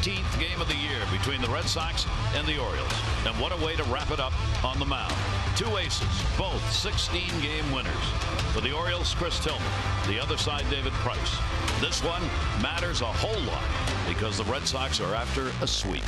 15th game of the year between the Red Sox and the Orioles. And what a way to wrap it up on the mound. Two aces, both 16-game winners. For the Orioles, Chris Tillman. The other side, David Price. This one matters a whole lot because the Red Sox are after a sweep.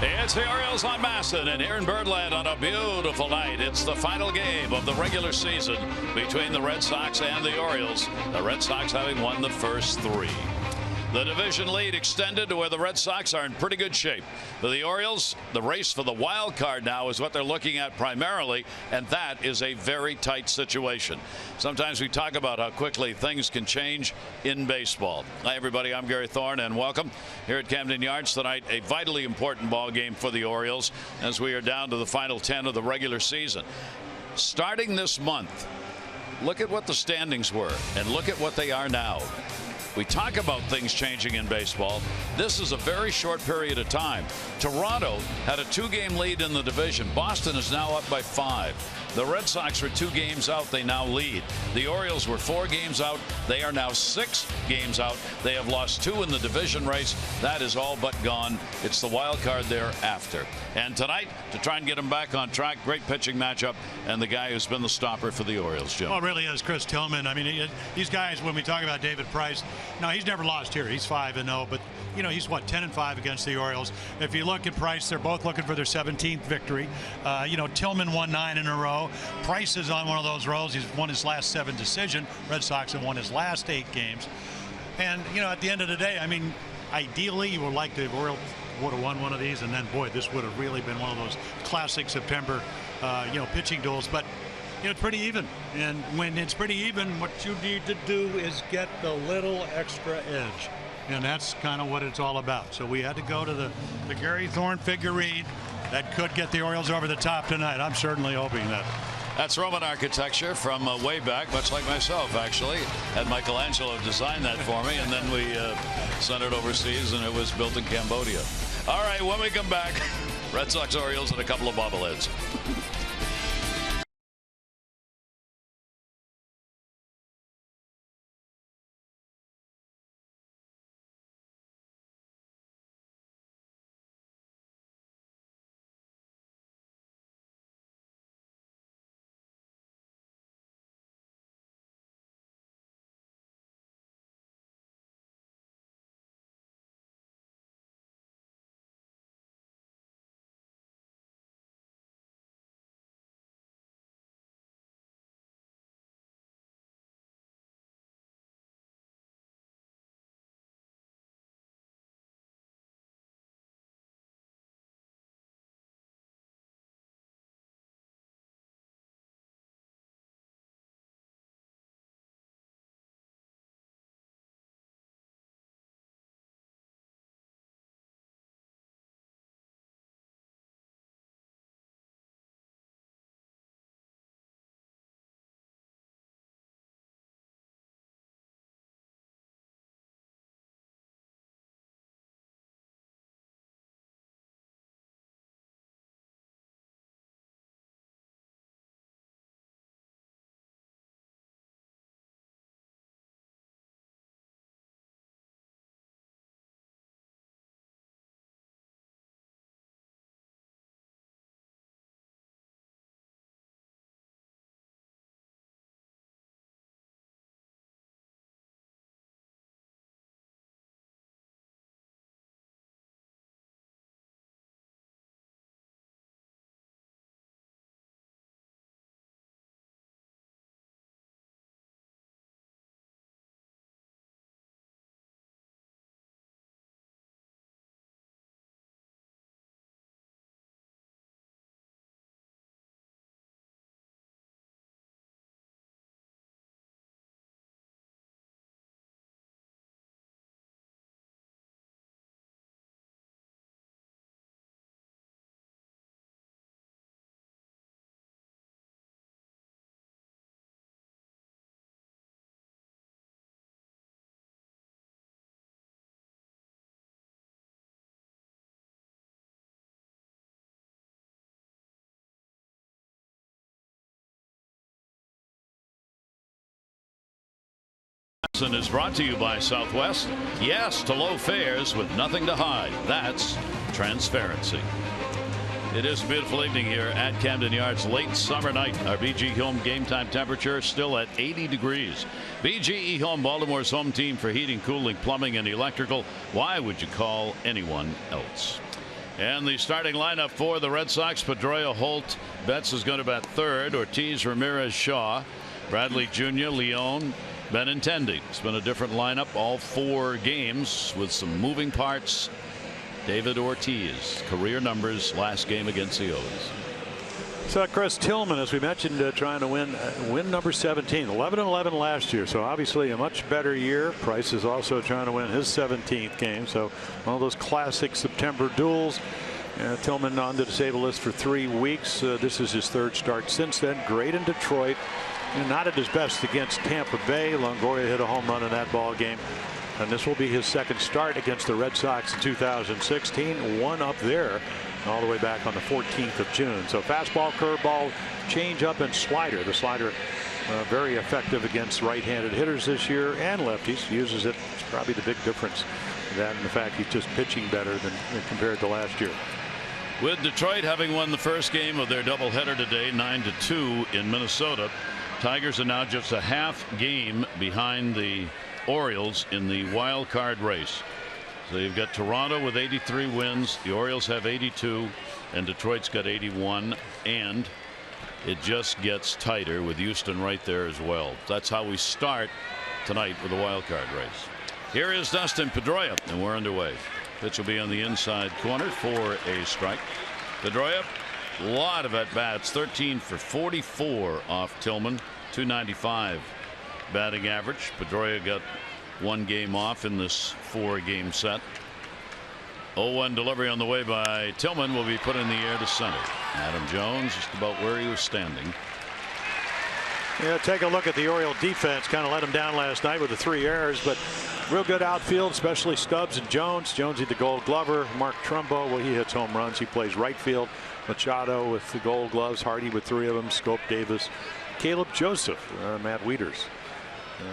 It's the Orioles on Masson, and here in Birdland on a beautiful night. It's the final game of the regular season between the Red Sox and the Orioles. The Red Sox having won the first three. The division lead extended to where the Red Sox are in pretty good shape. For the Orioles, the race for the wild card now is what they're looking at primarily, and that is a very tight situation. Sometimes we talk about how quickly things can change in baseball. Hi, everybody. I'm Gary Thorne, and welcome here at Camden Yards tonight. A vitally important ball game for the Orioles as we are down to the final 10 of the regular season. Starting this month, look at what the standings were, and look at what they are now. We talk about things changing in baseball. This is a very short period of time. Toronto had a 2-game lead in the division. Boston is now up by 5. The Red Sox were 2 games out. They now lead. The Orioles were 4 games out. They are now 6 games out. They have lost 2 in the division race. That is all but gone. It's the wild card thereafter. And tonight, to try and get them back on track, great pitching matchup, and the guy who's been the stopper for the Orioles, Jim. Well, it really is Chris Tillman. I mean, these guys, when we talk about David Price, no, he's never lost here. He's 5-0, but you know, he's what, 10-5 against the Orioles. If you look at Price, they're both looking for their 17th victory. You know, Tillman won 9 in a row. Price is on one of those rolls. He's won his last 7 decision. Red Sox have won his last 8 games. And you know, at the end of the day, I mean, ideally you would like the Orioles would have won one of these, and then boy, this would have really been one of those classic September you know, pitching duels. But you know, it's pretty even, and when it's pretty even, what you need to do is get the little extra edge, and that's kind of what it's all about. So we had to go to the Gary Thorne figurine that could get the Orioles over the top tonight. I'm certainly hoping that. That's Roman architecture from way back, much like myself, actually. Had Michelangelo design that for me, and then we sent it overseas, and it was built in Cambodia. All right, when we come back, Red Sox, Orioles, and a couple of bobbleheads. Johnson is brought to you by Southwest. Yes to low fares with nothing to hide. That's transparency. It is a beautiful evening here at Camden Yards. Late summer night. Our BGE Home game time temperature still at 80 degrees. BGE Home, Baltimore's home team for heating, cooling, plumbing, and electrical. Why would you call anyone else? And the starting lineup for the Red Sox: Pedroia, Holt. Betts is going to bat third. Ortiz, Ramirez, Shaw, Bradley Jr., Leone, Benintendi. It's been a different lineup all 4 games with some moving parts. David Ortiz, career numbers last game against the O's. So Chris Tillman, as we mentioned, trying to win number 17, 11-11 last year. So obviously a much better year. Price is also trying to win his 17th game. So one of those classic September duels. Tillman on the disabled list for 3 weeks. This is his 3rd start since then. Great in Detroit. Not at his best against Tampa Bay. Longoria hit a home run in that ball game. And this will be his 2nd start against the Red Sox in 2016. One up there all the way back on the 14th of June. So fastball, curveball, changeup, and slider. The slider very effective against right-handed hitters this year and lefties. Uses it. It's probably the big difference. That and the fact he's just pitching better than compared to last year. With Detroit having won the first game of their doubleheader today, 9-2 in Minnesota, Tigers are now just a half game behind the Orioles in the wild card race. So you've got Toronto with 83 wins. The Orioles have 82, and Detroit's got 81. And it just gets tighter with Houston right there as well. That's how we start tonight with the wild card race. Here is Dustin Pedroia, and we're underway. Pitch will be on the inside corner for a strike. Pedroia, a lot of at bats, 13 for 44 off Tillman, 295 batting average. Pedroia got 1 game off in this 4-game set. 0-1 delivery on the way by Tillman will be put in the air to center. Adam Jones just about where he was standing. Yeah, take a look at the Oriole defense. Kind of let him down last night with the 3 errors, but real good outfield, especially Stubbs and Jones. Jonesy the Gold Glover. Mark Trumbo, well, he hits home runs. He plays right field. Machado with the Gold Gloves. Hardy with 3 of them. Scope Davis. Caleb Joseph. Matt Wieters.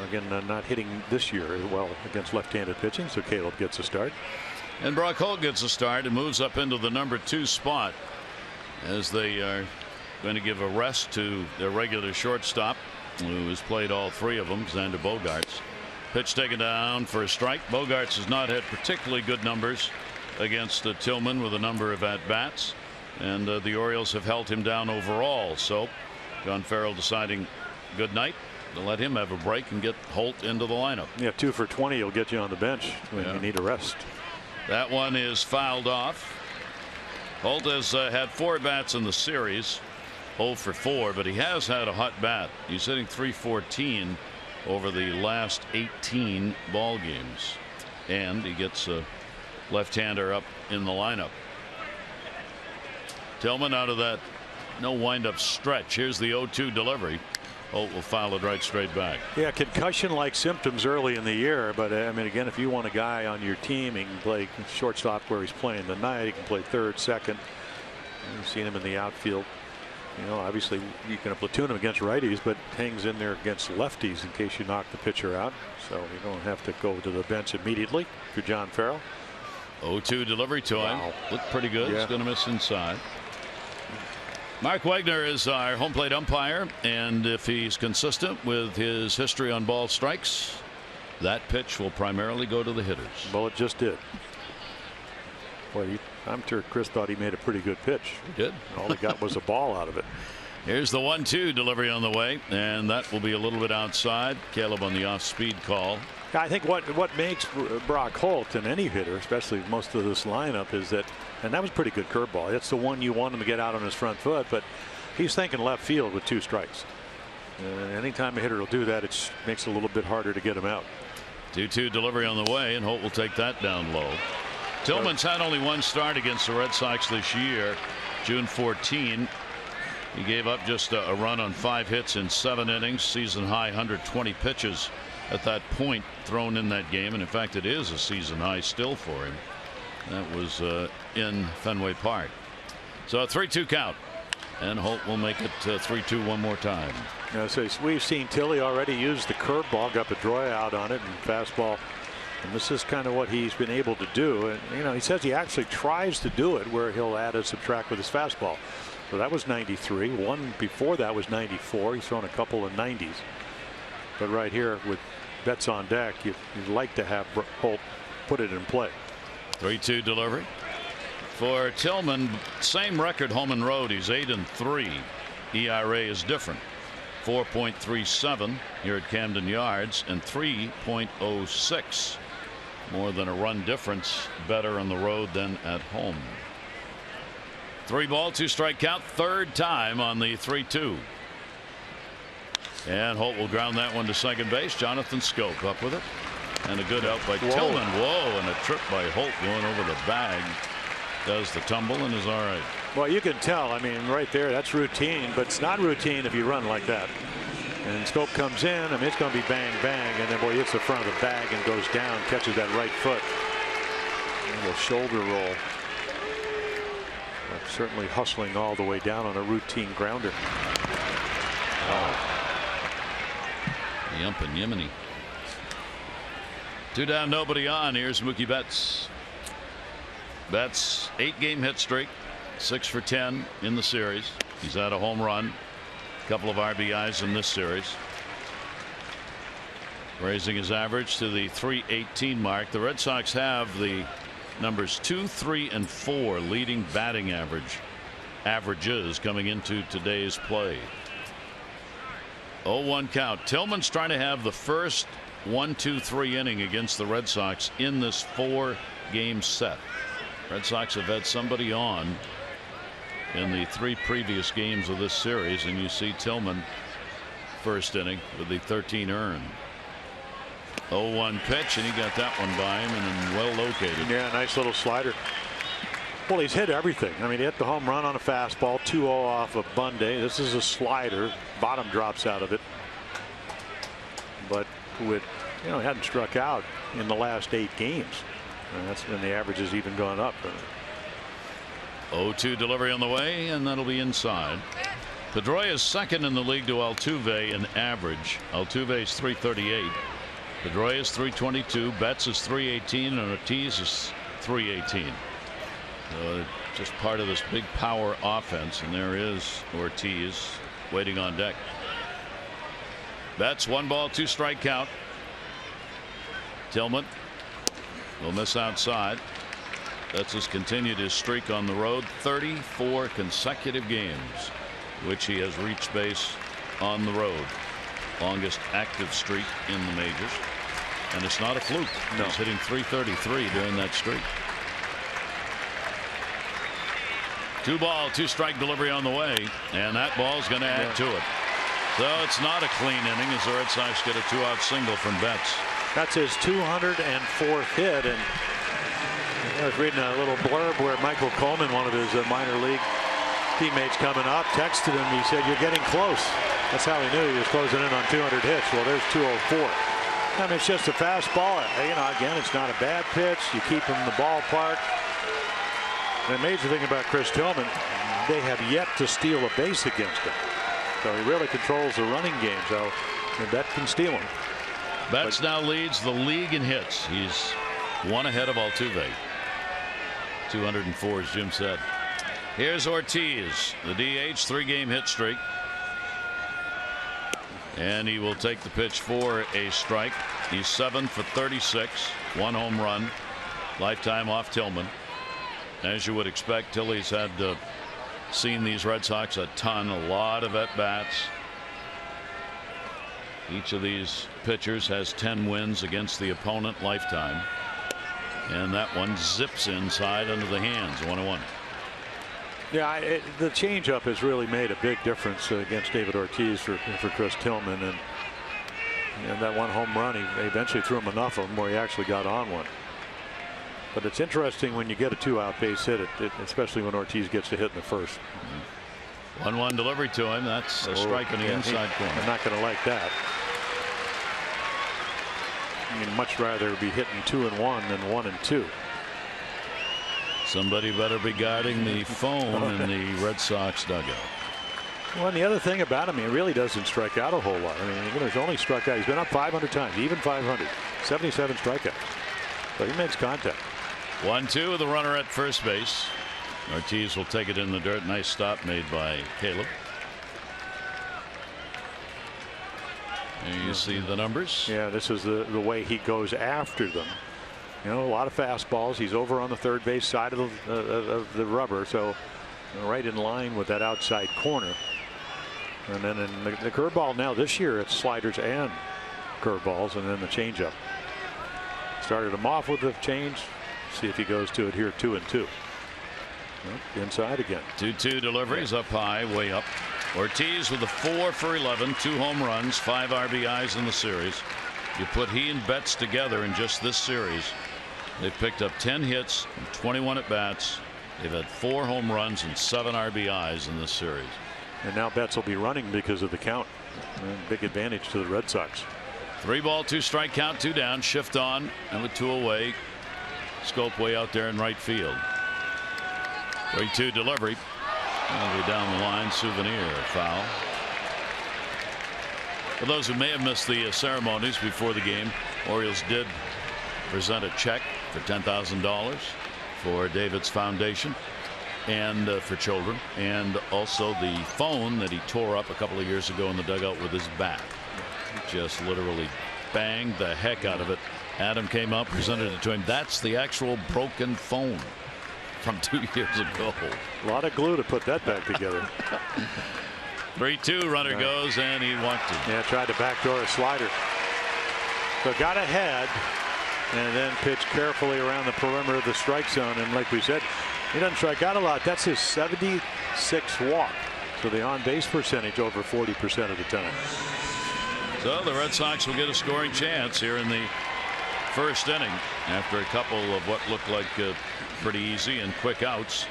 Again, not hitting this year as well against left-handed pitching, so Caleb gets a start. And Brock Holt gets a start and moves up into the number 2 spot as they are going to give a rest to their regular shortstop, who has played all 3 of them, Xander Bogaerts. Pitch taken down for a strike. Bogaerts has not had particularly good numbers against Tillman with a number of at-bats, and the Orioles have held him down overall. So John Farrell deciding good night to let him have a break and get Holt into the lineup. Yeah, 2 for 20 will get you on the bench when you need a rest. That one is fouled off. Holt has had 4 bats in the series, 0 for 4, but he has had a hot bat. He's hitting .314 over the last 18 ball games, and he gets a left-hander up in the lineup. Tillman out of that no windup stretch. Here's the 0-2 delivery. Holt will foul it right straight back. Yeah, concussion-like symptoms early in the year, but I mean, again, if you want a guy on your team, he can play shortstop where he's playing tonight. He can play 3rd, 2nd. You've seen him in the outfield. You know, obviously you can platoon him against righties, but hangs in there against lefties in case you knock the pitcher out. So you don't have to go to the bench immediately for John Farrell. 0-2 delivery to him. Wow. Looked pretty good. Yeah. He's going to miss inside. Mark Wagner is our home plate umpire, and if he's consistent with his history on ball strikes, that pitch will primarily go to the hitters. Well, it just did. Boy, I'm sure Chris thought he made a pretty good pitch. He did. All he got was a ball out of it. Here's the 1-2 delivery on the way, and that will be a little bit outside. Caleb on the off-speed call. I think what makes Brock Holt and any hitter, especially most of this lineup, is that, and that was a pretty good curveball. That's the one you want him to get out on his front foot, but he's thinking left field with 2 strikes. Anytime a hitter will do that, it makes it a little bit harder to get him out. 2-2 delivery on the way, and Holt will take that down low. Tillman's had only 1 start against the Red Sox this year. June 14. He gave up just a run on 5 hits in 7 innings. Season high 120 pitches at that point thrown in that game, and in fact it is a season high still for him. That was in Fenway Park. So a 3-2 count, and Holt will make it 3-2 one more time. So we've seen Tilly already use the curveball, got PEDROIA out on it, and fastball. And this is kind of what he's been able to do. And he says he actually tries to do it where he'll add and subtract with his fastball. So that was 93. One before that was 94. He's thrown a couple of 90s. But right here with bets on deck, you'd like to have Holt put it in play. 3-2 delivery for Tillman. Same record home and road. He's 8-3. ERA is different. 4.37 here at Camden Yards and 3.06. More than a run difference. Better on the road than at home. 3 ball, 2 strike count. Third time on the 3-2. And Holt will ground that one to second base. Jonathan Schoop up with it. And a good out by Tillman. Whoa, and a trip by Holt going over the bag. Does the tumble and is all right. Well, you can tell. I mean, right there, that's routine, but it's not routine if you run like that. And Schoop comes in. I mean, it's going to be bang, bang. And then, boy, hits the front of the bag and goes down, catches that right foot. And a shoulder roll. But certainly hustling all the way down on a routine grounder. Yump and Yemeni. 2 down, nobody on. Here's Mookie Betts. Betts 8-game hit streak, 6 for 10 in the series. He's had a home run, a couple of RBIs in this series, raising his average to the .318 mark. The Red Sox have the numbers 2, 3, and 4 leading batting averages coming into today's play. 0-1 count. Tillman's trying to have the first 1-2-3 inning against the Red Sox in this 4-game set. Red Sox have had somebody on in the 3 previous games of this series, and you see Tillman first inning with the 13 earned. 0-1 pitch, and he got that one by him and well located. Yeah, nice little slider. Well, he's hit everything. I mean, he hit the home run on a fastball, 2-0 off of Bunday. This is a slider. Bottom drops out of it. But with, he hadn't struck out in the last 8 games. And that's when the average has even gone up. 0-2 delivery on the way, and that'll be inside. PEDROIA is second in the league to Altuve in average. Altuve is .338. PEDROIA is .322. Betts is .318, and Ortiz is .318. Just part of this big power offense, and there is Ortiz waiting on deck. Betts 1 ball, 2 strike count. Tillman will miss outside. Betts has continued his streak on the road, 34 consecutive games which he has reached base on the road. Longest active streak in the majors, and it's not a fluke. No. He's hitting .333 during that streak. 2 ball, 2 strike delivery on the way, and that ball's going to add to it. So it's not a clean inning as the Red Sox get a 2-out single from Betts. That's his 204th hit, and I was reading a little blurb where Michael Coleman, one of his minor league teammates coming up, texted him. He said, "You're getting close." That's how he knew he was closing in on 200 hits. Well, there's 204. I mean, it's just a fastball. Again, it's not a bad pitch. You keep him in the ballpark. The amazing thing about Chris Tillman, they have yet to steal a base against him. So he really controls the running game. So that can steal him. Betts now leads the league in hits. He's 1 ahead of Altuve. 204, as Jim said. Here's Ortiz, the DH, 3-game hit streak. And he will take the pitch for a strike. He's 7 for 36, 1 home run, lifetime off Tillman. As you would expect, Tilly's had seen these Red Sox a ton, a lot of at-bats. Each of these pitchers has 10 wins against the opponent lifetime. And that one zips inside under the hands, 1-1. Yeah, the changeup has really made a big difference against David Ortiz for Chris Tillman, and that 1 home run, he eventually threw him enough of them where he actually got on one. But it's interesting when you get a 2-out base hit, especially when Ortiz gets to hit in the first. 1-1 delivery to him. That's a strike in the inside corner. I'm not going to like that. I mean, much rather be hitting 2-1 than 1-2. Somebody better be guarding the phone in the Red Sox dugout. Well, and the other thing about him, he really doesn't strike out a whole lot. I mean, he's only struck out. He's been up 500 times, even 500, 77 strikeouts. So he makes contact. 1-2 with the runner at first base. ORTIZ will take it in the dirt. Nice stop made by Caleb. And you see the numbers. Yeah, this is the way he goes after them. You know, a lot of fastballs. He's over on the third base side of the rubber, so right in line with that outside corner. And then in the curveball now this year, it's sliders and curveballs, and then the changeup. Started him off with the change. See if he goes to it here, 2-2. Inside again. 2-2 deliveries up high, way up. ORTIZ with a 4 for 11, 2 home runs, 5 RBIs in the series. You put he and Betts together in just this series, they've picked up 10 hits and 21 at bats. They've had 4 home runs and 7 RBIs in this series. And now Betts will be running because of the count. Big advantage to the Red Sox. 3-ball, 2-strike count, 2 down, shift on, and with 2 away. Schoop way out there in right field. 3-2 delivery. That'll be down the line. Souvenir foul. For those who may have missed the ceremonies before the game, Orioles did present a check for $10,000 for David's foundation and for children, and also the phone that he tore up a couple of years ago in the dugout with his bat. He just literally banged the heck out of it. Adam came up, presented it to him. That's the actual broken phone from 2 years ago. A lot of glue to put that back together. 3-2 runner goes, and he walked it. Yeah, tried to backdoor a slider. So got ahead and then pitched carefully around the perimeter of the strike zone. And like we said, he doesn't strike out a lot. That's his 76th walk. So the on base percentage over 40% of the time. So the Red Sox will get a scoring chance here in the first inning after a couple of what looked like pretty easy and quick outs.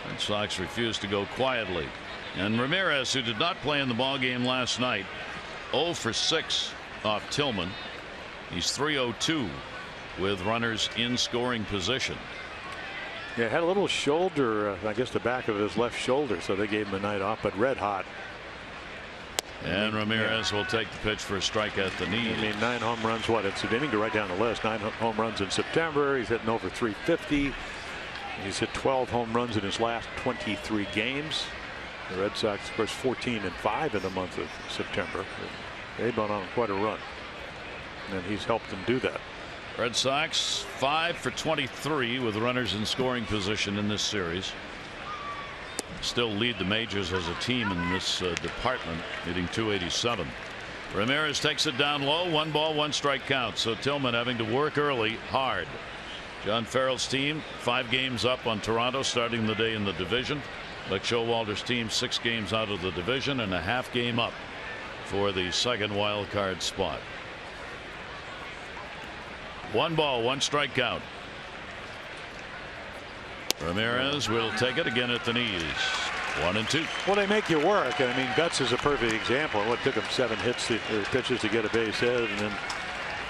Red Sox refused to go quietly. And Ramirez, who did not play in the ball game last night, 0 for 6 off Tillman. He's 3-0-2 with runners in scoring position. Yeah, had a little shoulder, I guess the back of his left shoulder, so they gave him a night off, but red hot. And Ramirez will take the pitch for a strike at the knee. I mean, 9 home runs, what? It's beginning to write down the list. 9 home runs in September. He's hitting over 350. He's hit 12 home runs in his last 23 games. The Red Sox, of course, 14-5 in the month of September. They've been on quite a run, and he's helped them do that. Red Sox 5 for 23 with runners in scoring position in this series. Still lead the majors as a team in this department, hitting .287. Ramirez takes it down low. 1 ball, 1 strike count. So Tillman having to work early hard. John Farrell's team 5 games up on Toronto, starting the day in the division. Like Showalter's team 6 games out of the division and a half game up for the second wild card spot. 1 ball, 1 strike count. Ramirez will take it again at the knees. 1-2. Well, they make you work. I mean, Betts is a perfect example. What took him 7 hits, pitches to get a base hit, and then,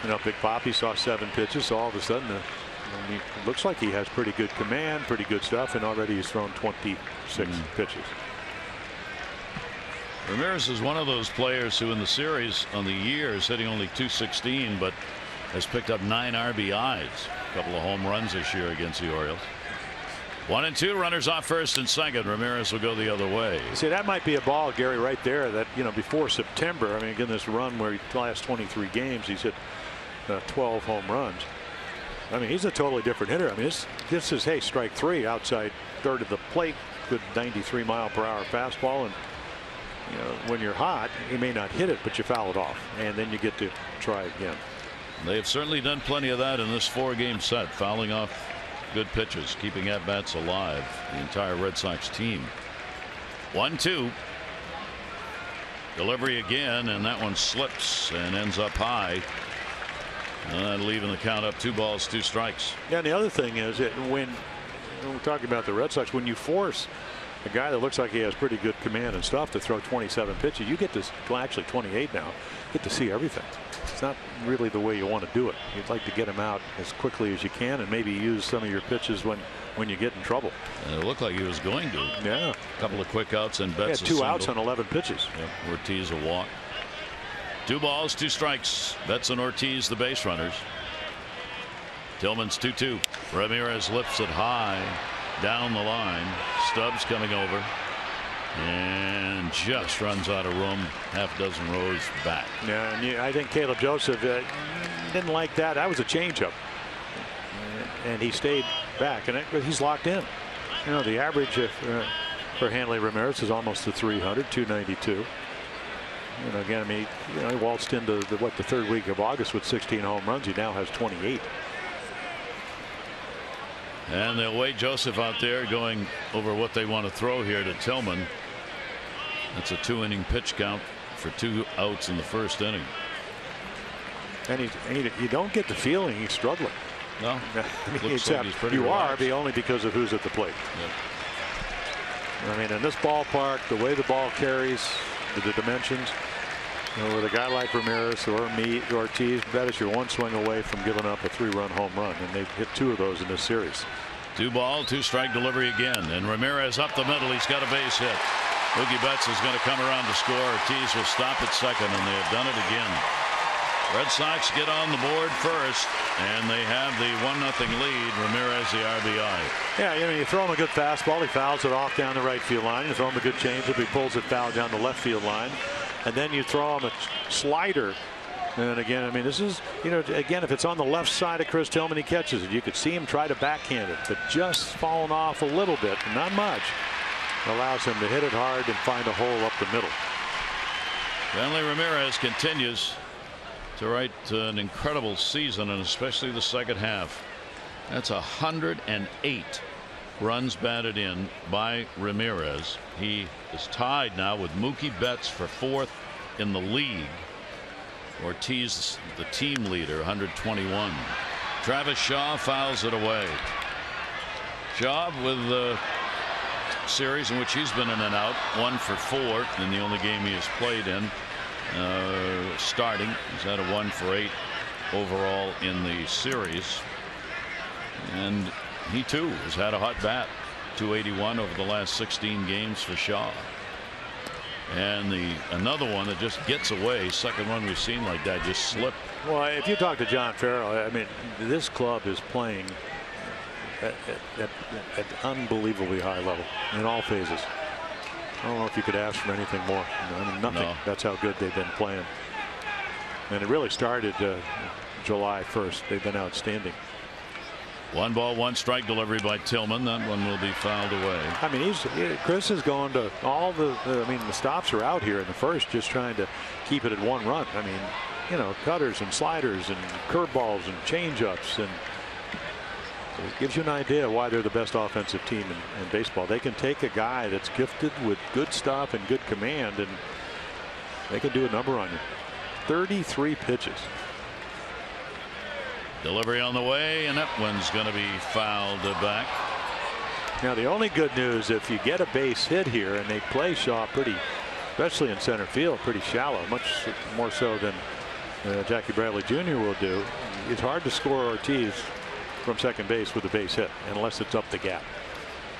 you know, Big Papi saw 7 pitches. So all of a sudden, it looks like he has pretty good command, pretty good stuff, and already he's thrown 26 pitches. Ramirez is one of those players who, in the series on the year, is hitting only .216, but has picked up 9 RBIs. A couple of home runs this year against the Orioles. 1-2, runners off first and second. Ramirez will go the other way. See, that might be a ball, Gary, right there. That, you know, before September, I mean, again, this run where the last 23 games he's hit 12 home runs. I mean, he's a totally different hitter. I mean, this is, hey, strike 3 outside third of the plate, good 93-mile-per-hour fastball, and you know, when you're hot, you may not hit it, but you foul it off, and then you get to try again. They've certainly done plenty of that in this 4-game set, fouling off good pitches, keeping at bats alive. The entire Red Sox team. 1-2. Delivery again, and that one slips and ends up high. Leaving the count up 2 balls, 2 strikes. Yeah, and the other thing is that when we're talking about the Red Sox, when you force a guy that looks like he has pretty good command and stuff to throw 27 pitches, you get to, well, actually 28 now, get to see everything. it's not really the way you want to do it. You'd like to get him out as quickly as you can and maybe use some of your pitches when you get in trouble. It looked like he was going to. Yeah. A couple of quick outs and Betts. He had 2 outs on 11 pitches. Yep. Ortiz a walk. 2 balls, 2 strikes. Betts and Ortiz the base runners. Tillman's 2-2. Ramirez lifts it high down the line. Stubbs coming over and just runs out of room. Half dozen rows back. Yeah, and I think Caleb Joseph didn't like that. That was a changeup, and he stayed back, and he's locked in. You know, the average for Hanley Ramirez is almost to 300, 292. And again, I mean, you know, he waltzed into the 3rd week of August with 16 home runs. He now has 28. And they'll wait Joseph out there going over what they want to throw here to Tillman. That's a 2-inning pitch count for 2 outs in the 1st inning. And you don't get the feeling he's struggling. No, I mean, except like you are, only because of who's at the plate. Yep. I mean, in this ballpark, the way the ball carries, the dimensions, you know, with a guy like Ramirez or Ortiz, Bettis, you're 1 swing away from giving up a 3-run home run, and they've hit 2 of those in this series. 2 ball, 2 strike delivery again, and Ramirez up the middle. He's got a base hit. Mookie Betts is going to come around to score. Ortiz will stop at second, and they have done it again. Red Sox get on the board first, and they have the 1-0 lead. Ramirez the RBI. Yeah, you know, you throw him a good fastball, he fouls it off down the right field line. You throw him a good changeup, he pulls it foul down the left field line. And then you throw him a slider. And again, I mean, this is, you know, again, if it's on the left side of Chris Tillman, he catches it. You could see him try to backhand it, but just falling off a little bit, not much, allows him to hit it hard and find a hole up the middle. Hanley Ramirez continues to write an incredible season, and especially the second half. That's 108 runs batted in by Ramirez. He is tied now with Mookie Betts for 4th in the league. Ortiz, the team leader, 121. Travis Shaw fouls it away. Shaw with the series in which he's been in and out, 1 for 4 in the only game he has played in. Starting, he's had a 1 for 8 overall in the series, and he too has had a hot bat. 281 over the last 16 games for Shaw. And another one that just gets away. Second one we've seen like that, just slip. Well, if you talk to John Farrell, I mean, this club is playing at unbelievably high level in all phases. I don't know if you could ask for anything more. I mean, nothing. No. That's how good they've been playing. And it really started July 1st. They've been outstanding. 1 ball, 1 strike delivery by Tillman. That one will be fouled away. I mean, Chris is going to all I mean, the stops are out here in the 1st, just trying to keep it at 1 run. I mean, you know, cutters and sliders and curveballs and changeups, and it gives you an idea why they're the best offensive team in baseball. They can take a guy that's gifted with good stuff and good command, and they can do a number on you. 33 pitches. Delivery on the way, and that one's going to be fouled back. Now, the only good news, if you get a base hit here and they play Shaw pretty, especially in center field, pretty shallow, much more so than Jackie Bradley Jr. will do, it's hard to score Ortiz from second base with a base hit unless it's up the gap.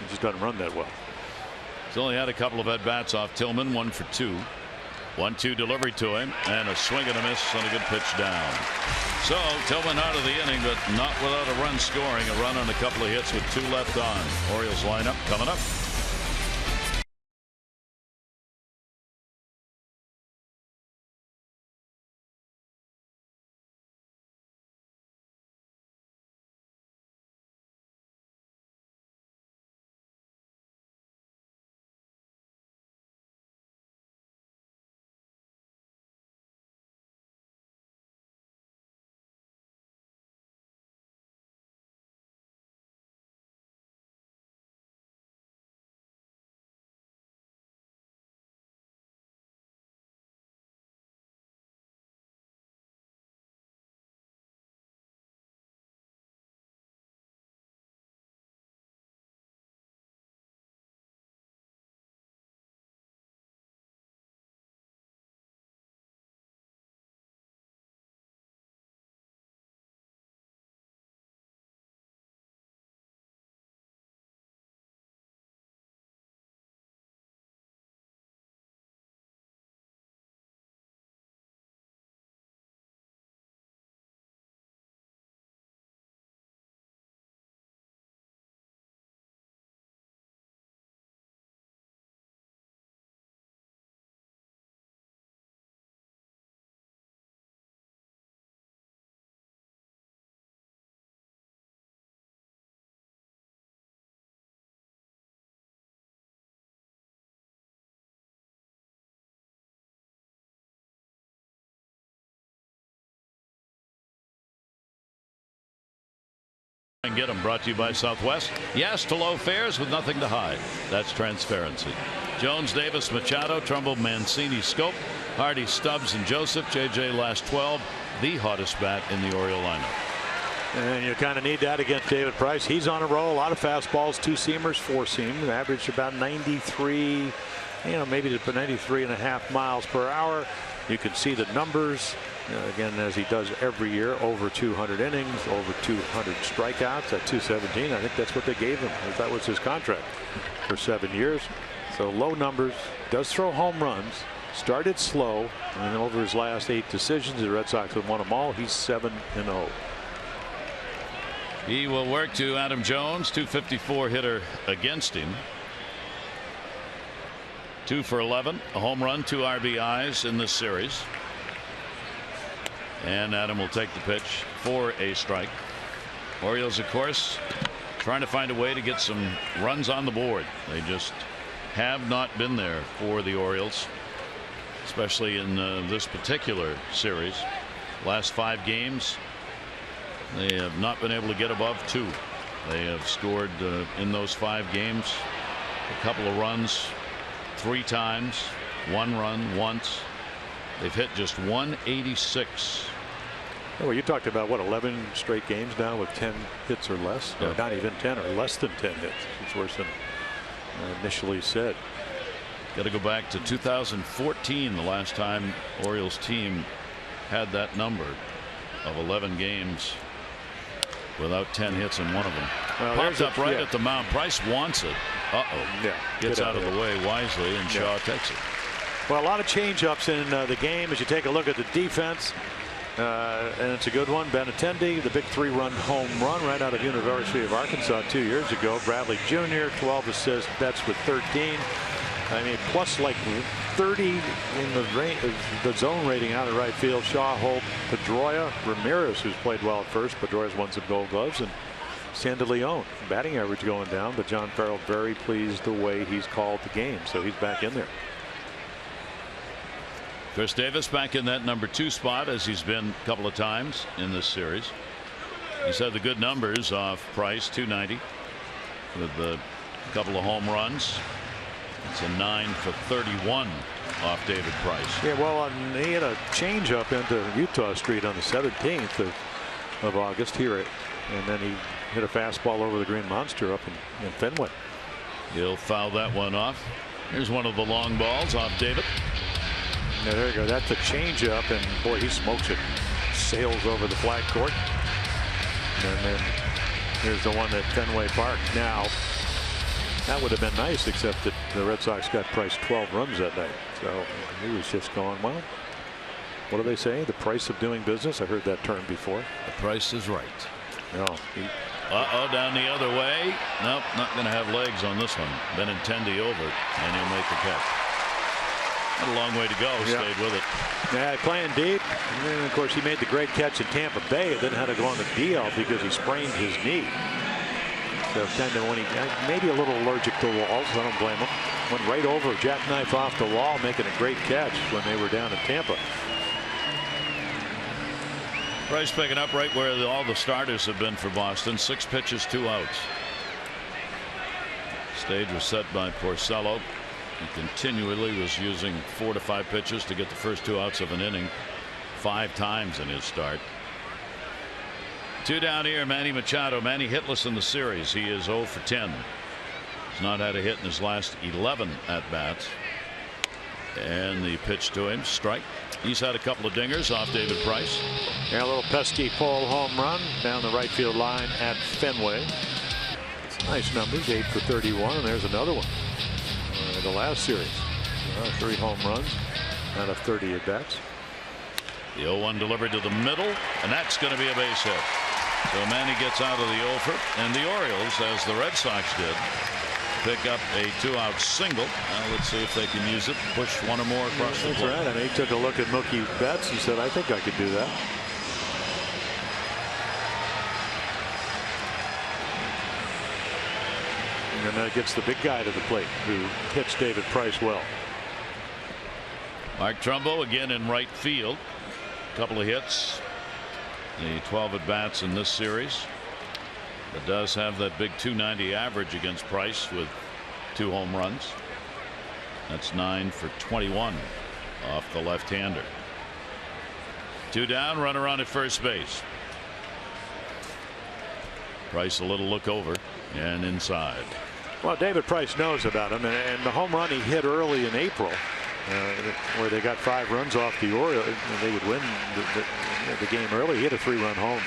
He just doesn't run that well. He's only had a couple of at bats off Tillman, 1 for 2. 1-2 delivery to him, and a swing and a miss on a good pitch down. So Tillman out of the inning, but not without a run scoring. A run on a couple of hits with 2 left on. Orioles lineup coming up. And get them. Brought to you by Southwest. Yes to low fares with nothing to hide. That's transparency. Jones, Davis, Machado, Trumbo, Mancini, Scope, Hardy, Stubbs, and Joseph. JJ last 12. The hottest bat in the Oriole lineup. And you kind of need that against David Price. He's on a roll. A lot of fastballs, 2-seamers, 4-seam. Average about 93, maybe 93.5 miles per hour. You can see the numbers. Again, as he does every year, over 200 innings, over 200 strikeouts at 217. I think that's what they gave him. That was his contract for 7 years. So low numbers. Does throw home runs. Started slow, and over his last 8 decisions, the Red Sox have won them all. He's 7-0. He will work to Adam Jones, 254 hitter against him. 2 for 11, a home run, 2 RBIs in this series. And Adam will take the pitch for a strike. Orioles, of course, trying to find a way to get some runs on the board. They just have not been there for the Orioles, especially in this particular series. Last 5 games, they have not been able to get above 2. They have scored in those 5 games a couple of runs 3 times, 1 run once. They've hit just 186. Well, you talked about what, 11 straight games now with 10 hits or less, or not even 10, or less than 10 hits. It's worse than initially said. Got to go back to 2014, the last time Orioles team had that number of 11 games without 10 hits in one of them. Well, popped up right at the mound. Price wants it. Gets out of the way wisely, and Shaw takes it. Well, a lot of change-ups in the game as you take a look at the defense. And it's a good one. Benintendi, the big 3-run home run right out of University of Arkansas 2 years ago. Bradley Jr., 12 assists. Betts with 13. I mean, plus like 30 in the zone rating out of right field. Shaw, Holt, Pedroia, Ramirez, who's played well at first. Pedroia's won some Gold Gloves, and Sandaleon. Batting average going down, but John Farrell very pleased the way he's called the game, so he's back in there. Chris Davis back in that number 2 spot, as he's been a couple of times in this series. He's had the good numbers off Price, 290 with a couple of home runs. It's a 9 for 31 off David Price. Yeah, well, he had a change up into Utah Street on the 17th of August here, and then he hit a fastball over the Green Monster up in Fenway. He'll foul that one off. Here's one of the long balls off David. Yeah, there you go. That's a changeup, and boy, he smokes it. Sails over the flag court. And then here's the one at Fenway Park. Now, that would have been nice, except that the Red Sox got Price 12 runs that night. So he was just going, well, what do they say? The price of doing business? I heard that term before. The price is right. No. Down the other way. Nope, not going to have legs on this one. Benintendi over, and he'll make the catch. Had a long way to go. Stayed with it. Yeah, playing deep. And then, of course, he made the great catch at Tampa Bay, and then had to go on the DL because he sprained his knee. So when he maybe a little allergic to walls, I don't blame him. Went right over, jackknife off the wall, making a great catch when they were down in Tampa. Price picking up right where all the starters have been for Boston. 6 pitches, 2 outs. Stage was set by Porcello. He continually was using 4 to 5 pitches to get the first 2 outs of an inning 5 times in his start. 2 down here, Manny Machado. Manny hitless in the series. He is 0 for 10. He's not had a hit in his last 11 at bats. And the pitch to him, strike. He's had a couple of dingers off David Price. Yeah, a little pesky pole home run down the right field line at Fenway. It's nice numbers, 8 for 31, and there's another one. The last series, 3 home runs out of 30 at bats. The 0-1 delivered to the middle, and that's going to be a base hit. So Manny gets out of the over, and the Orioles, as the Red Sox did, pick up a 2-out single. Now let's see if they can use it, push 1 or more across the board. That's right. I mean, he took a look at Mookie Betts and said, I think I could do that. And that gets the big guy to the plate, who hits David Price well. Mark Trumbo again in right field. A couple of hits. The 12 at bats in this series. but does have that big .290 average against Price with 2 home runs. That's 9 for 21 off the left-hander. 2 down, runner on at first base. Price a little look over and inside. Well, David Price knows about him, and the home run he hit early in April, where they got 5 runs off the Orioles, and they would win the game early. He hit a 3-run home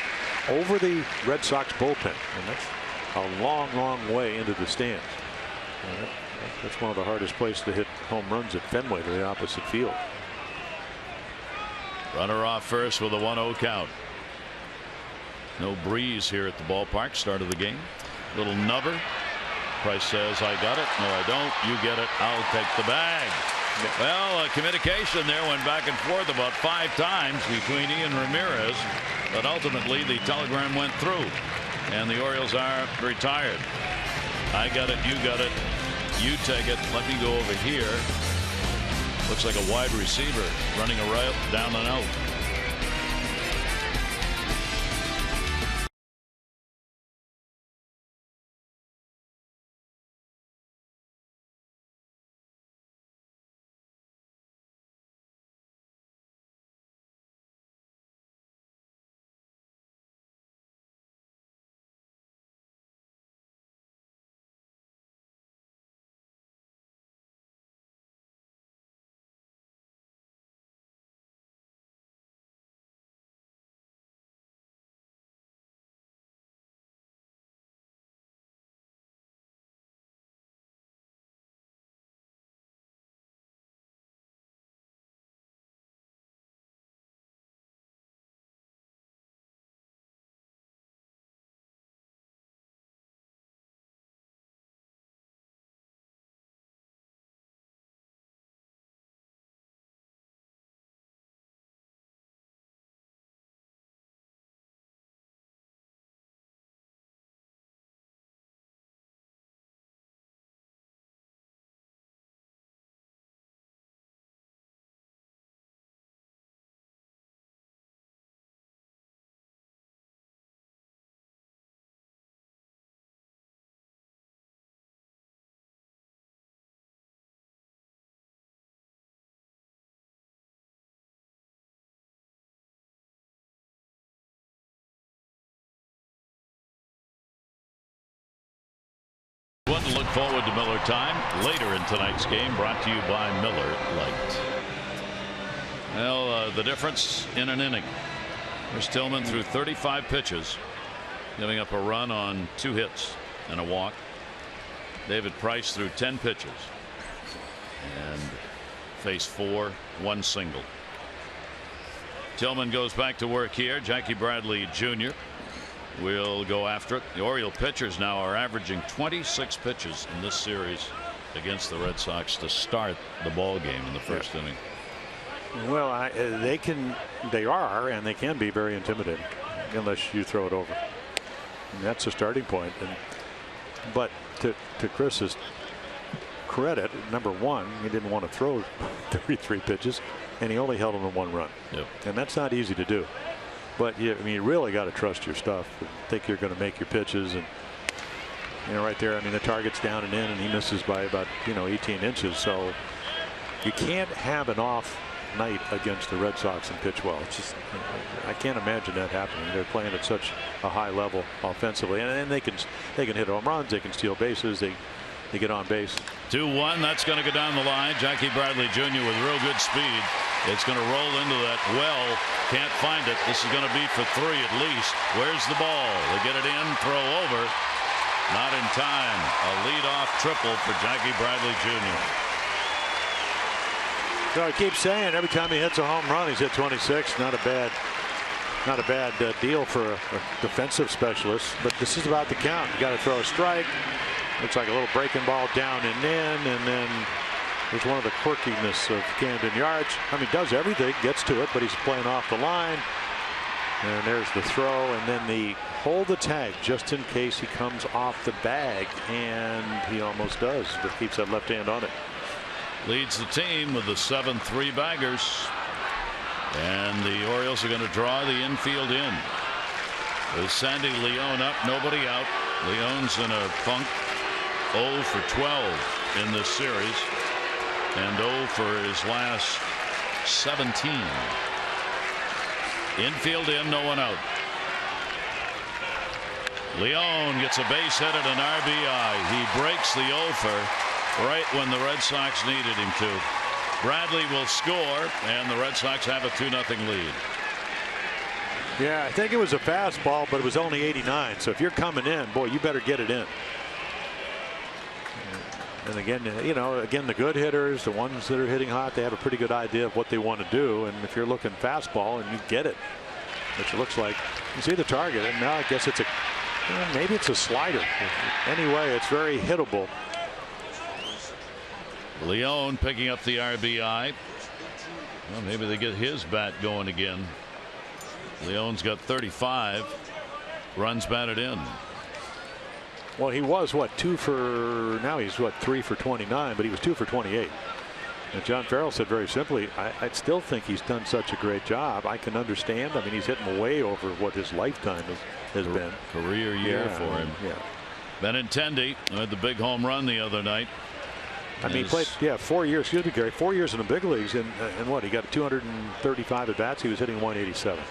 over the Red Sox bullpen, and that's a long, long way into the stands. That's one of the hardest places to hit home runs at Fenway, to the opposite field. Runner off first with a 1-0 count. No breeze here at the ballpark. Start of the game. Little nubber. Price says, I got it. No, I don't. You get it. I'll take the bag. Well, communication there went back and forth about 5 times between he and Ramirez, but ultimately the telegram went through, and the Orioles are retired. I got it. You got it. You take it. Let me go over here. Looks like a wide receiver running a route down and out. One to look forward to Miller time later in tonight's game, brought to you by Miller Lite. Well, the difference in an inning. Chris Tillman threw 35 pitches, giving up a run on 2 hits and a walk. David Price threw 10 pitches and faced 4, 1 single. Tillman goes back to work here. Jackie Bradley Jr. will go after it. The Oriole pitchers now are averaging 26 pitches in this series against the Red Sox to start the ball game in the first inning. Well, they can be very intimidating unless you throw it over. And that's a starting point. But to Chris's credit, number one, he didn't want to throw 33 pitches, and he only held them to 1 run. Yep. And that's not easy to do. But you really got to trust your stuff. Think you're going to make your pitches, and right there. I mean, the target's down and in, and he misses by about 18 inches. So you can't have an off night against the Red Sox and pitch well. It's just, I can't imagine that happening. They're playing at such a high level offensively, and they can hit home runs, they can steal bases, they get on base. 2-1. That's going to go down the line. Jackie Bradley Jr. with real good speed. It's going to roll into that well. Can't find it. This is going to be for 3 at least. Where's the ball? They get it in, throw over. Not in time. A leadoff triple for Jackie Bradley Jr. So I keep saying every time he hits a home run, he's hit 26. Not a bad deal for a defensive specialist. But this is about the count. You got to throw a strike. Looks like a little breaking ball down and in, and then there's one of the quirkiness of Camden Yards. I mean, does everything, gets to it, but he's playing off the line. And there's the throw, and then the hold the tag just in case he comes off the bag, and he almost does, but keeps that left hand on it. Leads the team with the 7-3 baggers, and the Orioles are going to draw the infield in. With Sandy León up, nobody out. León's in a funk. 0 for 12 in this series, and 0 for his last 17. Infield in, no one out. León gets a base hit and an RBI. He breaks the 0-for right when the Red Sox needed him to. Bradley will score, and the Red Sox have a 2-0 lead. Yeah, I think it was a fastball, but it was only 89. So if you're coming in, boy, you better get it in. And again, you know, the good hitters, the ones that are hitting hot, they have a pretty good idea of what they want to do. And if you're looking fastball and you get it, which it looks like, you see the target, and now I guess it's maybe it's a slider. Anyway, it's very hittable. León picking up the RBI. Well, maybe they get his bat going again. León's got 35 runs batted in. Well, he was what, 2 for, now he's what, 3 for 29, but he was 2 for 28. And John Farrell said very simply, I still think he's done such a great job. I can understand. I mean, he's hitting way over what his lifetime has been. Career year for him. Yeah. Benintendi had the big home run the other night. I mean, he played 4 years. Excuse me, Gary. 4 years in the big leagues, and what, he got 235 at bats. He was hitting 187.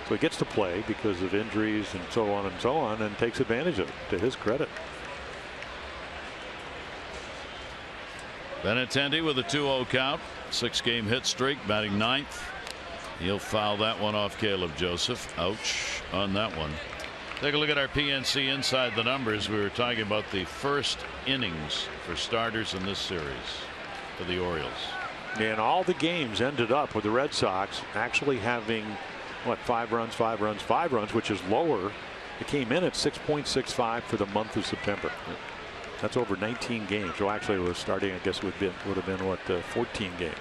So he gets to play because of injuries and so on, and takes advantage of it, to his credit. Benintendi with a 2-0 count. 6-game hit streak, batting 9th. He'll foul that one off Caleb Joseph. Ouch on that one. Take a look at our PNC inside the numbers. We were talking about the first innings for starters in this series for the Orioles. And all the games ended up with the Red Sox actually having, what, 5 runs, 5 runs, 5 runs, which is lower. It came in at 6.65 for the month of September. That's over 19 games. So actually, it was starting, I guess, would have been what, 14 games.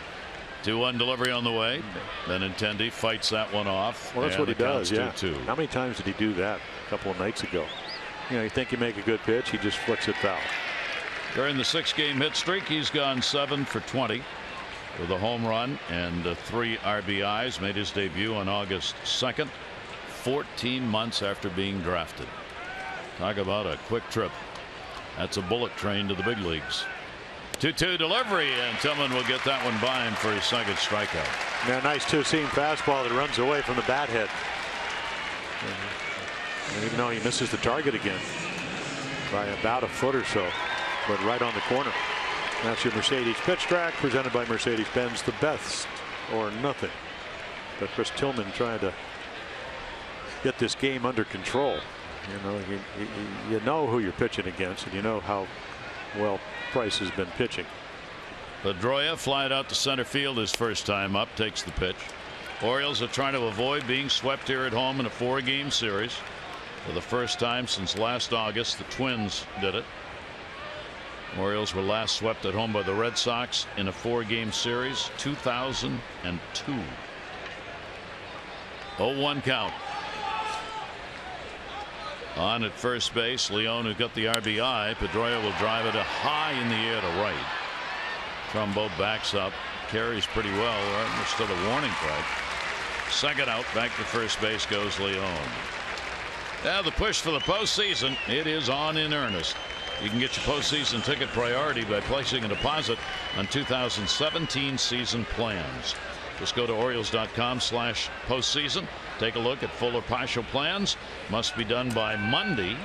2-1 delivery on the way. Benintendi fights that one off. Well, that's what he does. Yeah. 2-2. How many times did he do that a couple of nights ago? You know, you think you make a good pitch, he just flicks it foul. During the 6-game hit streak, he's gone 7 for 20 with a home run and 3 RBIs. Made his debut on August 2nd, 14 months after being drafted. Talk about a quick trip. That's a bullet train to the big leagues. 2-2 delivery, and Tillman will get that one by him for his second strikeout. Yeah, nice two-seam fastball that runs away from the bat head. And even though he misses the target again by about a foot or so, but right on the corner. That's your Mercedes pitch track presented by Mercedes-Benz, the best or nothing. But Chris Tillman trying to get this game under control. You know who you're pitching against, and you know how well Price has been pitching. PEDROIA flied out to center field his first time up, takes the pitch. Orioles are trying to avoid being swept here at home in a 4-game series. For the first time since last August, the Twins did it. Orioles were last swept at home by the Red Sox in a 4-game series, 2002. 0-1 count. On at first base, León, who got the RBI. PEDROIA will drive it high in the air to right. Trumbo backs up, carries pretty well, right instead of warning track. Second out, back to first base goes León. Now the push for the postseason, it is on in earnest. You can get your postseason ticket priority by placing a deposit on 2017 season plans. Just go to Orioles.com/postseason. Take a look at full or partial plans. Must be done by Monday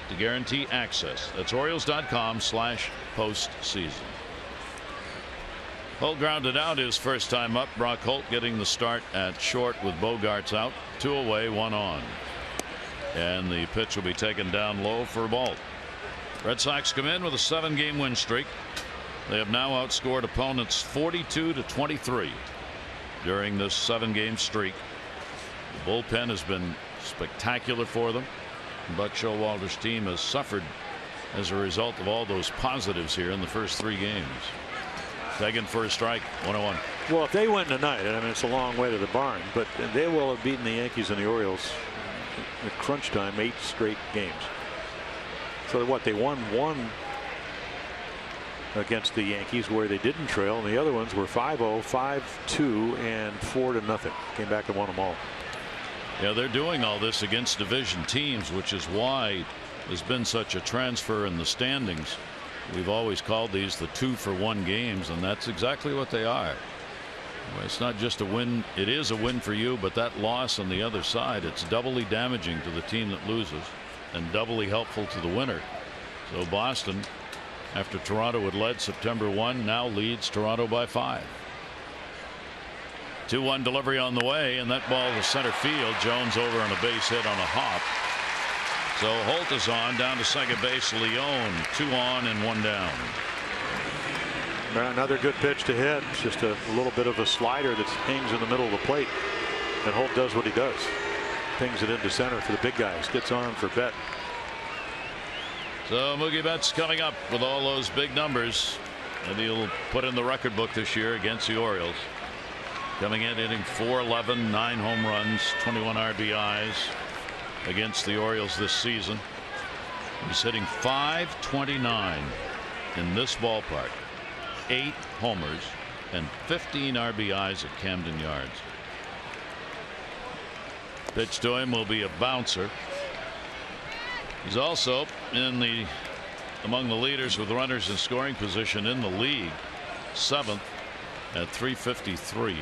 to guarantee access. That's Orioles.com/postseason. Holt grounded out his first time up. Brock Holt getting the start at short with Bogarts out. 2 away, 1 on. And the pitch will be taken down low for a ball. Red Sox come in with a 7-game win streak. They have now outscored opponents 42-23 during this 7-game streak. The bullpen has been spectacular for them. Buck Showalter's team has suffered as a result of all those positives here in the first 3 games. Taken for a strike, 1-1. Well, if they win tonight, I mean, it's a long way to the barn, but they will have beaten the Yankees and the Orioles at crunch time 8 straight games. So what, they won 1 against the Yankees where they didn't trail, and the other ones were 5-0, 5-2, and 4-0. Came back and won them all. Yeah, they're doing all this against division teams, which is why there's been such a transfer in the standings. We've always called these the 2-for-1 games, and that's exactly what they are. Well, it's not just a win. It is a win for you, but that loss on the other side, it's doubly damaging to the team that loses and doubly helpful to the winner. So Boston, after Toronto had led September 1, now leads Toronto by 5. 2-1 delivery on the way, and that ball to center field. Jones over on a base hit on a hop. So Holt is on, down to second base. Leone 2 on and 1 down. Another good pitch to hit. It's just a little bit of a slider that hangs in the middle of the plate, and Holt does what he does. Pings it into center for the big guys. Gets on for Bet. So Mookie Betts coming up with all those big numbers, and he'll put in the record book this year against the Orioles. Coming in, hitting .411, 9 home runs, 21 RBIs against the Orioles this season. He's hitting .529 in this ballpark, 8 homers and 15 RBIs at Camden Yards. Pitch to him will be a bouncer. He's also among the leaders with runners in scoring position in the league, 7th at .353.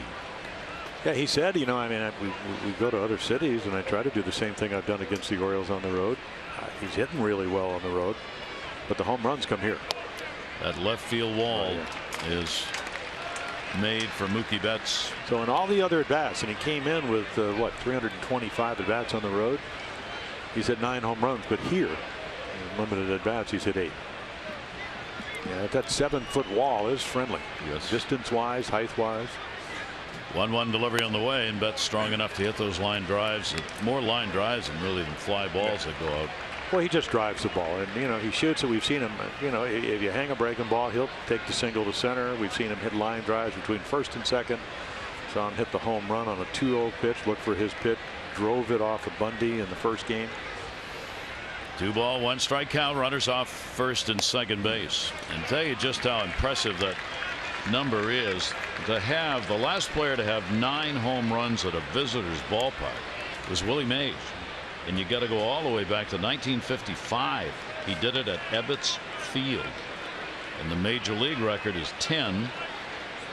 Yeah, he said, you know, I mean, we go to other cities and I try to do the same thing I've done against the Orioles on the road. He's hitting really well on the road, but the home runs come here. That left field wall is made for Mookie Betts. So in all the other at bats, and he came in with what, 325 at bats on the road. He's hit 9 home runs, but here, in limited at bats, he's hit 8. Yeah, that 7-foot wall is friendly. Yes. Distance wise, height wise. 1-1 delivery on the way, and Betts strong enough to hit those line drives. More line drives than fly balls that go out. Well, he just drives the ball, and you know, he shoots it. We've seen him, you know, if you hang a breaking ball, he'll take the single to center. We've seen him hit line drives between first and second. Saw him hit the home run on a 2-0 pitch. Look for his pitch. Drove it off of Bundy in the first game. 2 ball, 1 strike count. Runners off first and second base. And tell you just how impressive that number is. To have the last player to have 9 home runs at a visitor's ballpark was Willie Mays. And you got to go all the way back to 1955. He did it at Ebbets Field. And the major league record is 10.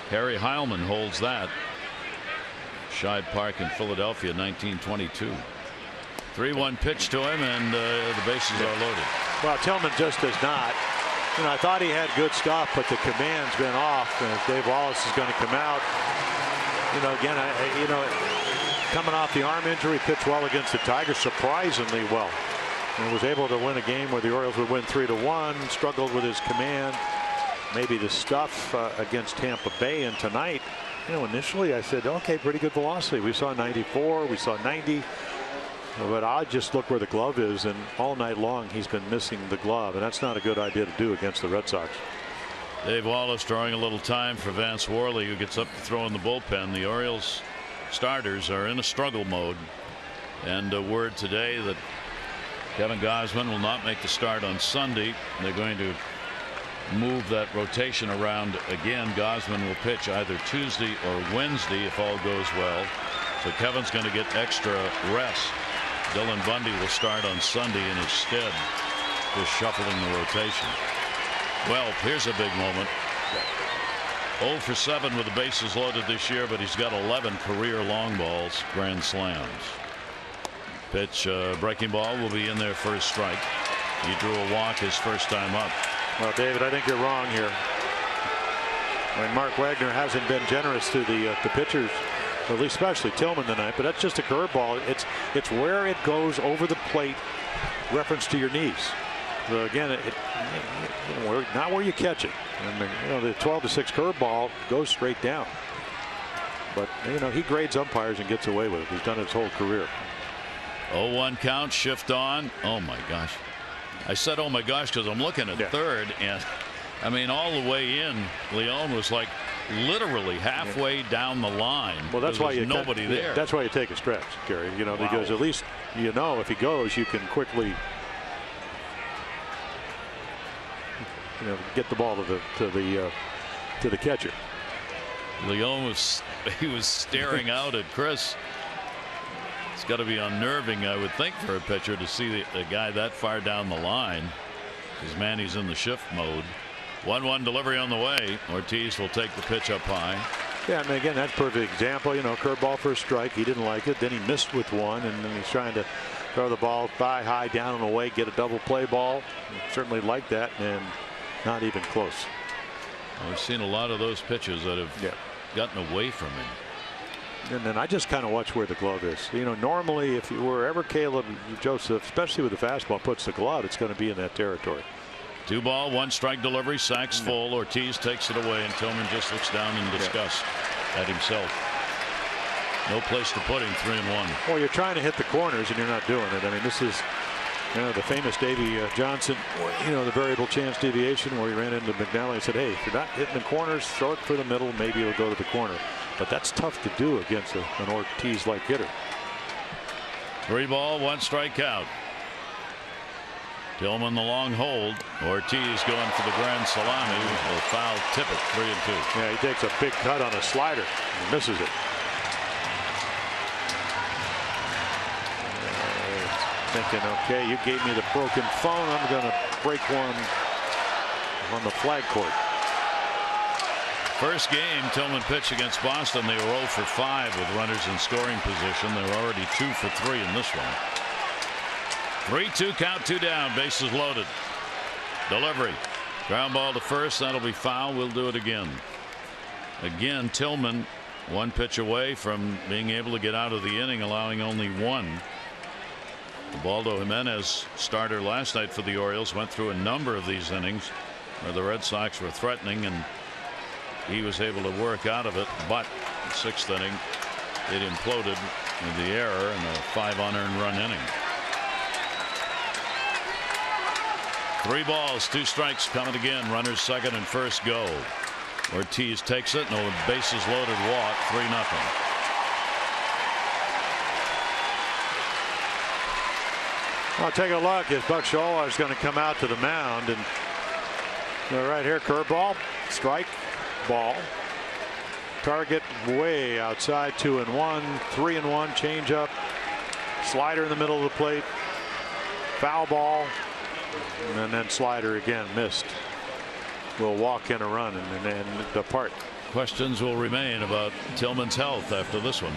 Harry Heilman holds that. Shibe Park in Philadelphia, 1922. 3-1 pitch to him, and the bases are loaded. Well, Tillman just does not. You know, I thought he had good stuff, but the command's been off. And if Dave Wallace is going to come out, you know, again, you know, coming off the arm injury, pitched well against the Tigers, surprisingly well, and was able to win a game where the Orioles would win 3-1. Struggled with his command, maybe the stuff against Tampa Bay, and tonight, you know, initially I said, okay, pretty good velocity. We saw 94, we saw 90. But I just look where the glove is, and all night long he's been missing the glove, and that's not a good idea to do against the Red Sox. Dave Wallace drawing a little time for Vance Worley, who gets up to throw in the bullpen. The Orioles starters are in a struggle mode, and a word today that Kevin Gausman will not make the start on Sunday. They're going to move that rotation around again. Gausman will pitch either Tuesday or Wednesday if all goes well. So Kevin's going to get extra rest. Dylan Bundy will start on Sunday in his stead, just shuffling the rotation. Well, here's a big moment. 0 for 7 with the bases loaded this year, but he's got 11 career long balls, grand slams. Pitch, breaking ball will be in there for a strike. He drew a walk his first time up. Well, David, I think you're wrong here. I mean, Mark Wagner hasn't been generous to the pitchers, at least especially Tillman tonight, but that's just a curveball. It's where it goes over the plate, reference to your knees. So again, not where you catch it. And you know, the 12-6 curveball goes straight down. But you know, he grades umpires and gets away with it. He's done it his whole career. 0-1 count, shift on. Oh my gosh. I said oh my gosh because I'm looking at third, and I mean, all the way in, Leone was like literally halfway down the line. Well, that's why you nobody there. That's why you take a stretch, Gary. You know, because at least you know if he goes, you can quickly, you know, get the ball to the catcher. Leone was staring out at Chris. It's got to be unnerving, I would think, for a pitcher to see the guy that far down the line. Because Manny's in the shift mode. 1-1 delivery on the way. Ortiz will take the pitch up high. Yeah, I mean, again, that's a perfect example. You know, curveball for a strike. He didn't like it. Then he missed with one, and then he's trying to throw the ball thigh high down and away, get a double play ball. Certainly like that, and not even close. Well, we've seen a lot of those pitches that have gotten away from him. And then I just kind of watch where the glove is. You know, normally if wherever Caleb Joseph, especially with the fastball, puts the glove, it's going to be in that territory. 2-ball, 1-strike delivery. Sacks full. Ortiz takes it away, and Tillman just looks down in disgust at himself. No place to put him. 3-1. Well, you're trying to hit the corners and you're not doing it. I mean, this is, you know, the famous Davey Johnson, you know, the variable chance deviation where he ran into McNally and said, hey, if you're not hitting the corners, throw it for the middle. Maybe it'll go to the corner. But that's tough to do against an Ortiz-like hitter. 3-ball, 1-strike count. Tillman the long hold. Ortiz going for the grand salami. Will foul tip it. 3-2. Yeah, he takes a big cut on a slider and misses it. Thinking, okay, you gave me the broken phone. I'm going to break one on the flag court. First game Tillman pitched against Boston. They were 0 for 5 with runners in scoring position. They were already 2 for 3 in this one. 3-2 count, 2 down, bases loaded. Delivery. Ground ball to first. That'll be foul. We'll do it again. Again, Tillman 1 pitch away from being able to get out of the inning, allowing only 1. Ubaldo Jimenez, starter last night for the Orioles, went through a number of these innings where the Red Sox were threatening, and he was able to work out of it. But the 6th inning, it imploded with the error in a 5 unearned run inning. 3 balls, 2 strikes coming again. Runners second and first go. Ortiz takes it. No, bases loaded walk. 3-0. Well, take a look as Buck Showalter is going to come out to the mound, and right here, curveball, strike, ball. Target way outside. 2-1, 3-1, changeup, slider in the middle of the plate, foul ball, and then slider again missed. Will walk in a run and then depart. Questions will remain about Tillman's health after this one.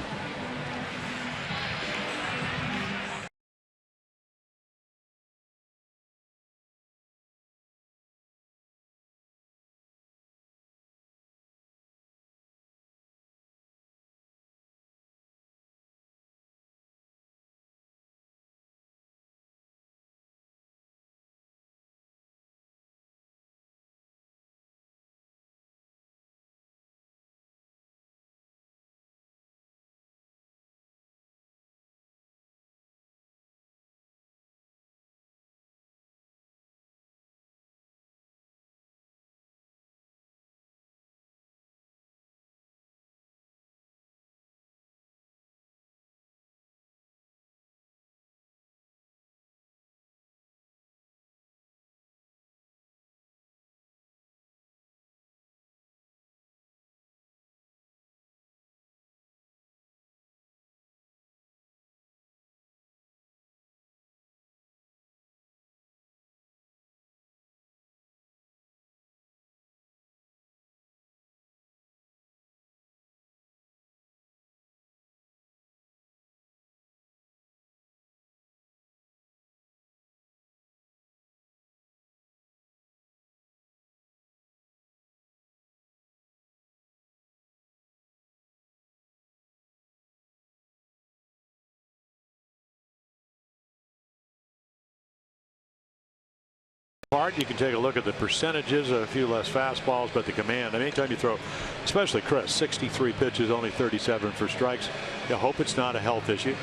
You can take a look at the percentages, a few less fastballs, but the command. I mean, anytime you throw, especially Chris, 63 pitches, only 37 for strikes. You hope it's not a health issue.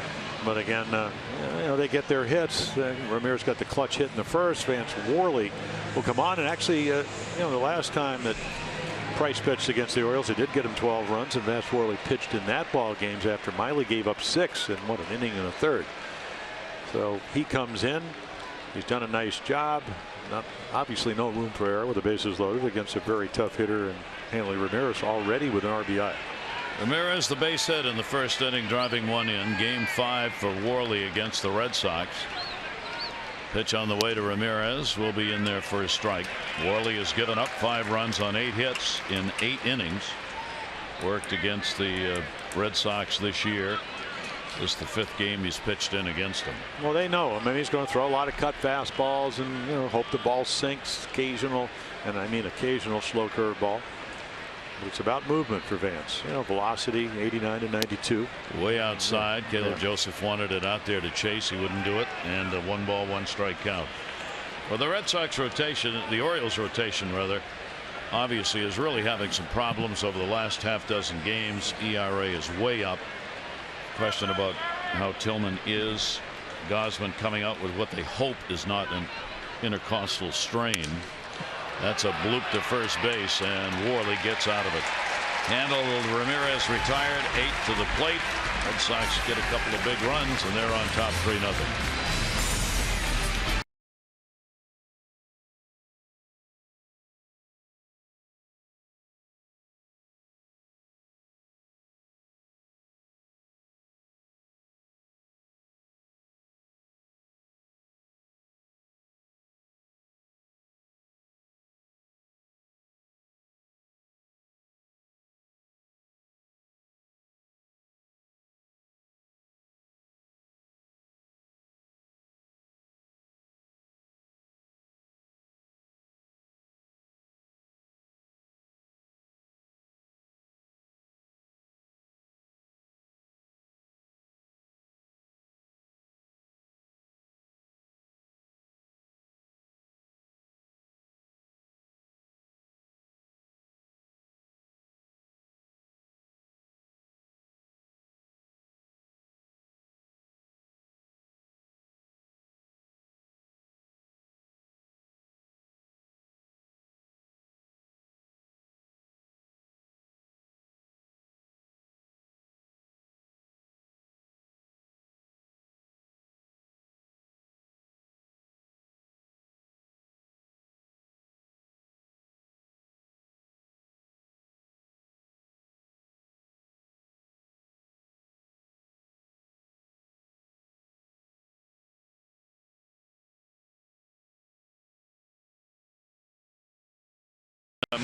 But again, you know, they get their hits. Ramirez got the clutch hit in the first. Vance Worley will come on, and actually, you know, the last time that Price pitched against the Orioles, he did get him 12 runs, and Vance Worley pitched in that ball games after Miley gave up 6 in an inning and a third. So he comes in. He's done a nice job. Obviously no room for error with the bases loaded against a very tough hitter and HANLEY Ramirez already with an RBI. Ramirez, the base hit in the first inning, driving one in. Game 5 for Worley against the Red Sox. Pitch on the way to Ramirez will be in there for a strike. Worley has given up 5 runs on 8 hits in 8 innings. Worked against the Red Sox this year. This is the 5th game he's pitched in against them. Well, they know him. I mean, he's going to throw a lot of cut fastballs and hope the ball sinks. Occasional, and I mean occasional slow curveball. But it's about movement for Vance. Velocity 89 to 92. Way outside. Caleb Joseph wanted it out there to chase. He wouldn't do it. And a 1-ball, 1-strike count. Well, the Red Sox rotation, the Orioles rotation rather, obviously is really having some problems over the last half-dozen games. ERA is way up. Question about how Tillman is. Gosman coming out with what they hope is not an intercostal strain. That's a bloop to first base, and Worley gets out of it. Handled. Ramirez retired. 8 to the plate. Red Sox get a couple of big runs, and they're on top 3-0.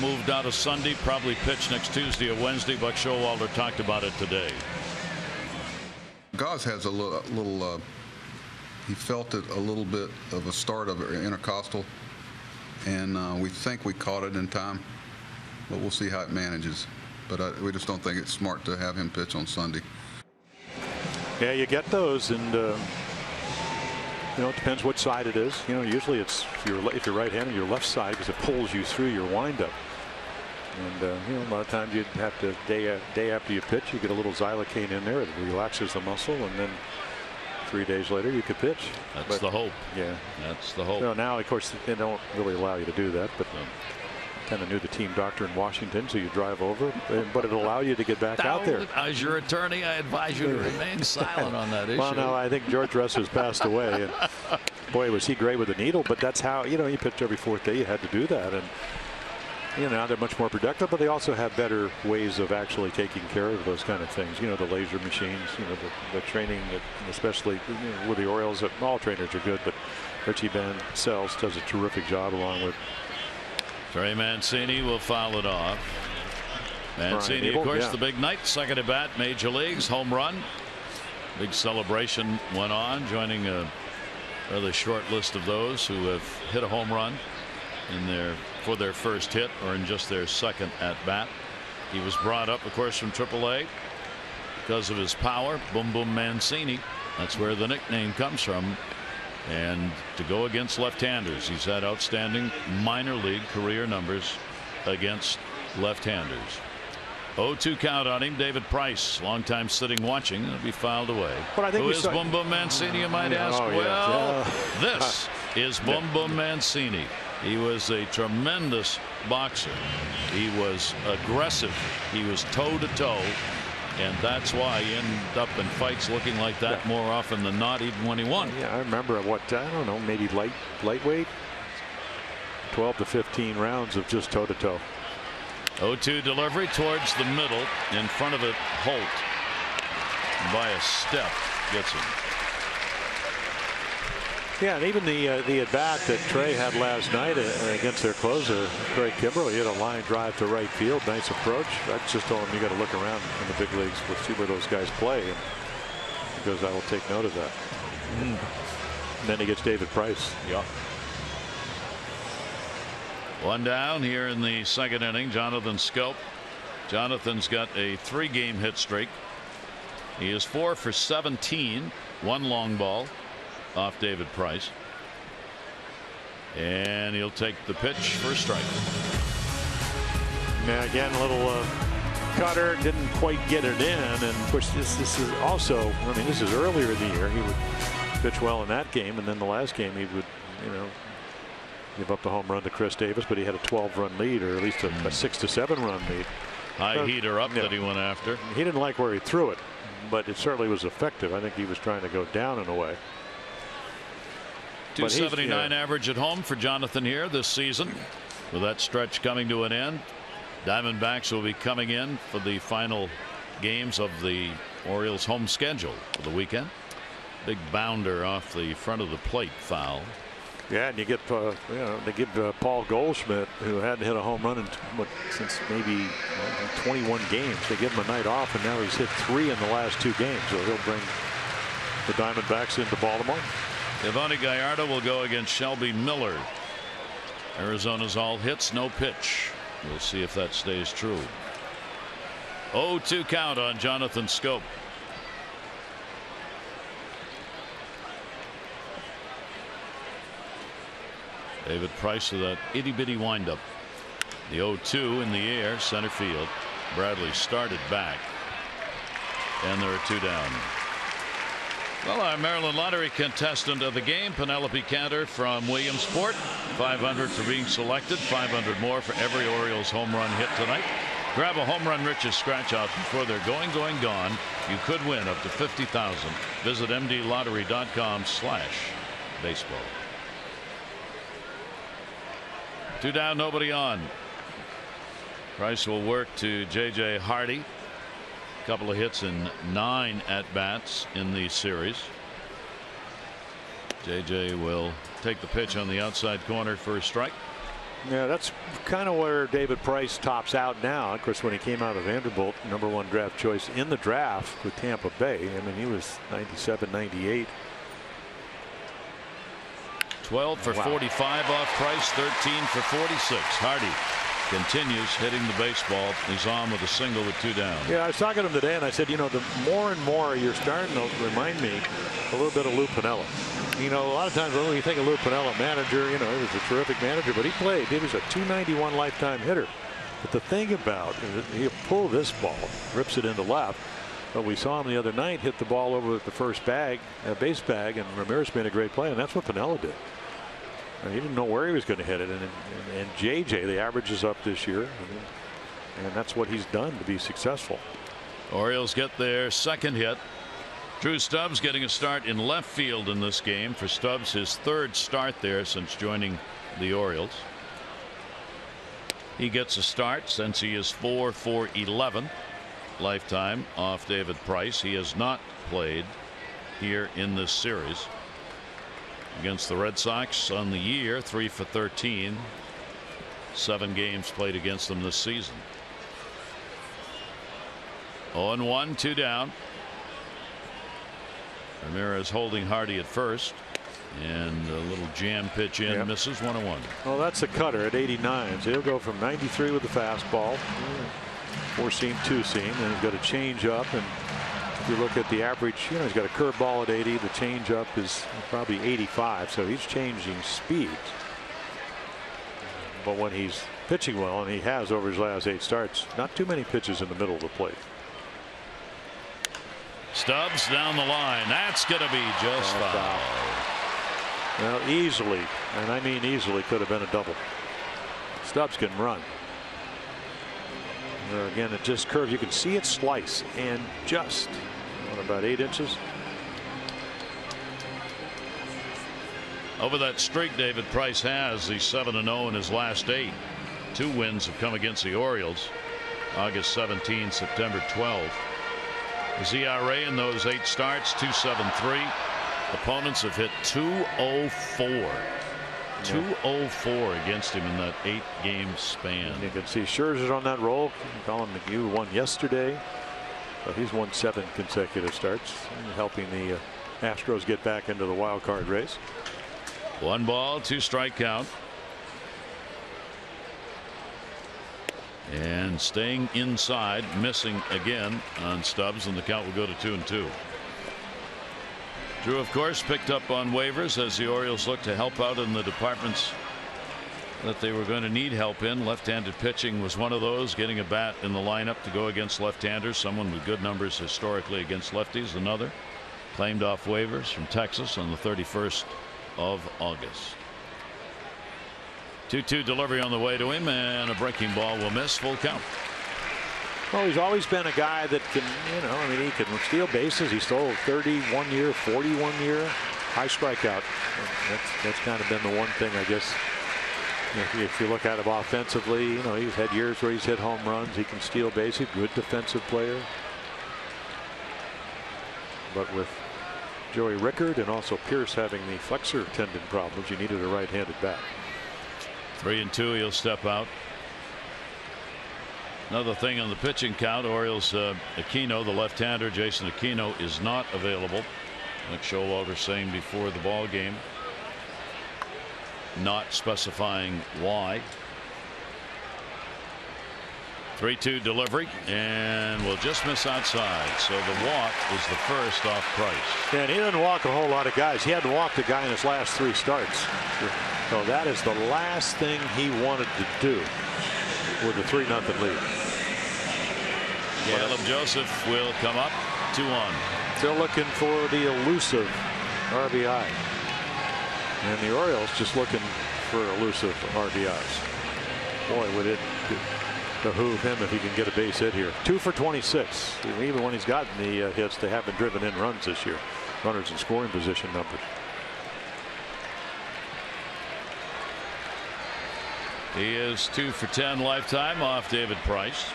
Moved out of Sunday, probably pitch next Tuesday or Wednesday. Buck Showalter talked about it today. Goss has a little he felt it a little bit of a start of an intercostal, and we think we caught it in time, but we'll see how it manages. But we just don't think it's smart to have him pitch on Sunday. Yeah, you get those, and it depends what side it is. Usually it's if you're right-handed, your left side, because it pulls you through your windup. And a lot of times you'd have to day after you pitch, you get a little xylocaine in there. It relaxes the muscle, and then 3 days later you could pitch. That's the hope. Yeah, that's the hope. Now, of course, they don't really allow you to do that, but. Kind of knew the team doctor in Washington, so you drive over, but it allowed you to get back out there. As your attorney, I advise you to remain silent on that issue. Well, no, I think George Russell's passed away, and boy, was he great with a needle. But that's how you pitched every 4th day. You had to do that, and now they're much more productive, but they also have better ways of actually taking care of those kind of things. The laser machines, the training, especially with the Orioles. All trainers are good, but Richie Van Sells does a terrific job along with. Trey Mancini will foul it off. Mancini, of course, the big night, second at bat, major leagues, home run. Big celebration went on, joining a rather short list of those who have hit a home run for their first hit or in just their second at bat. He was brought up, of course, from AAA because of his power. Boom Boom Mancini. That's where the nickname comes from. And to go against left-handers, he's had outstanding minor league career numbers against left-handers. 0-2 count on him. David Price, longtime sitting watching, will be fouled away. Who is Boom Boom Mancini, you might ask? This is Boom Boom Mancini. He was a tremendous boxer. He was aggressive. He was toe-to-toe. And that's why he ended up in fights looking like that more often than not, even when he won. Yeah, I remember I don't know, maybe lightweight, 12 to 15 rounds of just toe-to-toe. 0-2 delivery towards the middle. In front of it, Holt by a step gets him. Yeah, and even the at bat that TREY had last night against their closer, Craig Kimbrel, he had a line drive to right field. Nice approach. I just told him you got to look around in the big leagues. Let's see where those guys play. And because I will take note of that. And then he gets David Price. Yeah. One down here in the second inning. Jonathan Schoop. Jonathan's got a 3-game hit streak. He is 4 for 17. 1 long ball off David Price. And he'll take the pitch for a strike. Now again, a little cutter, didn't quite get it in. And of course, this is also, I mean, this is earlier in the year. He would pitch well in that game, and then the last game he would, give up the home run to Chris Davis, but he had a 12-run lead, or at least a 6 to 7 run lead. High heater up that he went after. He didn't like where he threw it, but it certainly was effective. I think he was trying to go down in a way. 279 average at home for Jonathan here this season. With that stretch coming to an end, Diamondbacks will be coming in for the final games of the Orioles home schedule for the weekend. Big bounder off the front of the plate foul. Yeah, and you get they give Paul Goldschmidt, who hadn't hit a home run in since maybe 21 games. They give him a night off, and now he's hit 3 in the last 2 games. So he'll bring the Diamondbacks into Baltimore. Yvonne Gallardo will go against Shelby Miller. Arizona's all hits, no pitch. We'll see if that stays true. 0-2 count on Jonathan Schoop. David Price with that itty-bitty windup. The 0-2 in the air, center field. Bradley started back, and there are 2 down. Well, our Maryland Lottery contestant of the game, Penelope Cantor from Williamsport. 500 for being selected, 500 more for every Orioles home run hit tonight. Grab a Home Run Riches scratch out before they're going, gone. You could win up to $50,000. Visit mdlottery.com/baseball. 2 down, nobody on. Price will work to J.J. Hardy. A couple of hits in 9 at-bats in the series. J.J. will take the pitch on the outside corner for a strike. Yeah, that's kind of where David Price tops out now. Of course, when he came out of Vanderbilt, #1 draft choice in the draft with Tampa Bay. I mean, he was 97, 98. 12 for 45 off Price, 13 for 46. Hardy continues hitting the baseball. He's on with a single with 2 down. Yeah, I was talking to him today, and I said, the more and more you're starting to remind me a little bit of Lou Piniella. A lot of times when you think of Lou Piniella, manager, he was a terrific manager, but he was a .291 lifetime hitter. But the thing about it, he'll pull this ball, rips it into left. But we saw him the other night hit the ball over at the first base bag, and Ramirez made a great play, and that's what Piniella did. He didn't know where he was going to hit it, and JJ, the average is up this year, and that's what he's done to be successful. Orioles get their second hit. Drew Stubbs getting a start in left field in this game. For Stubbs, his 3rd start there since joining the Orioles. He gets a start since he is 4 for 11 lifetime off David Price. He has not played here in this series. Against the Red Sox on the year, 3 for 13. 7 games played against them this season. 0-1, 2 down. Ramirez holding Hardy at first, and a little jam pitch in, misses 1-1. Well, that's a cutter at 89. So he'll go from 93 with the fastball, 4-seam, 2-seam, and he's got a change up. And if you look at the average, he's got a curveball at 80. The changeup is probably 85, so he's changing speed. But when he's pitching well, and he has over his last 8 starts, not too many pitches in the middle of the plate. Stubbs down the line. That's going to be just foul. Well, easily, and I mean easily, could have been a double. Stubbs can run. Again, it just curves. You can see it slice, and just about 8 inches. Over that streak David Price has, he's 7-0 in his last 8. 2 wins have come against the Orioles. August 17, September 12. His ERA in those 8 starts, 2.73. Opponents have hit 204. 204 against him in that 8-game span. And you can see Scherzer's on that roll. Colin McHugh won yesterday, so he's won 7 consecutive starts, helping the Astros get back into the wild card race. 1 ball, 2 strike count. And staying inside, missing again on Stubbs, and the count will go to 2-2. Drew, of course, picked up on waivers as the Orioles look to help out in the departments that they were going to need help in. Left-handed pitching was one of those. Getting a bat in the lineup to go against left-handers. Someone with good numbers historically against lefties. Another claimed off waivers from Texas on the 31st of August. 2-2 delivery on the way to him, and a breaking ball will miss. Full count. Well, he's always been a guy that can, I mean, he can steal bases. He stole 31 year, 41 year, high strikeout. That's kind of been the one thing, I guess. If you look at him offensively, he's had years where he's hit home runs. He can steal bases. Good defensive player. But with Joey Rickard and also Pierce having the flexor tendon problems, you needed a right-handed bat. 3-2. He'll step out. Another thing on the pitching count, Orioles Aquino, the left-hander Jason Aquino, is not available. Like Showalter saying before the ball game, not specifying why. 3-2 delivery, and will just miss outside. So the walk is the first off Price. Yeah, and he didn't walk a whole lot of guys. He hadn't walked a guy in his last 3 starts. So that is the last thing he wanted to do with a 3-0 lead. Caleb Joseph will come up 2-1. Still looking for the elusive RBI. And the Orioles just looking for elusive RBIs. Boy, would it behoove him if he can get a base hit here. 2 for 26. Even when he's gotten the hits, they haven't driven in runs this year. Runners in scoring position numbers. He is 2 for 10 lifetime off David Price.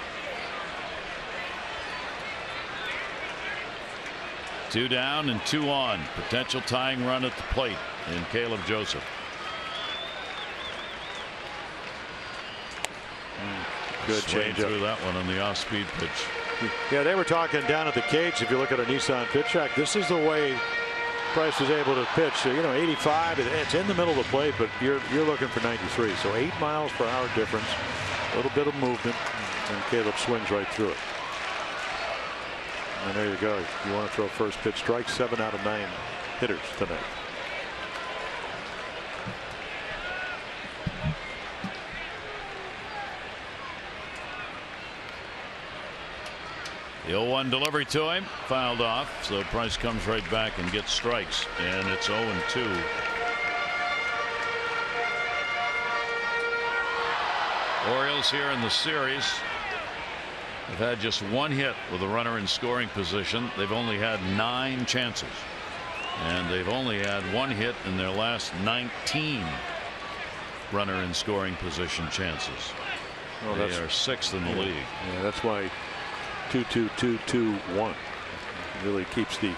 2 down and 2 on. Potential tying run at the plate in Caleb Joseph. Good change up. Through that one on the off-speed pitch. Yeah, they were talking down at the cage. If you look at our Nissan pitch track, this is the way Price was able to pitch. So, 85. It's in the middle of the plate, but you're looking for 93. So 8 miles per hour difference. A little bit of movement, and Caleb swings right through it. And there you go. You want to throw first pitch strike. 7 out of 9 hitters tonight. The 0-1 delivery to him, fouled off, so Price comes right back and gets strikes, and it's 0-2. Orioles here in the series have had just 1 hit with a runner in scoring position. They've only had 9 chances, and they've only had 1 hit in their last 19 runner in scoring position chances. Well, they are 6th in the league. Yeah, that's why 2-2-2-2-1 really keeps the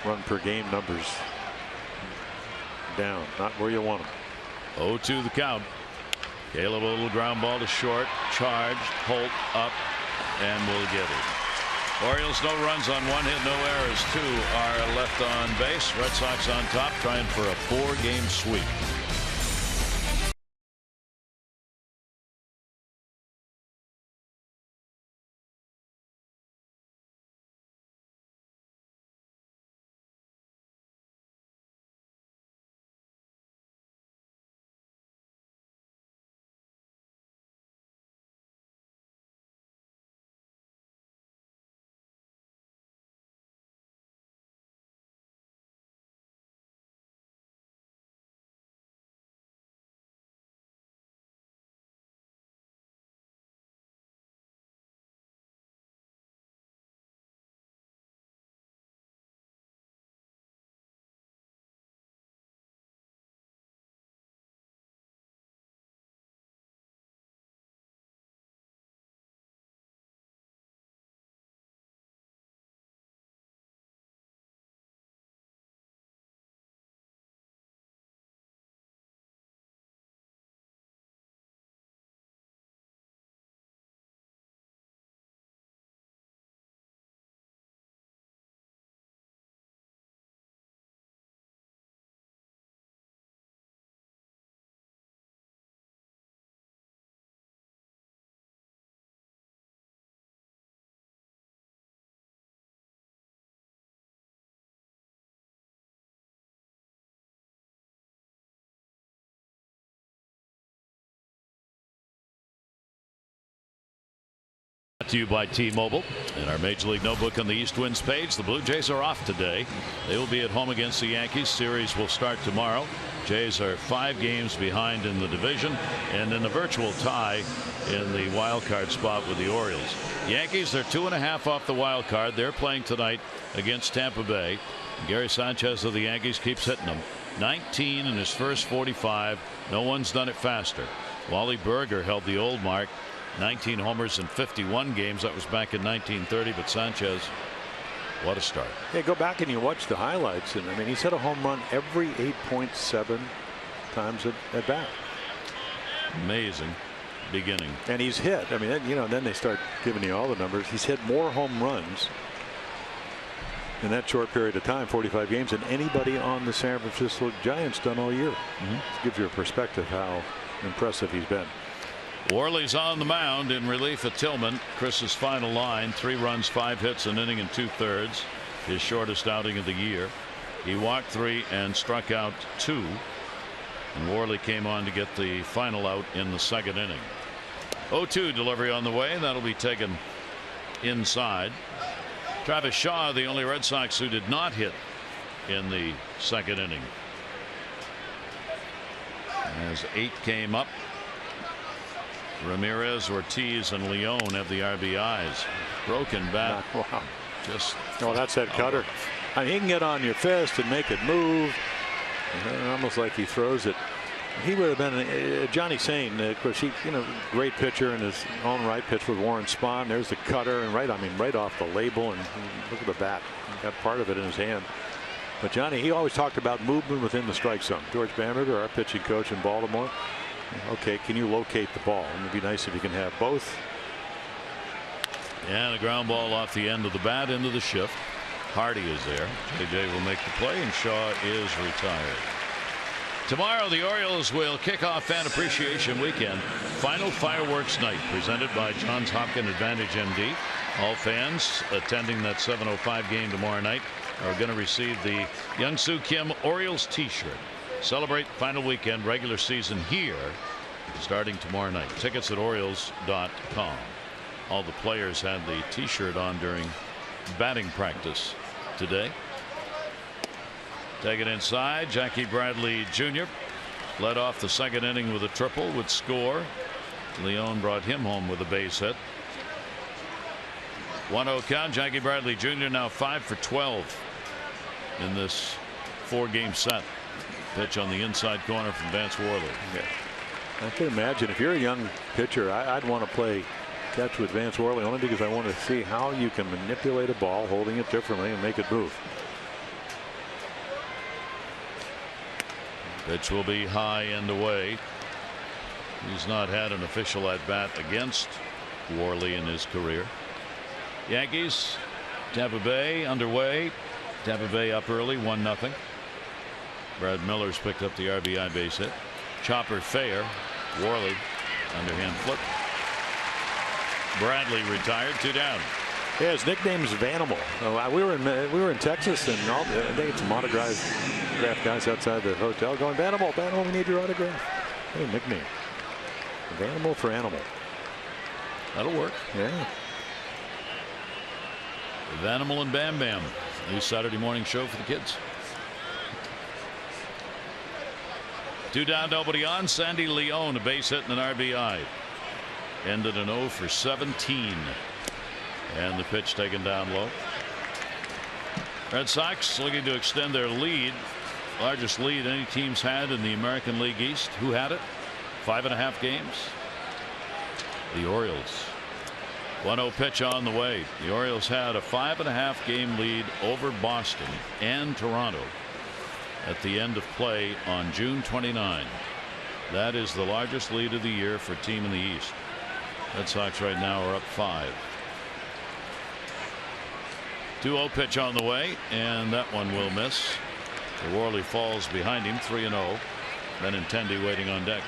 run per game numbers down, not where you want them. 0-2 the count. Caleb, a little ground ball to short, charged, Holt up, and will get it. Orioles no runs on 1 hit, no errors. 2 are left on base. Red Sox on top, trying for a 4-game sweep. to you by T-Mobile. In our Major League Notebook on the East Winds page, the Blue Jays are off today. They will be at home against the Yankees. Series will start tomorrow. Jays are 5 games behind in the division and in a virtual tie in the wild card spot with the Orioles. Yankees are 2.5 off the wild card. They're playing tonight against Tampa Bay. Gary Sanchez of the Yankees keeps hitting them. 19 in his first 45. No one's done it faster. Wally Berger held the old mark, 19 homers in 51 games. That was back in 1930. But Sanchez, what a start. Hey, go back and you watch the highlights, and I mean, he's hit a home run every 8.7 times at bat. Amazing beginning. And he's hit, I mean, then they start giving you all the numbers. He's hit more home runs in that short period of time, 45 games, than anybody on the San Francisco Giants done all year. This gives you a perspective how impressive he's been. Worley's on the mound in relief at Tillman. Chris's final line: 3 runs, 5 hits, an inning and 2/3. His shortest outing of the year. He walked 3 and struck out 2. And Worley came on to get the final out in the 2nd inning. 0-2 delivery on the way. That'll be taken inside. Travis Shaw, the only Red Sox who did not hit in the 2nd inning. As 8 came up, Ramirez, Ortiz, and Leone have the RBIs. Broken bat. Wow. Just. Oh, that's that cutter. I mean, he can get on your fist and make it move. Almost like he throws it. He would have been Johnny Sain. Of course, he, great pitcher in his own right. Pitched with Warren Spahn. There's the cutter, and right off the label. And look at the bat. He got part of it in his hand. But Johnny, he always talked about movement within the strike zone. George Bamberger, our pitching coach in Baltimore. Okay, can you locate the ball? And it'd be nice if you can have both. And a ground ball off the end of the bat into the shift. Hardy is there. JJ will make the play, and Shaw is retired. Tomorrow, the Orioles will kick off Fan Appreciation Weekend. Final fireworks night presented by Johns Hopkins Advantage MD. All fans attending that 7:05 game tomorrow night are going to receive the Young-Soo Kim Orioles t-shirt. Celebrate final weekend regular season here starting tomorrow night. Tickets at Orioles.com. All the players had the t-shirt on during batting practice today. Take it inside. Jackie Bradley Jr. led off the 2nd inning with a triple, would score. Leone brought him home with a base hit. 1-0 count. Jackie Bradley Jr. now 5 for 12 in this 4-game set. Pitch on the inside corner from Vance Worley. Yeah. I can imagine if you're a young pitcher, I'd want to play catch with Vance Worley only because I want to see how you can manipulate a ball, holding it differently, and make it move. Pitch will be high and away. He's not had an official at bat against Worley in his career. Yankees, Tampa Bay underway. Tampa Bay up early, 1-0. Brad Miller's picked up the RBI base hit. Chopper fair. Worley underhand flip. Bradley retired, 2 down. Yeah, his nickname's Vanimal. We were in Texas, and I think it's some autograph guys outside the hotel going, Vanimal, Vanimal, we need your autograph. Hey, nickname. Vanimal for animal. That'll work. Yeah. Vanimal and Bam Bam. New Saturday morning show for the kids. 2 down, nobody on. Sandy Leone, a base hit and an RBI. Ended an 0 for 17. And the pitch taken down low. Red Sox looking to extend their lead. Largest lead any team's had in the American League East. Who had it? 5.5 games. The Orioles. 1-0 pitch on the way. The Orioles had a 5.5 game lead over Boston and Toronto at the end of play on June 29. That is the largest lead of the year for a team in the East. Red Sox right now are up 5. 2-0 pitch on the way, and that one will miss. The Worley falls behind him, 3-0. Benintendi waiting on deck.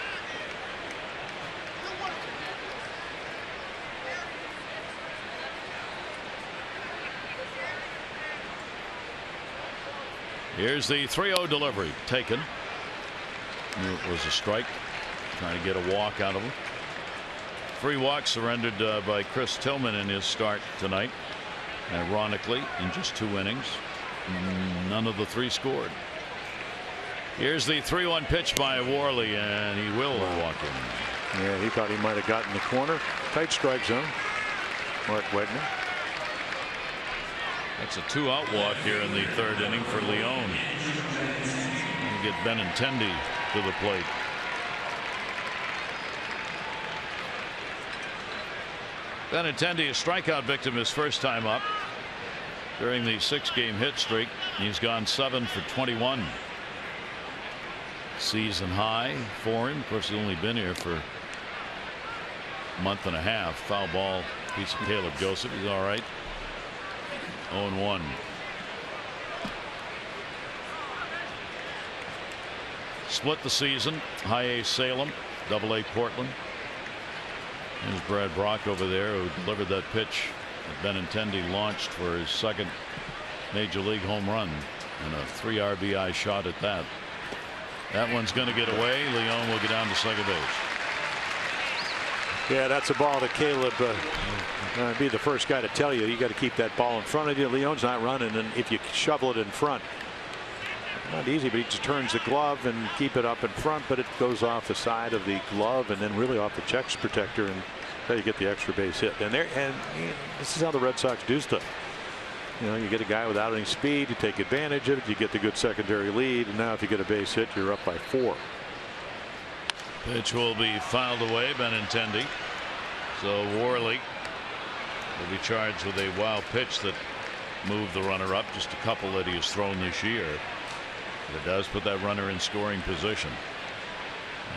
Here's the 3-0 delivery taken. It was a strike, trying to get a walk out of him. 3 walks surrendered by Chris Tillman in his start tonight. Ironically, in just 2 innings, none of the 3 scored. Here's the 3-1 pitch by Worley, and he will walk in. Yeah, he thought he might have gotten the corner. Tight strike zone. Mark Wegner. That's a 2-out walk here in the 3rd inning for Leon. You get Benintendi to the plate. Benintendi, a strikeout victim his first time up during the 6-game hit streak. He's gone 7 for 21. Season high for him. Of course, he's only been here for a month and a half. Foul ball, piece of Caleb Joseph. He's all right. 0-1. Split the season. High A Salem, Double A Portland. There's Brad Brock over there, who delivered that pitch that Benintendi launched for his 2nd major league home run, and a 3 RBI shot at that. That one's going to get away. Leon will get down to second base. Yeah, that's a ball that Caleb be the first guy to tell you got to keep that ball in front of you. Leon's not running, and if you shovel it in front, not easy, but he just turns the glove and keep it up in front, but it goes off the side of the glove and then really off the checks protector, and how you get the extra base hit. And this is how the Red Sox do stuff. You know, you get a guy without any speed, you take advantage of it, you get the good secondary lead, and now if you get a base hit, you're up by 4. Pitch will be fouled away, Benintendi. So Worley will be charged with a wild pitch that moved the runner up, just a couple that he has thrown this year. But it does put that runner in scoring position.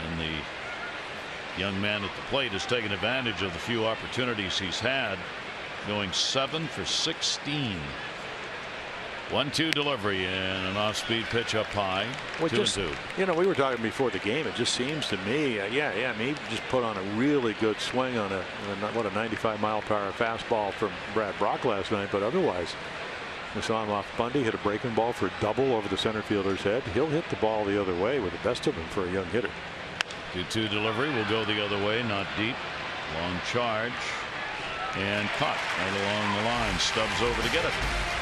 And the young man at the plate has taken advantage of the few opportunities he's had, going 7 for 16. 1-2 delivery and an off-speed pitch up high. Well, 2-2. You know, we were talking before the game. It just seems to me, I mean, he just put on a really good swing on a 95-mile-per-hour fastball from Brad Brock last night. But otherwise, we saw him off Bundy, hit a breaking ball for a double over the center fielder's head. He'll hit the ball the other way with the best of them for a young hitter. 2-2 delivery will go the other way, not deep. Long charge. And caught right along the line. Stubbs over to get it.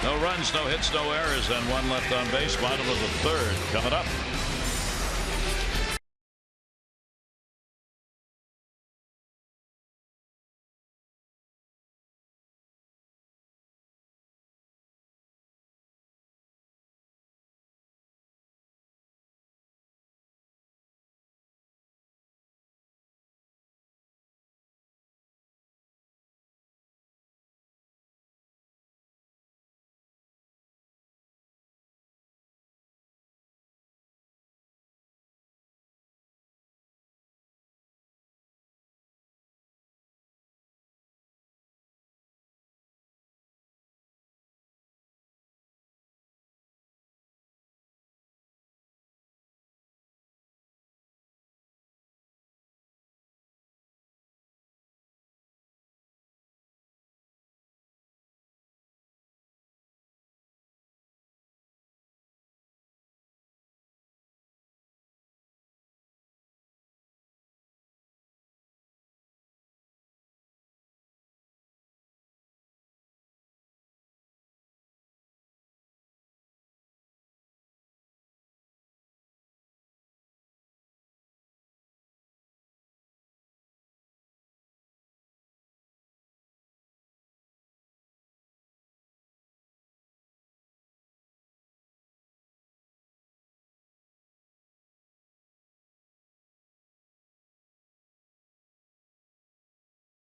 No runs, no hits, no errors, and 1 left on base. Bottom of the 3rd coming up.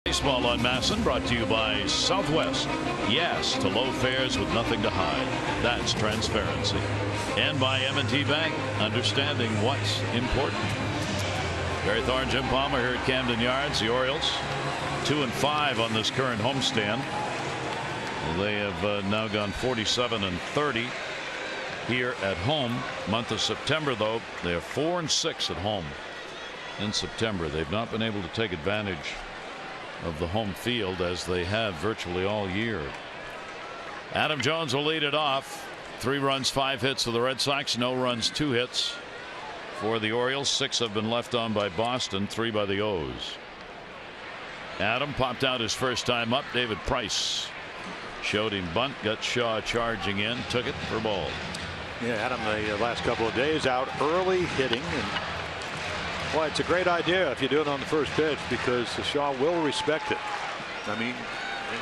Baseball on MASN brought to you by Southwest. Yes to low fares with nothing to hide. That's transparency. And by M&T Bank, understanding what's important. Barry Thorne, Jim Palmer here at Camden Yards. The Orioles 2-5 on this current homestand. They have now gone 47-30 here at home. Month of September, though, they are 4-6 at home in September. They've not been able to take advantage of the home field as they have virtually all year. Adam Jones will lead it off. 3 runs, 5 hits for the Red Sox. No runs, 2 hits for the Orioles. 6 have been left on by Boston, 3 by the O's. Adam popped out his first time up. David Price showed him bunt, got Shaw charging in, took it for a ball. Yeah, Adam, the last couple of days out early hitting, and well, it's a great idea if you do it on the first pitch because Shaw will respect it. I mean,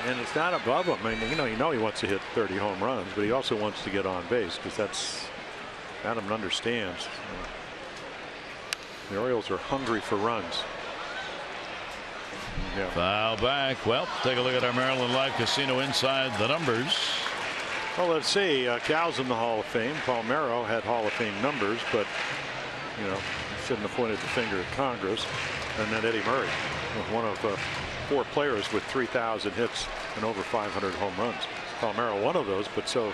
and it's not above him. I mean, you know he wants to hit 30 home runs, but he also wants to get on base because that's Adam understands. The Orioles are hungry for runs. Yeah. Foul back. Well, take a look at our Maryland Live Casino Inside the Numbers. Well, let's see. Cal's in the Hall of Fame. Paul Merrow had Hall of Fame numbers, but you know, shouldn't have pointed the finger at Congress. And then Eddie Murray, one of 4 players with 3,000 hits and over 500 home runs. Paul Merrow, one of those, but so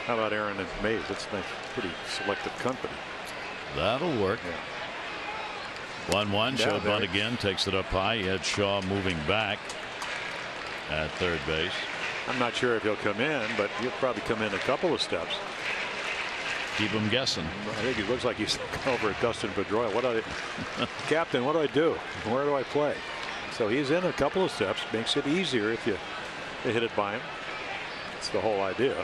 how about Aaron and Mays? It's a pretty selective company. That'll work. Yeah. 1-1. Showed bunt again. Takes it up high. He had Shaw moving back at third base. I'm not sure if he'll come in, but he'll probably come in a couple of steps. Keep him guessing. I think it looks like he's over at Dustin Pedroia. What do I, Captain? What do I do? Where do I play? So he's in a couple of steps. Makes it easier if you hit it by him. That's the whole idea.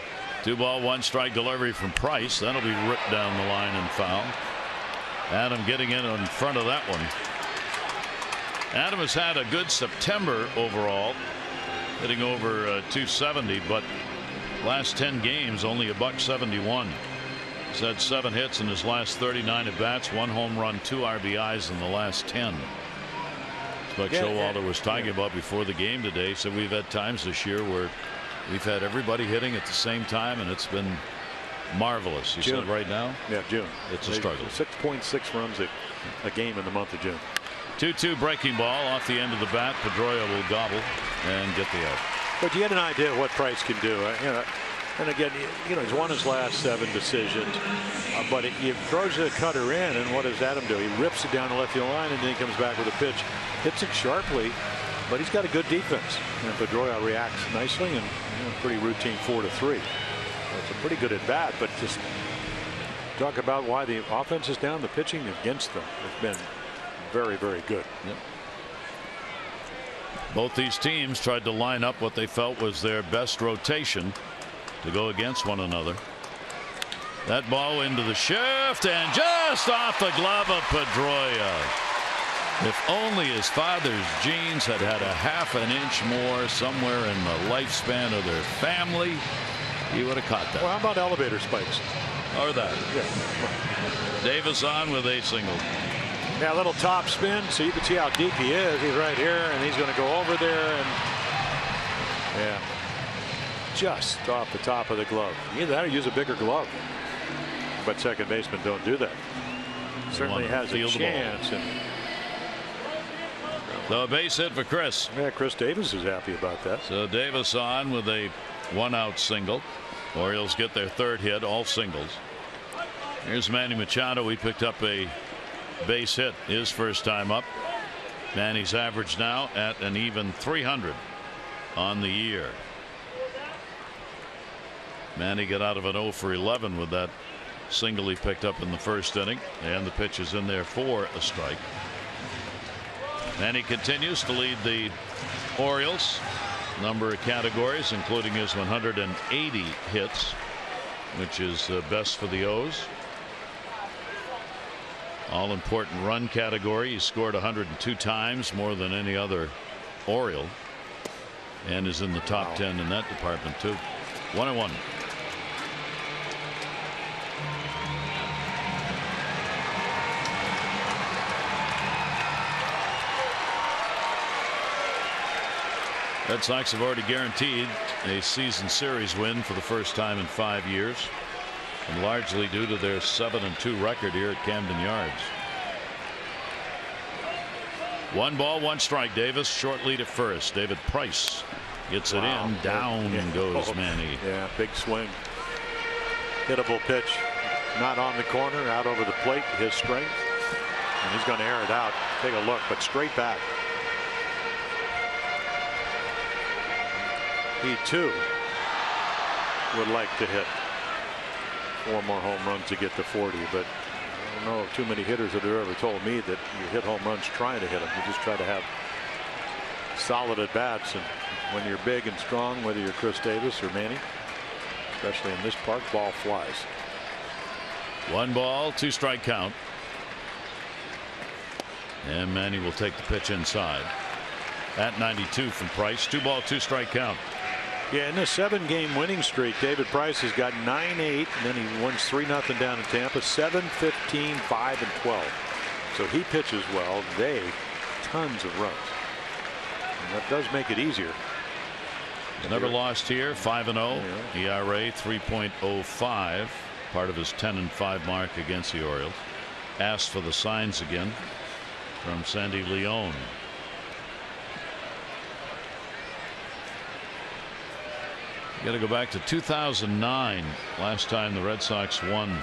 2-ball, 1-strike delivery from Price. That'll be ripped down the line and foul. Adam getting in front of that one. Adam has had a good September overall, hitting over 270, but last 10 games only a .171. He's had 7 hits in his last 39 at bats, 1 home run, 2 RBIs in the last 10. It's like Showalter was talking about before the game today. So we've had times this year where we've had everybody hitting at the same time, and it's been marvelous. You said right now? Yeah, June. It's a struggle. 6.6 runs a game in the month of June. 2-2 breaking ball off the end of the bat. Pedroia will gobble and get the out. But you get an idea of what Price can do. You know, and again, you know, he's won his last 7 decisions, but he throws a cutter in, and what does Adam do? He rips it down the left field line, and then he comes back with a pitch, hits it sharply, but he's got a good defense. And Pedroia reacts nicely, and pretty routine 4-3. It's a pretty good at bat, but just talk about why the offense is down. The pitching against them has been very, very good. Yep. Both these teams tried to line up what they felt was their best rotation to go against one another. That ball into the shift and just off the glove of Pedroia. If only his father's genes had had a ½ an inch more somewhere in the lifespan of their family, he would have caught that. Well, how about elevator spikes? Or that. Yeah. Davis on with a single. Yeah, a little top spin, so you can see how deep he is. He's right here, and he's going to go over there, and yeah, just off the top of the glove. Either that or use a bigger glove. But second basemen don't do that. Certainly has a chance. And so a base hit for Chris. Yeah, Chris Davis is happy about that. So Davis on with a 1-out single. Orioles get their 3rd hit, all singles. Here's Manny Machado. He picked up a base hit his first time up. Manny's average now at an even 300 on the year. Manny got out of an 0 for 11 with that single he picked up in the first inning, and the pitch is in there for a strike. Manny continues to lead the Orioles number of categories, including his 180 hits, which is best for the O's. All important run category. He scored 102 times, more than any other Oriole, and is in the top 10 in that department too. 1-1. Red Sox have already guaranteed a season series win for the first time in 5 years, and largely due to their 7-2 record here at Camden Yards. 1 ball, 1 strike. Davis short lead at first. David Price gets it in. Down goes Manny. Yeah, big swing. Hittable pitch. Not on the corner, out over the plate. His strength. And he's going to air it out. Take a look, but straight back. He too would like to hit 4 more home runs to get to 40, but I don't know of too many hitters that have ever told me that you hit home runs trying to hit them. You just try to have solid at bats, and when you're big and strong, whether you're Chris Davis or Manny, especially in this park, ball flies. 1 ball, 2 strike count. And Manny will take the pitch inside. At 92 from Price. 2 ball, 2 strike count. Yeah, in this 7-game winning streak, David Price has got 9-8, and then he wins 3-0 down in Tampa. 7-15, 5-12. So he pitches well. They tons of runs. And that does make it easier. He's never lost here. 5-0. Yeah. ERA 3.05. Part of his 10-5 mark against the Orioles. Asked for the signs again from Sandy Leon. You got to go back to 2009. Last time the Red Sox won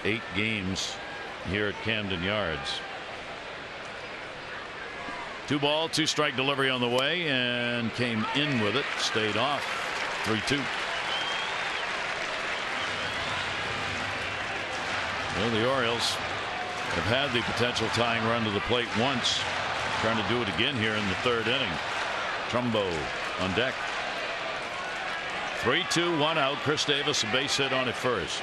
8 games here at Camden Yards. 2 ball, 2 strike delivery on the way, and came in with it. Stayed off. 3-2. Well, the Orioles have had the potential tying run to the plate once. Trying to do it again here in the 3rd inning. Trumbo on deck. 3-2, 1 out. Chris Davis a base hit on it first.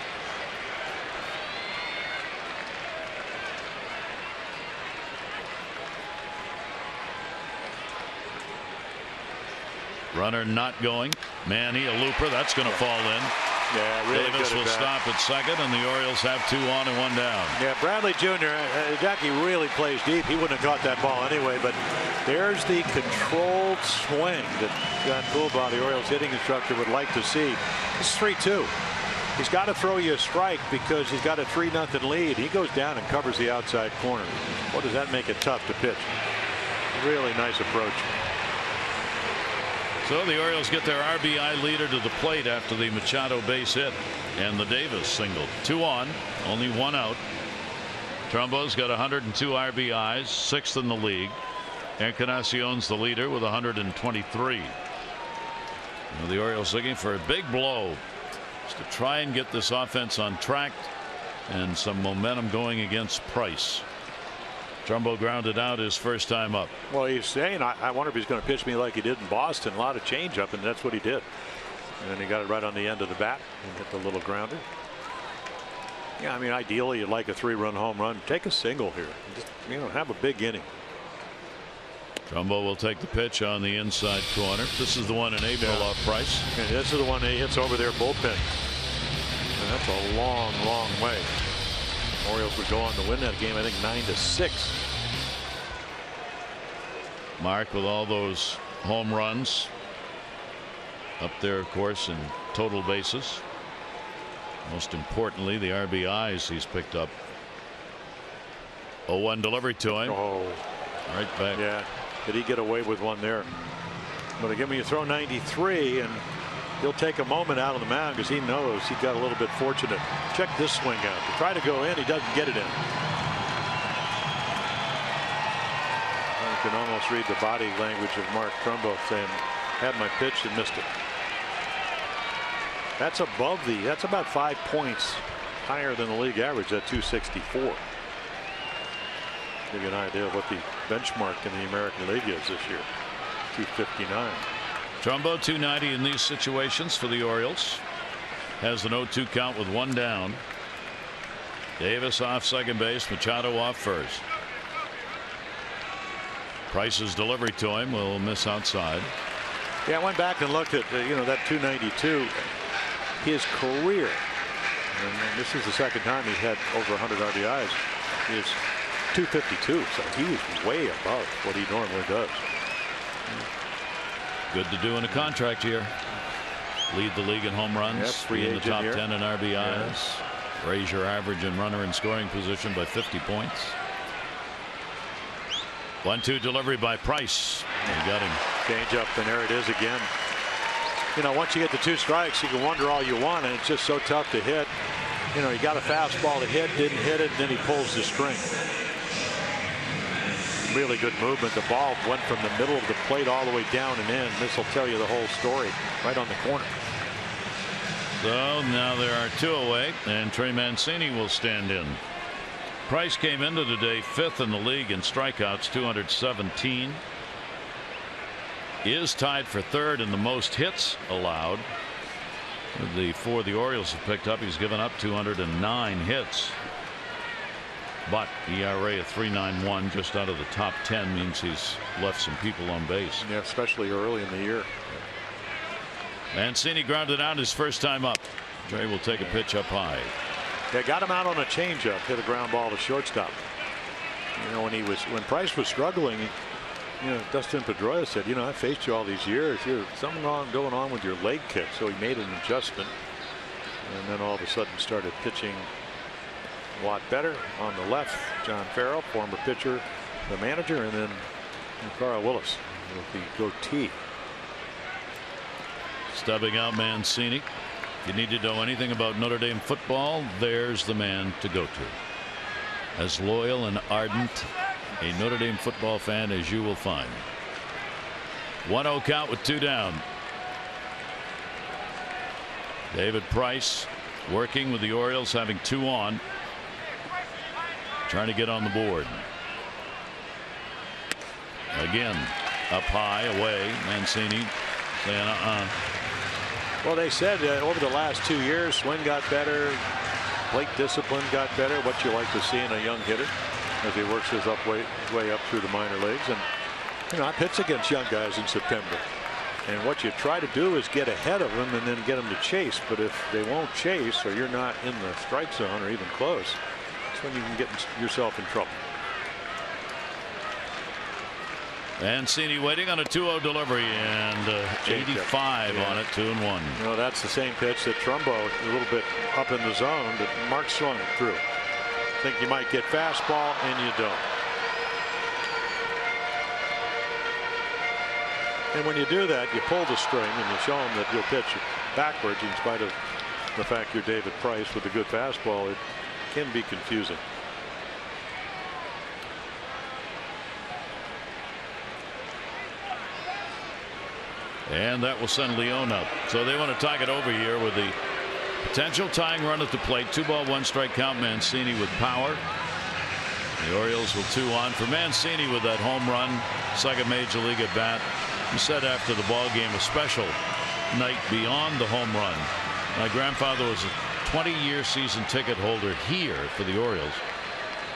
Runner not going. Manny, a looper. That's going to fall in. Yeah, really Davis good will stop at second, and the Orioles have 2 on and 1 down. Yeah, Bradley Jr. Jackie really plays deep. He wouldn't have caught that ball anyway, but there's the controlled swing that John Poolbaugh, the Orioles hitting instructor, would like to see. This is 3-2. He's got to throw you a strike because he's got a 3-0 lead. He goes down and covers the outside corner. What does that make it tough to pitch? Really nice approach. So the Orioles get their RBI leader to the plate after the Machado base hit and the Davis single. 2 on, only 1 out. Trumbo's got 102 RBIs, 6th in the league. Encarnacion's the leader with 123. Now the Orioles looking for a big blow just to try and get this offense on track and some momentum going against Price. Trumbo grounded out his first time up. Well, he's saying, I wonder if he's going to pitch me like he did in Boston. A lot of changeup, and that's what he did. And then he got it right on the end of the bat and hit the little grounder. Yeah, I mean, ideally, you'd like a 3-run home run. Take a single here. Just, have a big inning. Trumbo will take the pitch on the inside corner. This is the one in April off Price. And this is the one that he hits over their bullpen. And that's a long, long way. Orioles would go on to win that game, I think 9-6. Mark with all those home runs up there, of course, in total bases. Most importantly, the RBIs he's picked up. 0-1 delivery to him. Oh, right back. Yeah, did he get away with one there? But again, when you throw 93, and he'll take a moment out on the mound because he knows he got a little bit fortunate. Check this swing out. To try to go in, he doesn't get it in. You can almost read the body language of Mark Trumbo saying, had my pitch and missed it. That's above that's about 5 points higher than the league average at 264. Give you an idea of what the benchmark in the American League is this year. 259. Trumbo 290 in these situations for the Orioles. Has an 0-2 count with 1 down. Davis off second base. Machado off first. Price's delivery to him will miss outside. Yeah, I went back and looked at that 292. His career, and this is the second time he's had over 100 RBIs, is 252. So he was way above what he normally does. Good to do in a contract year. Lead the league in home runs. Be in the top 10 in RBIs. Yes. Raise your average and runner in scoring position by 50 points. 1-2 delivery by Price. He got him. Change up, and there it is again. Once you get the 2 strikes, you can wonder all you want, and it's just so tough to hit. He got a fastball to hit, didn't hit it, and then he pulls the string. Really good movement. The ball went from the middle of the plate all the way down and in. This will tell you the whole story right on the corner. So now there are 2 away, and Trey Mancini will stand in. Price came into today 5th in the league in strikeouts, 217. is tied for third in the most hits allowed. The four the Orioles have picked up, he's given up 209 hits. But ERA of 3.91, just out of the top 10, means he's left some people on base. Yeah, especially early in the year. Mancini grounded out his first time up. Trey will take a pitch up high. They got him out on a changeup, hit a ground ball to shortstop. You know, when Price was struggling, you know, Dustin Pedroia said, you know, I faced you all these years. There's something going on with your leg kick. So he made an adjustment, and then all of a sudden started pitching a lot better. On the left, John Farrell, former pitcher, the manager, and then Carl Willis with the goatee. Stubbing out Mancini. If you need to know anything about Notre Dame football, there's the man to go to. As loyal and ardent a Notre Dame football fan as you will find. 1-0 count with 2 down. David Price working with the Orioles, having 2 on. Trying to get on the board. Again, up high, away. Mancini saying, Well, they said over the last 2 years, swing got better, plate discipline got better. What you like to see in a young hitter as he works his way up through the minor leagues. And you know, I pitch against young guys in September, and what you try to do is get ahead of them and then get them to chase. But if they won't chase, or you're not in the strike zone or even close, that's when you can get yourself in trouble. Mancini waiting on a 2-0 delivery, and 85 on it, 2-1. You know, that's the same pitch that Trumbo, a little bit up in the zone, that Mark swung through. Think you might get fastball, and you don't. And when you do that, you pull the string and you show them that you'll pitch backwards in spite of the fact you're David Price with a good fastball. It can be confusing. And that will send Leone up. So they want to talk it over here with the potential tying run at the plate. 2-ball, 1-strike count. Mancini with power. The Orioles will 2 on for Mancini with that home run, second major league at bat. He said after the ball game, a special night beyond the home run. My grandfather was a 20-year season ticket holder here for the Orioles.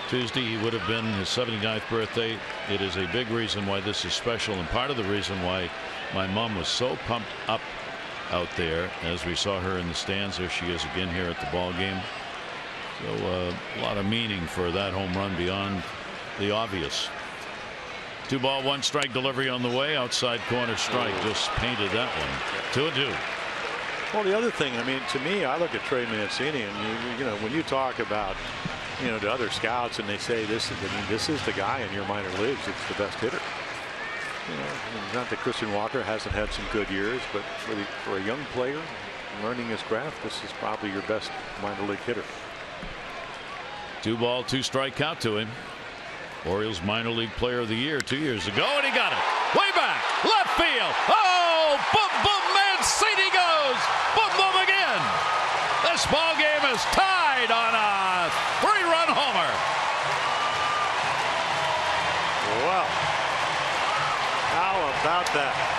Tuesday he would have been his 79th birthday. It is a big reason why this is special, and part of the reason why my mom was so pumped up out there as we saw her in the stands. There she is again here at the ball game. So a lot of meaning for that home run beyond the obvious. 2-ball, 1-strike delivery on the way, outside corner strike. Just painted that one. 2-2. Well, the other thing, I mean, to me, I look at Trey Mancini, and you know, when you talk about, you know, to other scouts, and they say this is the guy in your minor leagues. It's the best hitter. You know, not that Christian Walker hasn't had some good years, but for a young player learning his craft, this is probably your best minor league hitter. 2-ball, 2-strike count to him. Orioles minor league player of the year 2 years ago, and he got it way back left field. Oh, boom, boom, Mancini goes boom, boom again. This ball game is tied on a 3-run homer. Well, how about that?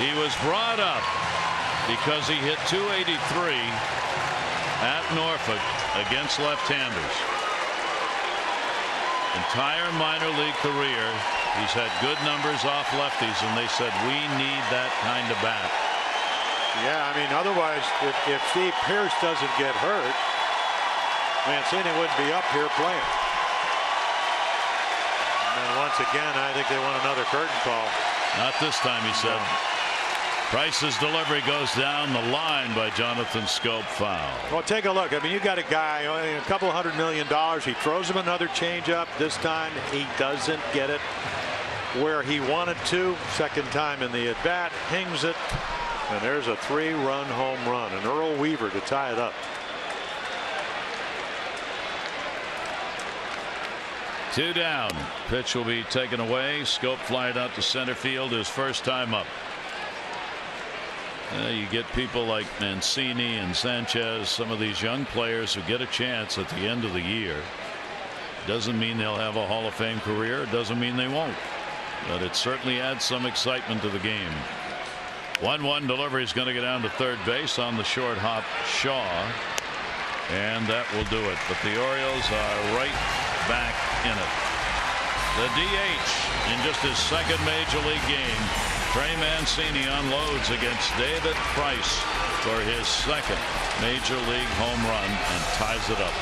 He was brought up because he hit .283 at Norfolk against left-handers. Entire minor league career, he's had good numbers off lefties, and they said, we need that kind of bat. Yeah, I mean, otherwise, if Steve Pearce doesn't get hurt, Mancini wouldn't be up here playing. And then once again, I think they want another curtain call. Not this time, he said. No. Price's delivery goes down the line by Jonathan Schoop, foul. Well, take a look. I mean, you got a guy, a couple $100 million. He throws him another changeup. This time he doesn't get it where he wanted to. Second time in the at bat, hangs it, and there's a 3-run home run. And Earl Weaver to tie it up. Two down. Pitch will be taken away. Schoop flying out to center field his first time up. You get people like Mancini and Sanchez, some of these young players who get a chance at the end of the year. Doesn't mean they'll have a Hall of Fame career. It doesn't mean they won't. But it certainly adds some excitement to the game. 1-1 delivery is going to get down to third base on the short hop, Shaw. And that will do it. But the Orioles are right back in it. The DH in just his second major league game. Trey Mancini unloads against David Price for his second major league home run and ties it up.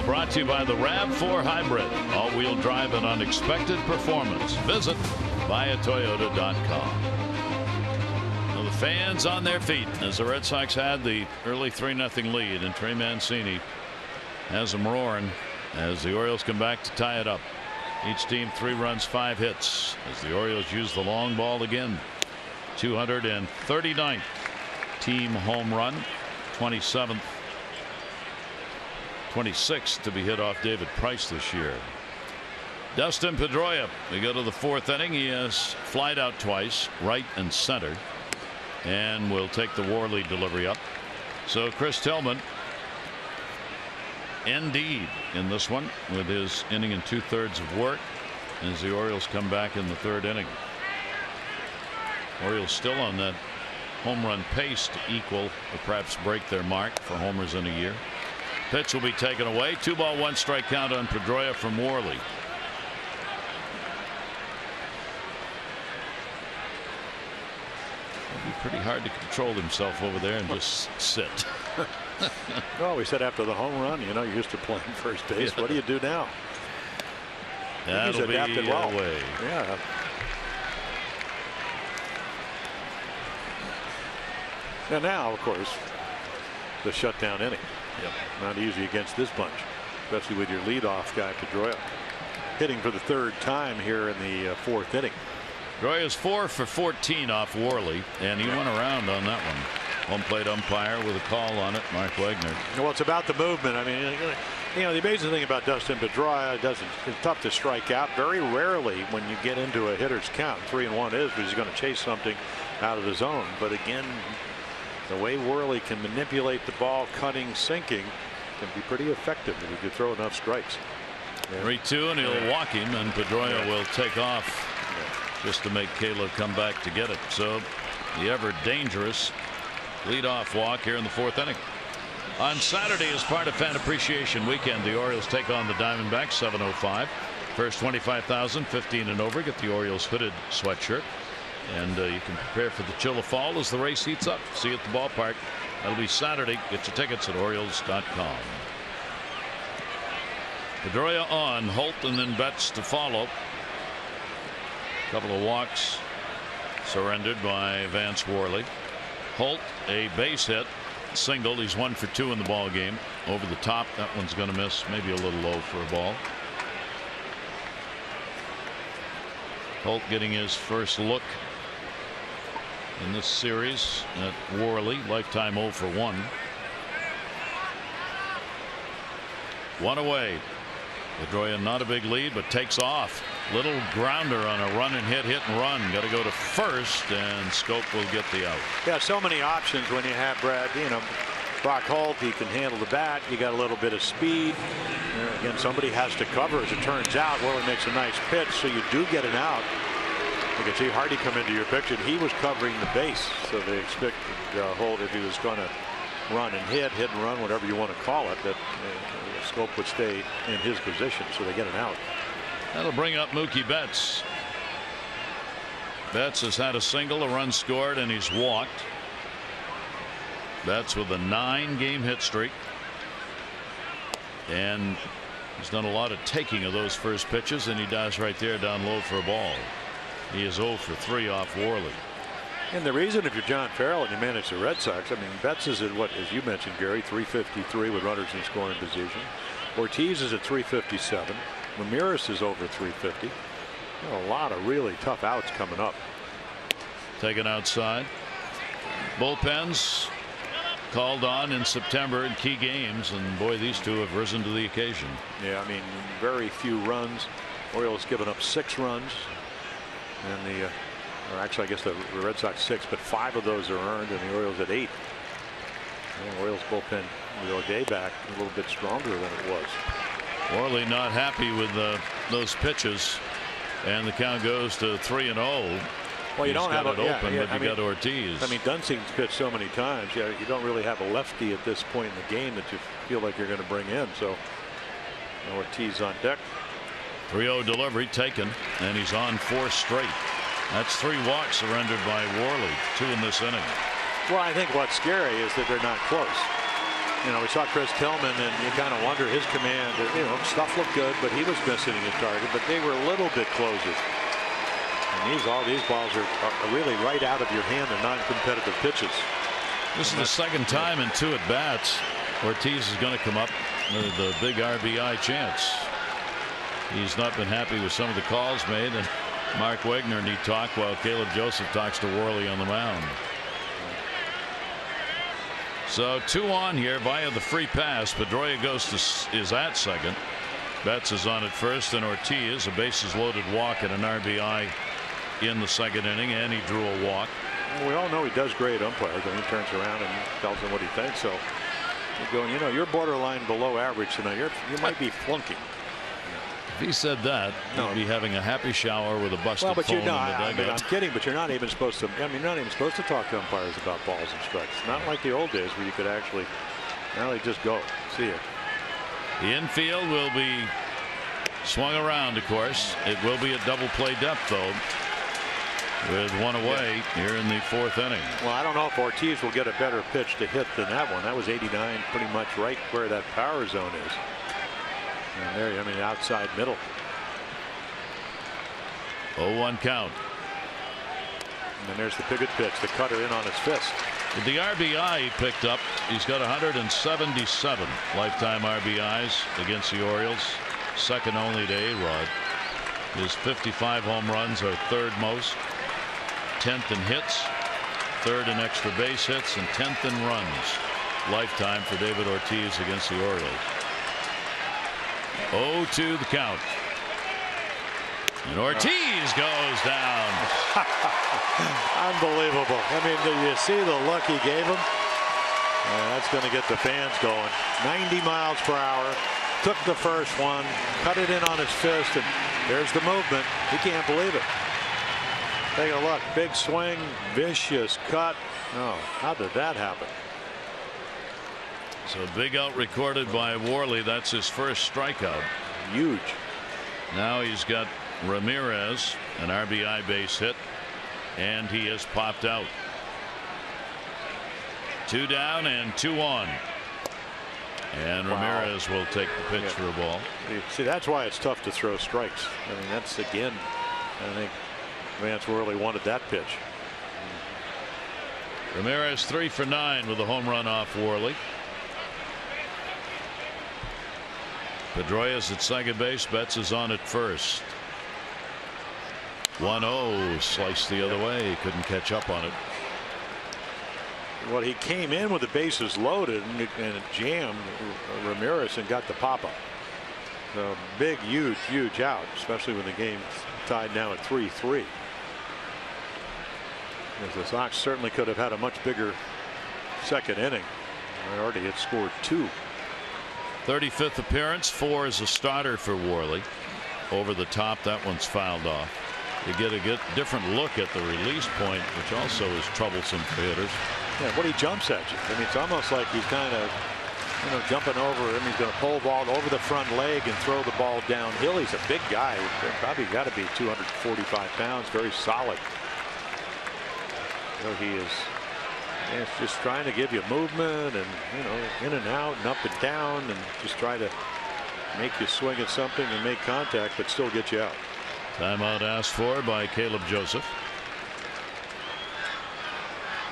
Brought to you by the RAV4 Hybrid, all-wheel drive and unexpected performance. Visit buyatoyota.com. Well, the fans on their feet as the Red Sox had the early 3-0 lead, and Trey Mancini has them roaring as the Orioles come back to tie it up. Each team 3 runs, 5 hits as the Orioles use the long ball again. 239th team home run, 26th to be hit off David Price this year. Dustin Pedroia, we go to the 4th inning. He has flied out twice, right and center, and will take the Worley delivery up. So Chris Tillman indeed in this one with his inning and 2/3 of work as the Orioles come back in the 3rd inning. Orioles still on that home run pace to equal or perhaps break their mark for homers in a year. Pitch will be taken away. 2-ball, 1-strike count on Pedroia from Worley. It'll be pretty hard to control himself over there and just sit. Well, we said after the home run, you know, you're used to playing first base. Yeah. What do you do now? That'll be well. away. Yeah. And now, of course, the shutdown inning. Yep. Not easy against this bunch, especially with your leadoff guy Pedroia hitting for the 3rd time here in the 4th inning. Pedroia's 4 for 14 off Worley, and he went around on that one. Home plate umpire with a call on it, Mark Wagner. Well, it's about the movement. I mean, you know, the amazing thing about Dustin Pedroia, it's tough to strike out. Very rarely when you get into a hitter's count, 3-1 is, but he's going to chase something out of the zone. But again, the way Worley can manipulate the ball, cutting, sinking, can be pretty effective if you throw enough strikes. 3-2, and he'll walk him, and Pedroia will take off just to make Caleb come back to get it. So the ever dangerous leadoff walk here in the 4th inning. On Saturday, as part of Fan Appreciation Weekend, the Orioles take on the Diamondbacks, 7:05. First 25,000, 15 and over, get the Orioles fitted sweatshirt. And you can prepare for the chill of fall as the race heats up. See you at the ballpark. That'll be Saturday. Get your tickets at Orioles.com. Pedroia on, Holt and then Betts to follow. A couple of walks surrendered by Vance Worley. Holt, a base hit, single. He's 1 for 2 in the ball game. Over the top, that one's going to miss, maybe a little low for a ball. Holt getting his first look in this series at Worley. Lifetime 0 for 1. One away. Pedroia not a big lead, but takes off. Little grounder on a run and hit and run. Got to go to first, and Schoop will get the out. Yeah, so many options when you have Brad. Brock Holt, he can handle the bat. You got a little bit of speed. Again, somebody has to cover, as it turns out. Worley makes a nice pitch, so you do get an out. You can see Hardy come into your picture. He was covering the base, so they expected Holt, if he was going to run and hit and run, whatever you want to call it, that Schoop would stay in his position, so they get an out. That'll bring up Mookie Betts. Betts has had a single, a run scored, and he's walked. Betts with a 9-game hit streak, and he's done a lot of taking of those first pitches, and he dives right there down low for a ball. He is 0 for 3 off Worley. And the reason, if you're John Farrell and you manage the Red Sox, I mean, Betts is at what, as you mentioned, Gary, 353 with runners in scoring position. Ortiz is at 357. Ramirez is over 350. A lot of really tough outs coming up. Taken outside. Bullpens called on in September in key games, and boy, these two have risen to the occasion. Yeah, I mean, very few runs. Orioles given up 6 runs, and or actually, I guess the Red Sox 6, but 5 of those are earned, and the Orioles at 8. The Orioles bullpen the day back a little bit stronger than it was. Worley not happy with those pitches, and the count goes to 3-0. Well, you don't have it open, yeah, but you got Ortiz. I mean, Dunsing's pitched so many times. Yeah, you don't really have a lefty at this point in the game that you feel like you're going to bring in. So Ortiz on deck. 3-0 delivery taken, and he's on 4 straight. That's 3 walks surrendered by Worley, 2 in this inning. Well, I think what's scary is that they're not close. We saw Chris Tillman, and you kind of wonder his command. Stuff looked good, but he was missing his target. But they were a little bit closer. And all these balls are really right out of your hand. They're non-competitive pitches. This is the second time in 2 at bats Ortiz is going to come up with the big RBI chance. He's not been happy with some of the calls made, and Mark Wegner need talk while Caleb Joseph talks to Worley on the mound. So 2 on here via the free pass. Pedroia is at second. Betts is on at first, and Ortiz, a bases loaded walk and an RBI in the second inning, and he drew a walk. Well, we all know he does great umpires, and he turns around and tells them what he thinks. So you're going, you're borderline below average tonight. You might be flunking. If he said that, he'd be having a happy shower with a busted phone in the dugout. I'm kidding, but you're not even supposed to. I mean, you're not even supposed to talk to umpires about balls and strikes. Not like the old days where you could actually. Now they just go. See you. The infield will be swung around, of course. It will be at double play depth, though, with 1 away here in the 4th inning. Well, I don't know if Ortiz will get a better pitch to hit than that one. That was 89, pretty much right where that power zone is. And there, I mean, outside middle. 0-1 count. And then there's the pivot pitch, the cutter in on his fist. With the RBI he picked up, he's got 177 lifetime RBIs against the Orioles, second only to A-Rod. His 55 home runs are 3rd most, 10th in hits, 3rd in extra base hits, and 10th in runs lifetime for David Ortiz against the Orioles. 0-2 the count. And Ortiz goes down. Unbelievable. I mean, do you see the look he gave him? That's going to get the fans going. 90 miles per hour. Took the first one, cut it in on his fist, and there's the movement. He can't believe it. Take a look. Big swing, vicious cut. Oh, how did that happen? So big out recorded by Worley. That's his first strikeout. Huge. Now he's got Ramirez, an RBI base hit, and he has popped out. 2 down and 2 on. And Ramirez will take the pitch for a ball. See, that's why it's tough to throw strikes. I mean, that's again, I think Vance Worley wanted that pitch. Ramirez 3 for 9 with a home run off Worley. Pedroia is at second base. Betts is on at first. 1-0 sliced the other way. Couldn't catch up on it. Well, he came in with the bases loaded and it jammed Ramirez and got the pop-up. So big, huge out, especially when the game's tied now at 3-3. As the Sox certainly could have had a much bigger second inning. They already had scored 2. 35th appearance, 4 as a starter for Worley. Over the top, that one's fouled off. You get a different look at the release point, which also is troublesome for hitters. Yeah, when he jumps at you, I mean, it's almost like he's kind of, jumping over him. He's going to pull the ball over the front leg and throw the ball downhill. He's a big guy. Probably got to be 245 pounds. Very solid. So he is. It's just trying to give you movement and in and out and up and down and just try to make you swing at something and make contact, but still get you out. Timeout asked for by Caleb Joseph.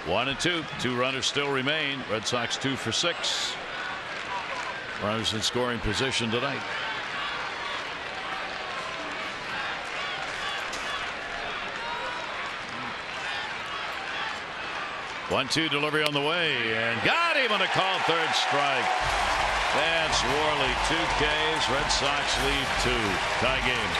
1-2. 2 runners still remain. Red Sox 2 for 6. Runners in scoring position tonight. One-two delivery on the way and got him on a call. Third strike. That's Worley. 2 Ks. Red Sox lead 2. Tie game.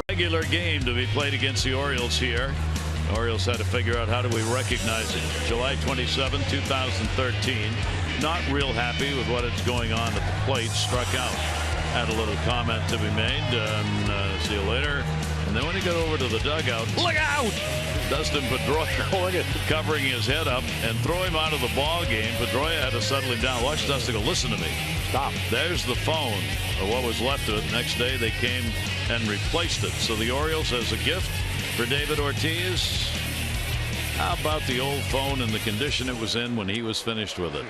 Regular game to be played against the Orioles here. The Orioles had to figure out how do we recognize it. July 27, 2013. Not real happy with what is going on at the plate. Struck out. Had a little comment to be made. See you later. And then when he got over to the dugout, look out! Dustin Pedroia covering his head up and throw him out of the ball game. Pedroia had to settle him down. Watch Dustin go, listen to me. Stop. There's the phone, or what was left of it. Next day they came and replaced it. So the Orioles, as a gift for David Ortiz, how about the old phone and the condition it was in when he was finished with it?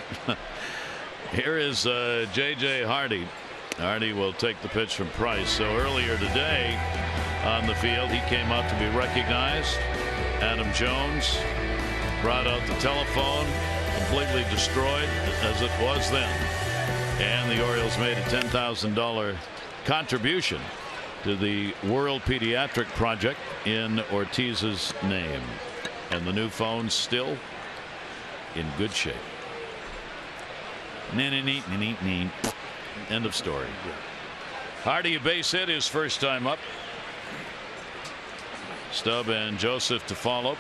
Here is J.J. Hardy. Hardy will take the pitch from Price. So earlier today on the field, he came out to be recognized. Adam Jones brought out the telephone, completely destroyed as it was then. And the Orioles made a $10,000 contribution to the World Pediatric Project in Ortiz's name. And the new phone's still in good shape. End of story. Hardy, a base hit, his first time up. Stubb and Joseph to follow.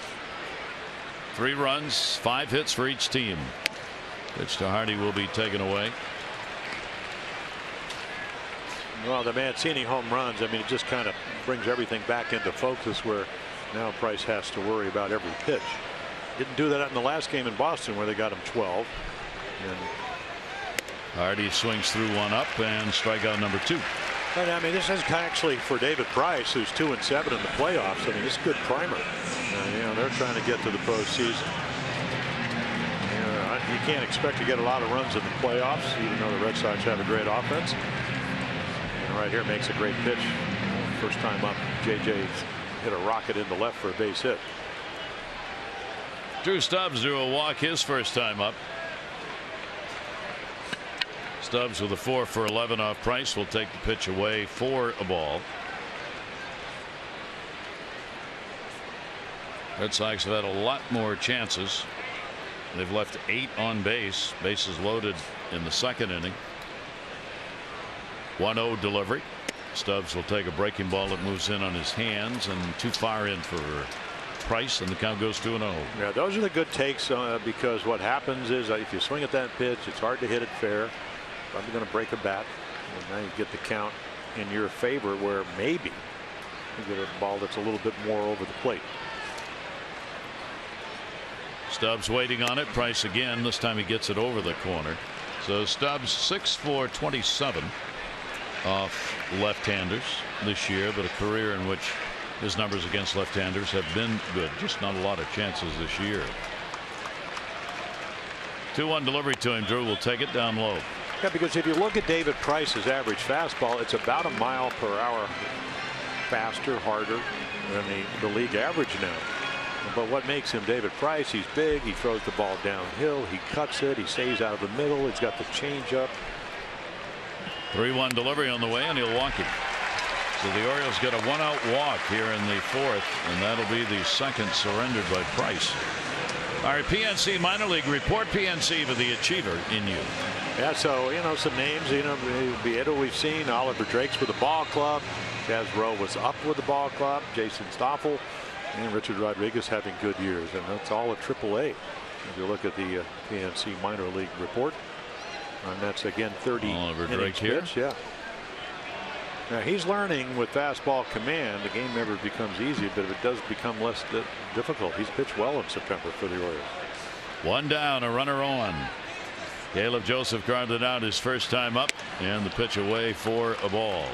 3 runs, 5 hits for each team. Pitch to Hardy will be taken away. Well, the Mancini home runs, I mean, it just kind of brings everything back into focus where now Price has to worry about every pitch. Didn't do that in the last game in Boston where they got him 12. And Hardy swings through one up and strikeout number 2. But I mean, this is actually for David Price, who's 2-7 in the playoffs. I mean, it's a good primer. They're trying to get to the postseason. you can't expect to get a lot of runs in the playoffs, even though the Red Sox have a great offense. And right here makes a great pitch. First time up, JJ hit a rocket in the left for a base hit. Drew Stubbs drew a walk his first time up. Stubbs with a 4 for 11 off Price will take the pitch away for a ball. Red Sox have had a lot more chances. They've left 8 on base, bases loaded in the second inning. 1-0 delivery. Stubbs will take a breaking ball that moves in on his hands and too far in for Price, and the count goes 2-0. Yeah, those are the good takes because what happens is if you swing at that pitch, it's hard to hit it fair. Probably going to break a bat. And now you get the count in your favor where maybe you get a ball that's a little bit more over the plate. Stubbs waiting on it. Price again. This time he gets it over the corner. So Stubbs 6 for 27 off left-handers this year, but a career in which his numbers against left-handers have been good. Just not a lot of chances this year. 2-1 delivery to him. Drew will take it down low. Yeah, because if you look at David Price's average fastball, it's about a mile per hour faster, harder than the league average now. But what makes him David Price? He's big. He throws the ball downhill. He cuts it. He stays out of the middle. He's got the changeup. 3-1 delivery on the way, and he'll walk it. So the Orioles get a 1-out walk here in the 4th, and that'll be the second surrendered by Price. All right, PNC minor league report. PNC for the achiever in you. Yeah, so some names, Vieto we've seen. Oliver Drake's with the ball club. Chaz Rowe was up with the ball club. Jason Stoffel and Richard Rodriguez having good years, and that's all at AAA. If you look at the PNC minor league report, and that's again 30 Oliver innings Drake here. pitched, yeah. Now he's learning with fastball command. The game never becomes easy, but it does become less difficult. He's pitched well in September for the Orioles. 1 down, a runner on. Caleb Joseph grounded out his first time up, and the pitch away for a ball.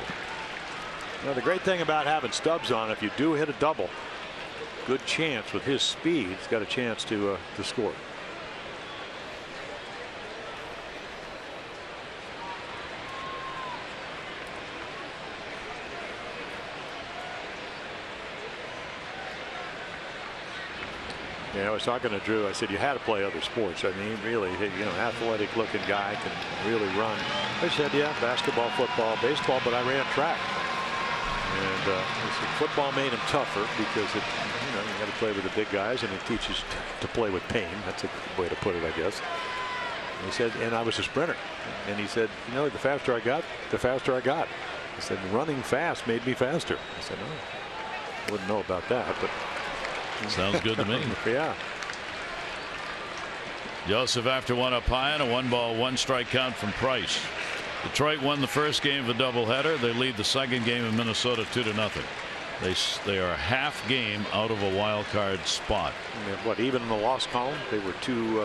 Now the great thing about having Stubbs on, if you do hit a double, good chance with his speed, he's got a chance to score. Yeah, I was talking to Drew. I said you had to play other sports. I mean, really, athletic looking guy can really run. I said, yeah, basketball, football, baseball, but I ran track. And he said football made him tougher because you got to play with the big guys, and it teaches to play with pain. That's a good way to put it, I guess. And he said, and I was a sprinter. And he said, the faster I got, the faster I got. He said, running fast made me faster. I said, no, I wouldn't know about that, but. Sounds good to me. Yeah. Joseph after 1 up high and a 1-ball 1-strike count from Price. Detroit won the first game of the doubleheader. They lead the second game in Minnesota 2-0. They are a half game out of a wild card spot. And what, even in the loss column, they were two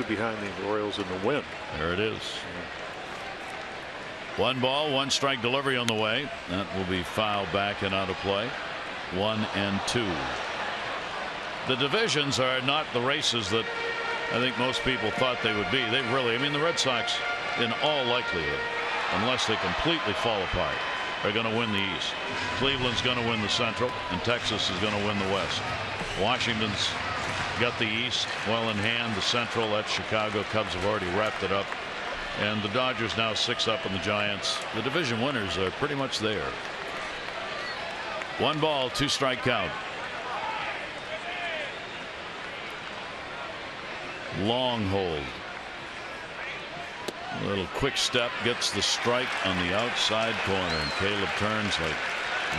behind the Orioles in the win. There it is. 1-ball 1-strike delivery on the way. That will be fouled back and out of play. 1-2. The divisions are not the races that I think most people thought they would be. They've really, the Red Sox, in all likelihood, unless they completely fall apart, are going to win the East. Cleveland's going to win the Central, and Texas is going to win the West. Washington's got the East well in hand. The Central, that's Chicago. Cubs have already wrapped it up. And the Dodgers now 6 up on the Giants. The division winners are pretty much there. 1-ball 2-strike count. Long hold. A little quick step gets the strike on the outside corner, and Caleb turns like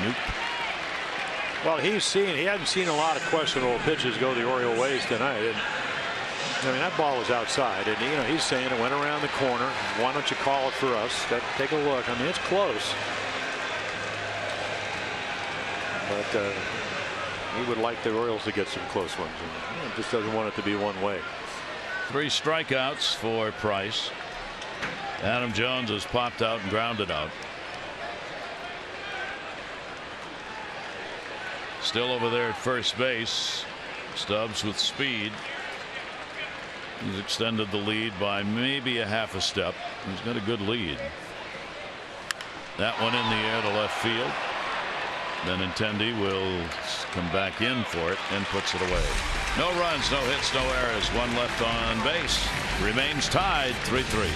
nope. Well, he hadn't seen a lot of questionable pitches go the Oriole ways tonight. And that ball was outside, and he's saying it went around the corner. Why don't you call it for us? Take a look. It's close, but he would like the Orioles to get some close ones. And just doesn't want it to be one way. 3 strikeouts for Price. Adam Jones has popped out and grounded out. Still over there at first base. Stubbs with speed. He's extended the lead by maybe a half a step. He's got a good lead. That one in the air to left field. Benintendi will come back in for it and puts it away. No runs, no hits, no errors. One left on base. Remains tied 3-3.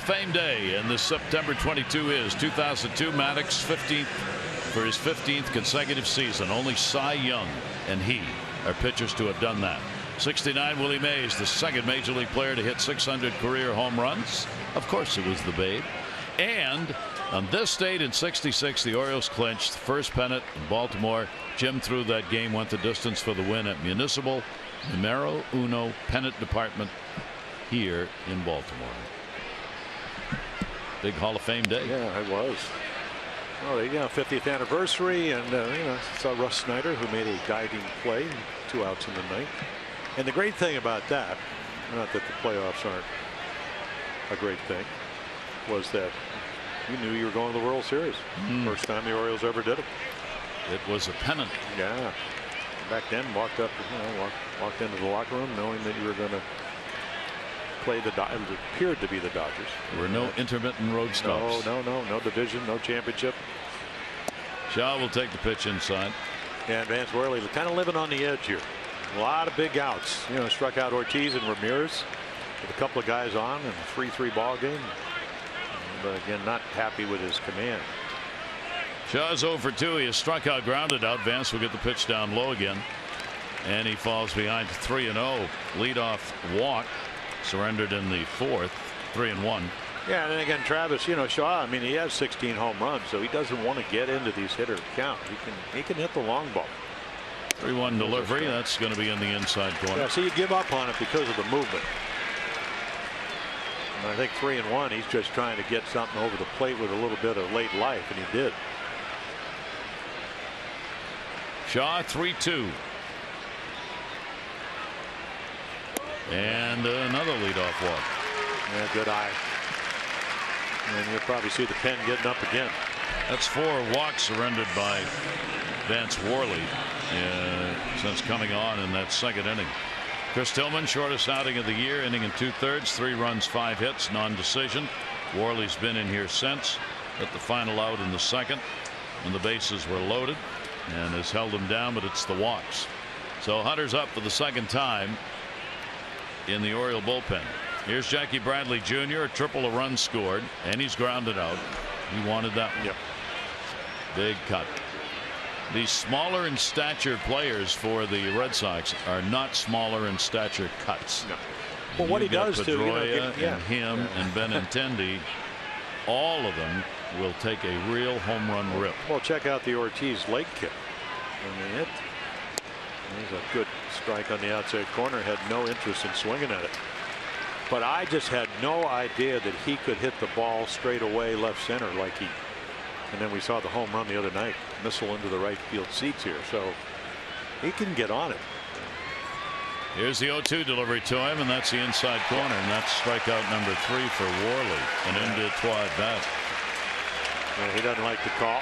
Fame Day, and this September 22 is 2002. Maddox 15th for his 15th consecutive season. Only Cy Young and he are pitchers to have done that. 69, Willie Mays, the second major league player to hit 600 career home runs. Of course it was the Babe. And on this date in 66, the Orioles clinched the first pennant in Baltimore. Jim threw that game, went the distance for the win at Municipal Numero Uno Pennant Department here in Baltimore. Big Hall of Fame day. Yeah, it was. Well, you know, 50th anniversary, and you know, saw Russ Snyder, who made a diving play, 2 outs in the ninth. And the great thing about that, not that the playoffs aren't a great thing, was that you knew you were going to the World Series. First time the Orioles ever did it. It was a pennant. Yeah. Back then, walked into the locker room knowing that you were going to play the Dodgers. It appeared to be the Dodgers. There were no intermittent road stops. No division, no championship. Shaw will take the pitch inside. And Vance Worley kind of living on the edge here. A lot of big outs. You know, struck out Ortiz and Ramirez with a couple of guys on in a 3-3 ball game. But again, not happy with his command. Shaw's 0 for 2. He has struck out, grounded out. Vance will get the pitch down low again. And he falls behind 3-0. Leadoff walk. Surrendered in the fourth. 3-1. Yeah, and then again, Travis, you know, Shaw, I mean, he has 16 home runs, so he doesn't want to get into these hitter count. He can hit the long ball. 3-1 delivery. That's going to be in the inside corner. Yeah, so you give up on it because of the movement. And I think 3-1, he's just trying to get something over the plate with a little bit of late life, and he did. Shaw 3-2. And another leadoff walk. Yeah, good eye. And you'll probably see the pen getting up again. That's 4 walks surrendered by Vance Worley since coming on in that second inning. Chris Tillman, shortest outing of the year, inning and 2/3, 3 runs, 5 hits, non-decision. Worley's been in here since, at the final out in the second when the bases were loaded, and has held them down, but it's the walks. So Hunter's up for the second time in the Oriole bullpen. Here's Jackie Bradley Jr., a triple, a run scored, and he's grounded out. He wanted that one. Yep. Big cut. The smaller in stature players for the Red Sox are not smaller in stature cuts. No. Well, what he does too, PEDROIA and him and Benintendi, all of them will take a real home run rip. Well, check out the Ortiz late kick. I mean, there's a good strike on the outside corner. Had no interest in swinging at it. But I just had no idea that he could hit the ball straight away left center like he And then we saw the home run the other night, missile into the right field seats here. So he can get on it. Here's the 0-2 delivery to him, and that's the inside corner, and that's strikeout number 3 for Worley. And into Troy at bat. Yeah, he doesn't like the call.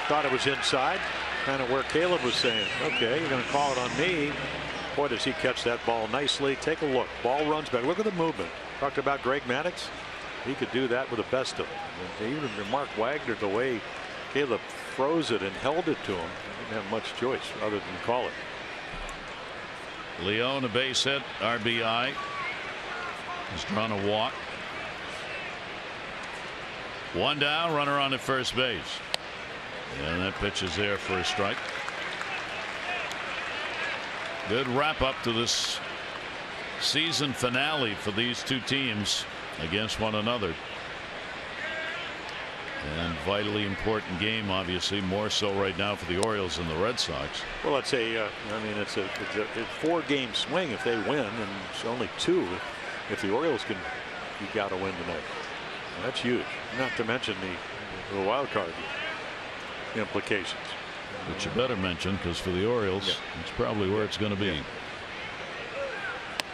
Thought it was inside, kind of where Caleb was saying, okay, you're going to call it on me. Boy, does he catch that ball nicely. Take a look. Ball runs back. Look at the movement. Talked about Greg Maddux. He could do that with the best of them. And even Mark Wagner, the way Caleb froze it and held it to him, he didn't have much choice other than call it. Leone, a base hit, RBI. He's drawn a walk. 1 down, runner on at first base. And that pitch is there for a strike. Good wrap up to this season finale for these two teams against one another. And vitally important game, obviously, more so right now for the Orioles and the Red Sox. Well, let's say, I mean, it's a 4-game swing if they win, and it's only 2 if the Orioles can. You got to win tonight. That's huge. Not to mention the wild card implications. Which you better mention, because for the Orioles, it's probably where it's going to be.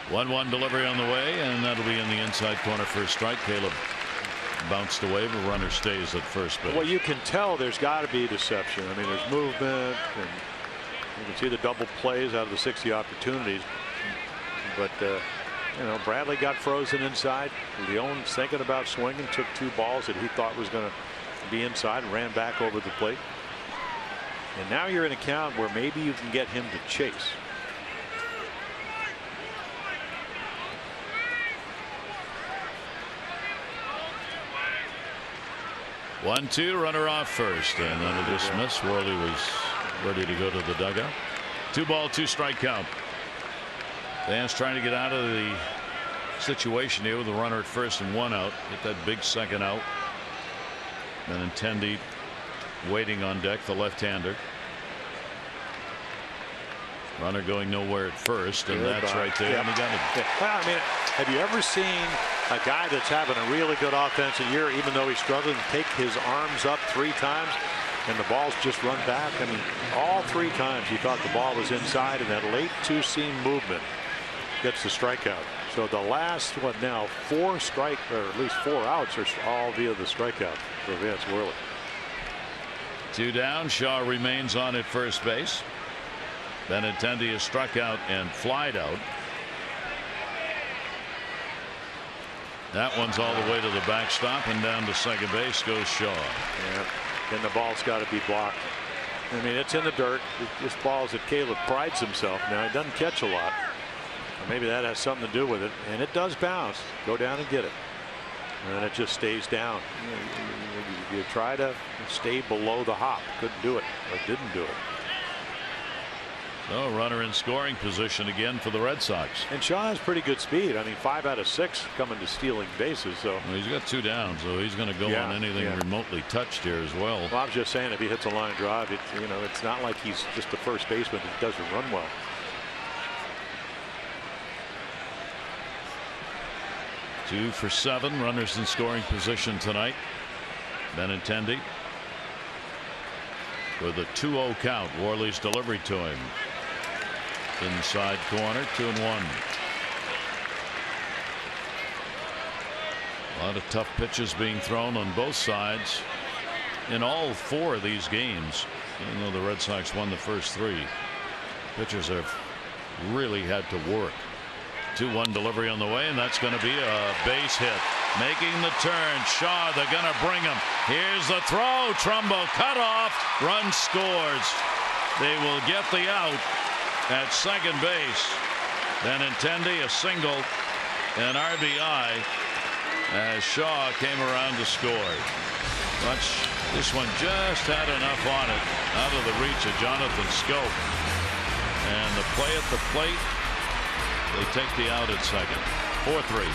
1-1 delivery on the way, and that'll be in the inside corner for a strike. Caleb bounced away, but runner stays at first base. Well, you can tell there's got to be deception. I mean, there's movement, and you can see the double plays out of the 60 opportunities. But you know, Bradley got frozen inside. Leone's thinking about swinging, took 2 balls that he thought was going to be inside and ran back over the plate. And now you're in a count where maybe you can get him to chase. One-two, runner off first, and then a dismiss. Worley was ready to go to the dugout. 2-ball, 2-strike count. Van's trying to get out of the situation here with a runner at first and 1 out. Get that big second out. Benintendi waiting on deck, the left-hander. Runner going nowhere at first, and that's right there. And he got it. Well, I mean, have you ever seen a guy that's having a really good offensive year, even though he's struggling, take his arms up 3 times and the balls just run back? I mean, all 3 times he thought the ball was inside, and that late 2-seam movement gets the strikeout. So the last, what now, 4 strike, or at least 4 outs are all via the strikeout for Vance Worley. 2 down. Shaw remains on at first base. Benintendi is struck out and flied out. That one's all the way to the backstop, and down to second base goes Shaw. Yeah, and the ball's got to be blocked. I mean, it's in the dirt. This ball's that Caleb prides himself. Now, he doesn't catch a lot. Maybe that has something to do with it, and it does bounce. Go down and get it, and it just stays down. You try to stay below the hop. Couldn't do it, or didn't do it. So runner in scoring position again for the Red Sox. And Shaw has pretty good speed. I mean, 5 out of 6 coming to stealing bases. So well, he's got 2 down, so he's going to go on anything remotely touched here as well. Well, I'm just saying, if he hits a line drive, you know, it's not like he's just the first baseman that doesn't run well. Two for 7 runners in scoring position tonight. Benintendi with a 2-0 count. Worley's delivery to him. Inside corner, 2-1. A lot of tough pitches being thrown on both sides in all 4 of these games. Even though the Red Sox won the first 3, pitchers have really had to work. 2-1 delivery on the way, and that's going to be a base hit. Making the turn, Shaw, they're going to bring him. Here's the throw, Trumbo cut off, run scores. They will get the out at second base. Benintendi a single, an RBI as Shaw came around to score. But this one just had enough on it, out of the reach of Jonathan Schoop. And the play at the plate, they take the out at second. 4-3.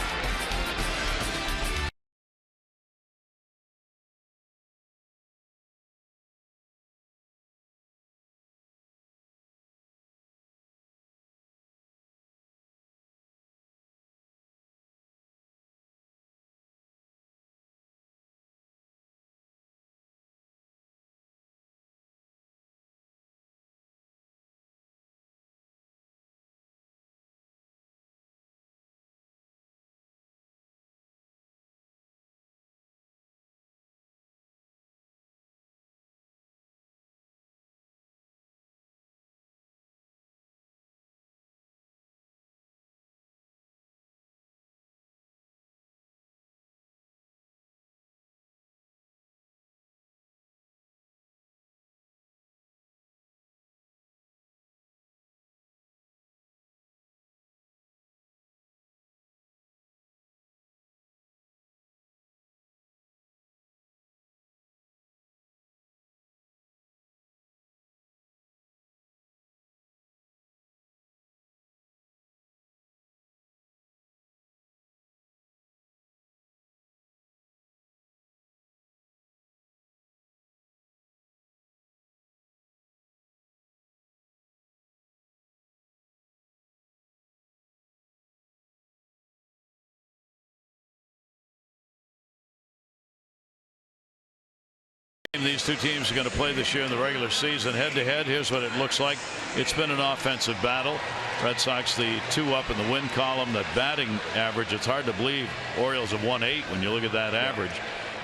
These two teams are going to play this year in the regular season head to head. Here's what it looks like. It's been an offensive battle. Red Sox the 2 up in the win column. The batting average, it's hard to believe Orioles have won 8 when you look at that average.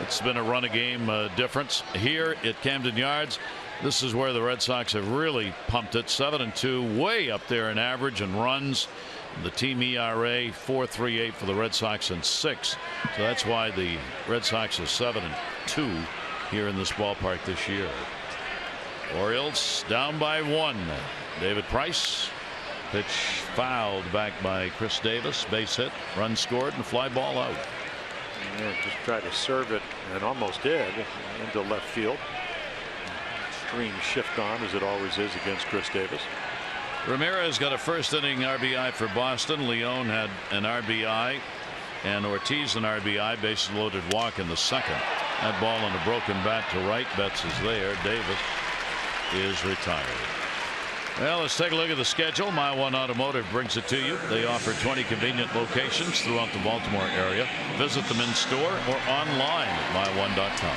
It's been a run a game difference here at Camden Yards. This is where the Red Sox have really pumped it. 7-2, way up there in average and runs. The team ERA 4.38 for the Red Sox and 6. So that's why the Red Sox are 7-2 here in this ballpark this year. Orioles down by 1. David Price, pitch fouled back by Chris Davis, base hit, run scored, and fly ball out. Yeah, just tried to serve it and almost did into left field. Extreme shift on, as it always is against Chris Davis. Ramirez got a first inning RBI for Boston. Leon had an RBI and ORTIZ an RBI, bases loaded walk in the second. That ball on a broken bat to right. Betts is there. Davis is retired. Well, let's take a look at the schedule. My One Automotive brings it to you. They offer 20 convenient locations throughout the Baltimore area. Visit them in store or online at myone.com.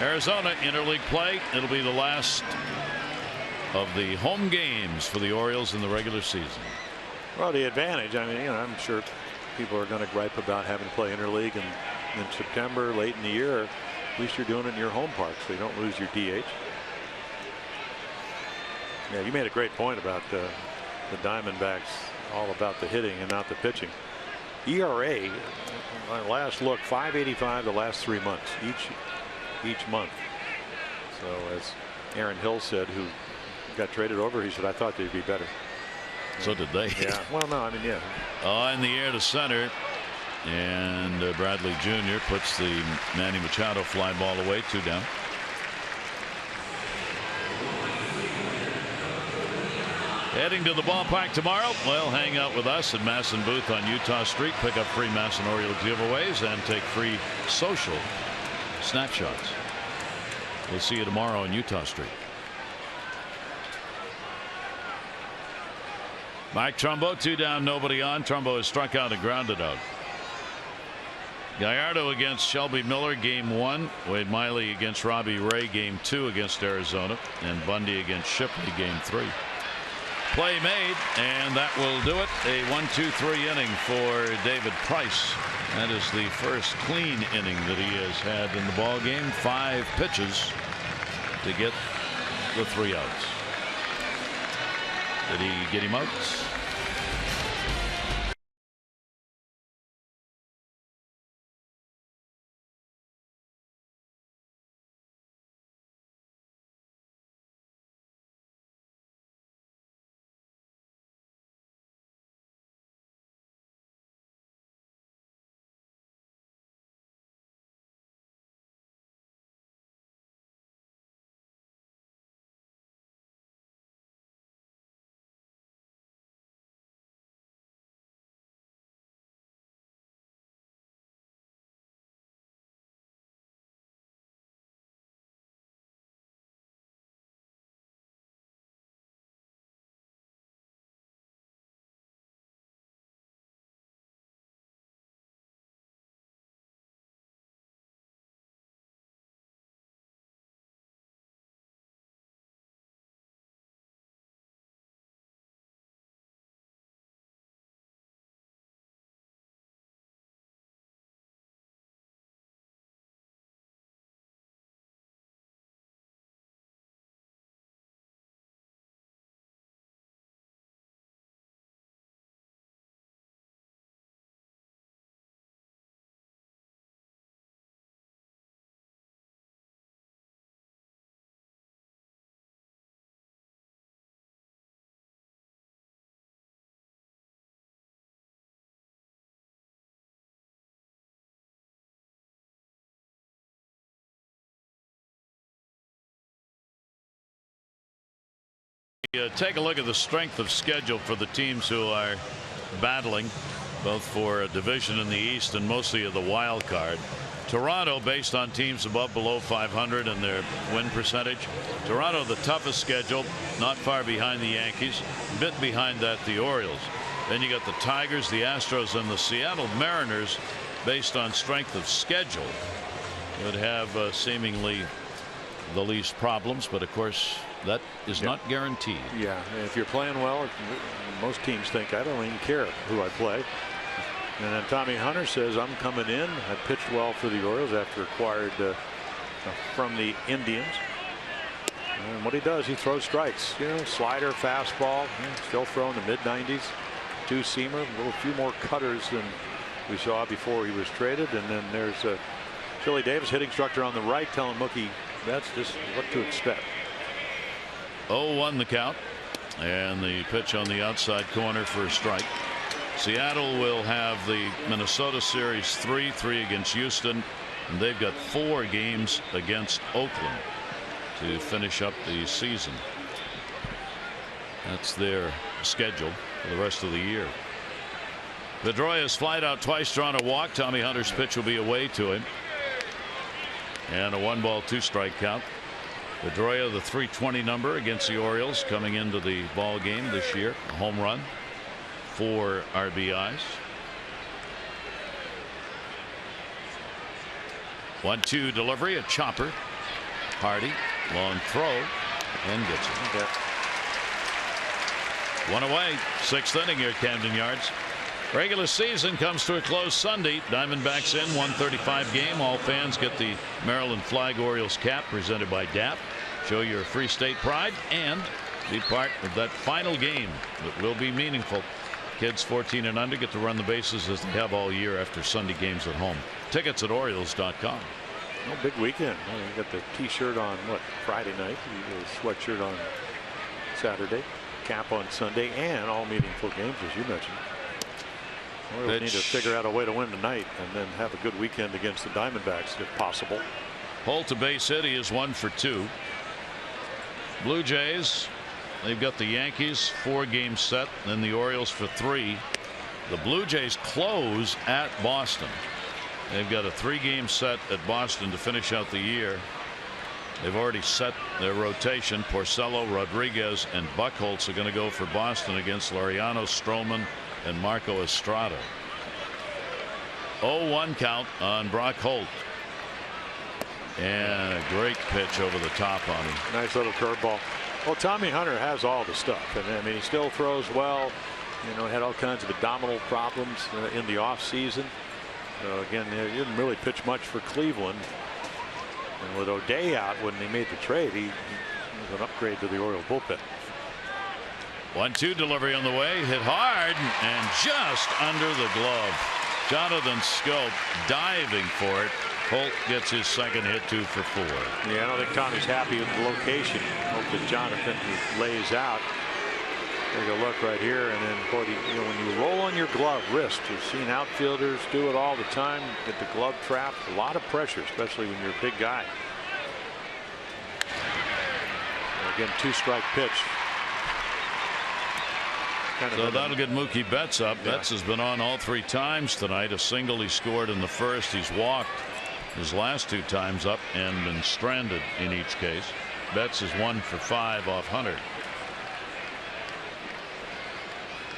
Arizona interleague play. It'll be the last of the home games for the Orioles in the regular season. Well, the advantage, I mean, I'm sure people are going to gripe about having to play interleague in September, late in the year. At least you're doing it in your home park, so you don't lose your DH. Yeah, you made a great point about the Diamondbacks, all about the hitting and not the pitching. ERA, my last look, 5.85 the last 3 months, each month. So as Aaron Hill said, who got traded over, he said, I thought they'd be better. So did they. Yeah. Well, no, I mean, yeah. In the air to center, and Bradley Jr. puts the Manny Machado fly ball away. 2 down. Heading to the ballpark tomorrow. Well, hang out with us at Masson Booth on Utah Street. Pick up free Masson Orioles giveaways and take free social snapshots. We'll see you tomorrow on Utah Street. Mike Trumbo, 2 down, nobody on. Trumbo is struck out and grounded out. Gallardo against Shelby Miller, game 1. Wade Miley against Robbie Ray, game 2 against Arizona. And Bundy against Shipley, game 3. Play made, and that will do it. A 1-2-3 inning for David Price. That is the first clean inning that he has had in the ball game. 5 pitches to get the 3 outs. Did he get him out? Take a look at the strength of schedule for the teams who are battling both for a division in the East and mostly of the wild card. Toronto, based on teams above below 500 and their win percentage. Toronto, the toughest schedule, not far behind the Yankees, a bit behind that the Orioles. Then you got the Tigers, the Astros, and the Seattle Mariners based on strength of schedule. would have seemingly the least problems, but of course that is not guaranteed. Yeah, if you're playing well, most teams think I don't even care who I play. And then Tommy Hunter says, I'm coming in. I pitched well for the Orioles after acquired from the Indians. And what he does, he throws strikes. You know, slider, fastball, still throwing the mid-90s. Two-seamer, a few more cutters than we saw before he was traded. And then there's Philly Davis, hitting instructor on the right, telling Mookie that's just what to expect. 0-1 the count, and the pitch on the outside corner for a strike. Seattle will have the Minnesota series 3-3 against Houston, and they've got 4 games against Oakland to finish up the season. That's their schedule for the rest of the year. Pedroia's flied out twice, drawn a walk. Tommy Hunter's pitch will be away to him. And a 1-ball 2-strike count. Pedroia, the .320 number against the Orioles, coming into the ball game this year. A home run, 4 RBIs. 1-2 delivery, a chopper. Hardy, long throw, and gets it. One away, 6th inning here at Camden Yards. Regular season comes to a close Sunday. Diamondbacks in 135 game. All fans get the Maryland Flag Orioles cap presented by DAP. Show your Free State pride and be part of that final game that will be meaningful. Kids 14 and under get to run the bases as they have all year after Sunday games at home. Tickets at Orioles.com. Oh, big weekend. You got the T-shirt on Friday night, the sweatshirt on Saturday, cap on Sunday, and all meaningful games as you mentioned. We need to figure out a way to win tonight and then have a good weekend against the Diamondbacks if possible. Holt to base hit. He is 1 for 2. Blue Jays, they've got the Yankees 4 games set, then the Orioles for 3. The Blue Jays close at Boston. They've got a 3-game set at Boston to finish out the year. They've already set their rotation. Porcello, Rodriguez, and Buchholz are going to go for Boston against Laureano, Stroman, and Marco Estrada. 0-1 count on Brock Holt. And a great pitch over the top on him. Nice little curveball. Well, Tommy Hunter has all the stuff, and I mean he still throws well. You know, had all kinds of abdominal problems in the off season. Again, he didn't really pitch much for Cleveland. And with O'Day out when they made the trade, he was an upgrade to the Oriole bullpen. 1-2 delivery on the way, hit hard and just under the glove. Jonathan Scope diving for it. Holt gets his second hit, 2 for 4. Yeah, I don't think Tommy's happy with the location. Hope that Jonathan lays out. Take a look right here, and then boy, when you roll on your glove wrist, you've seen outfielders do it all the time. Get the glove trapped, a lot of pressure, especially when you're a big guy. And again, 2-strike pitch. So that'll get Mookie Betts up. Yeah. Betts has been on all 3 times tonight. A single he scored in the first. He's walked his last 2 times up and been stranded in each case. Betts is 1 for 5 off Hunter.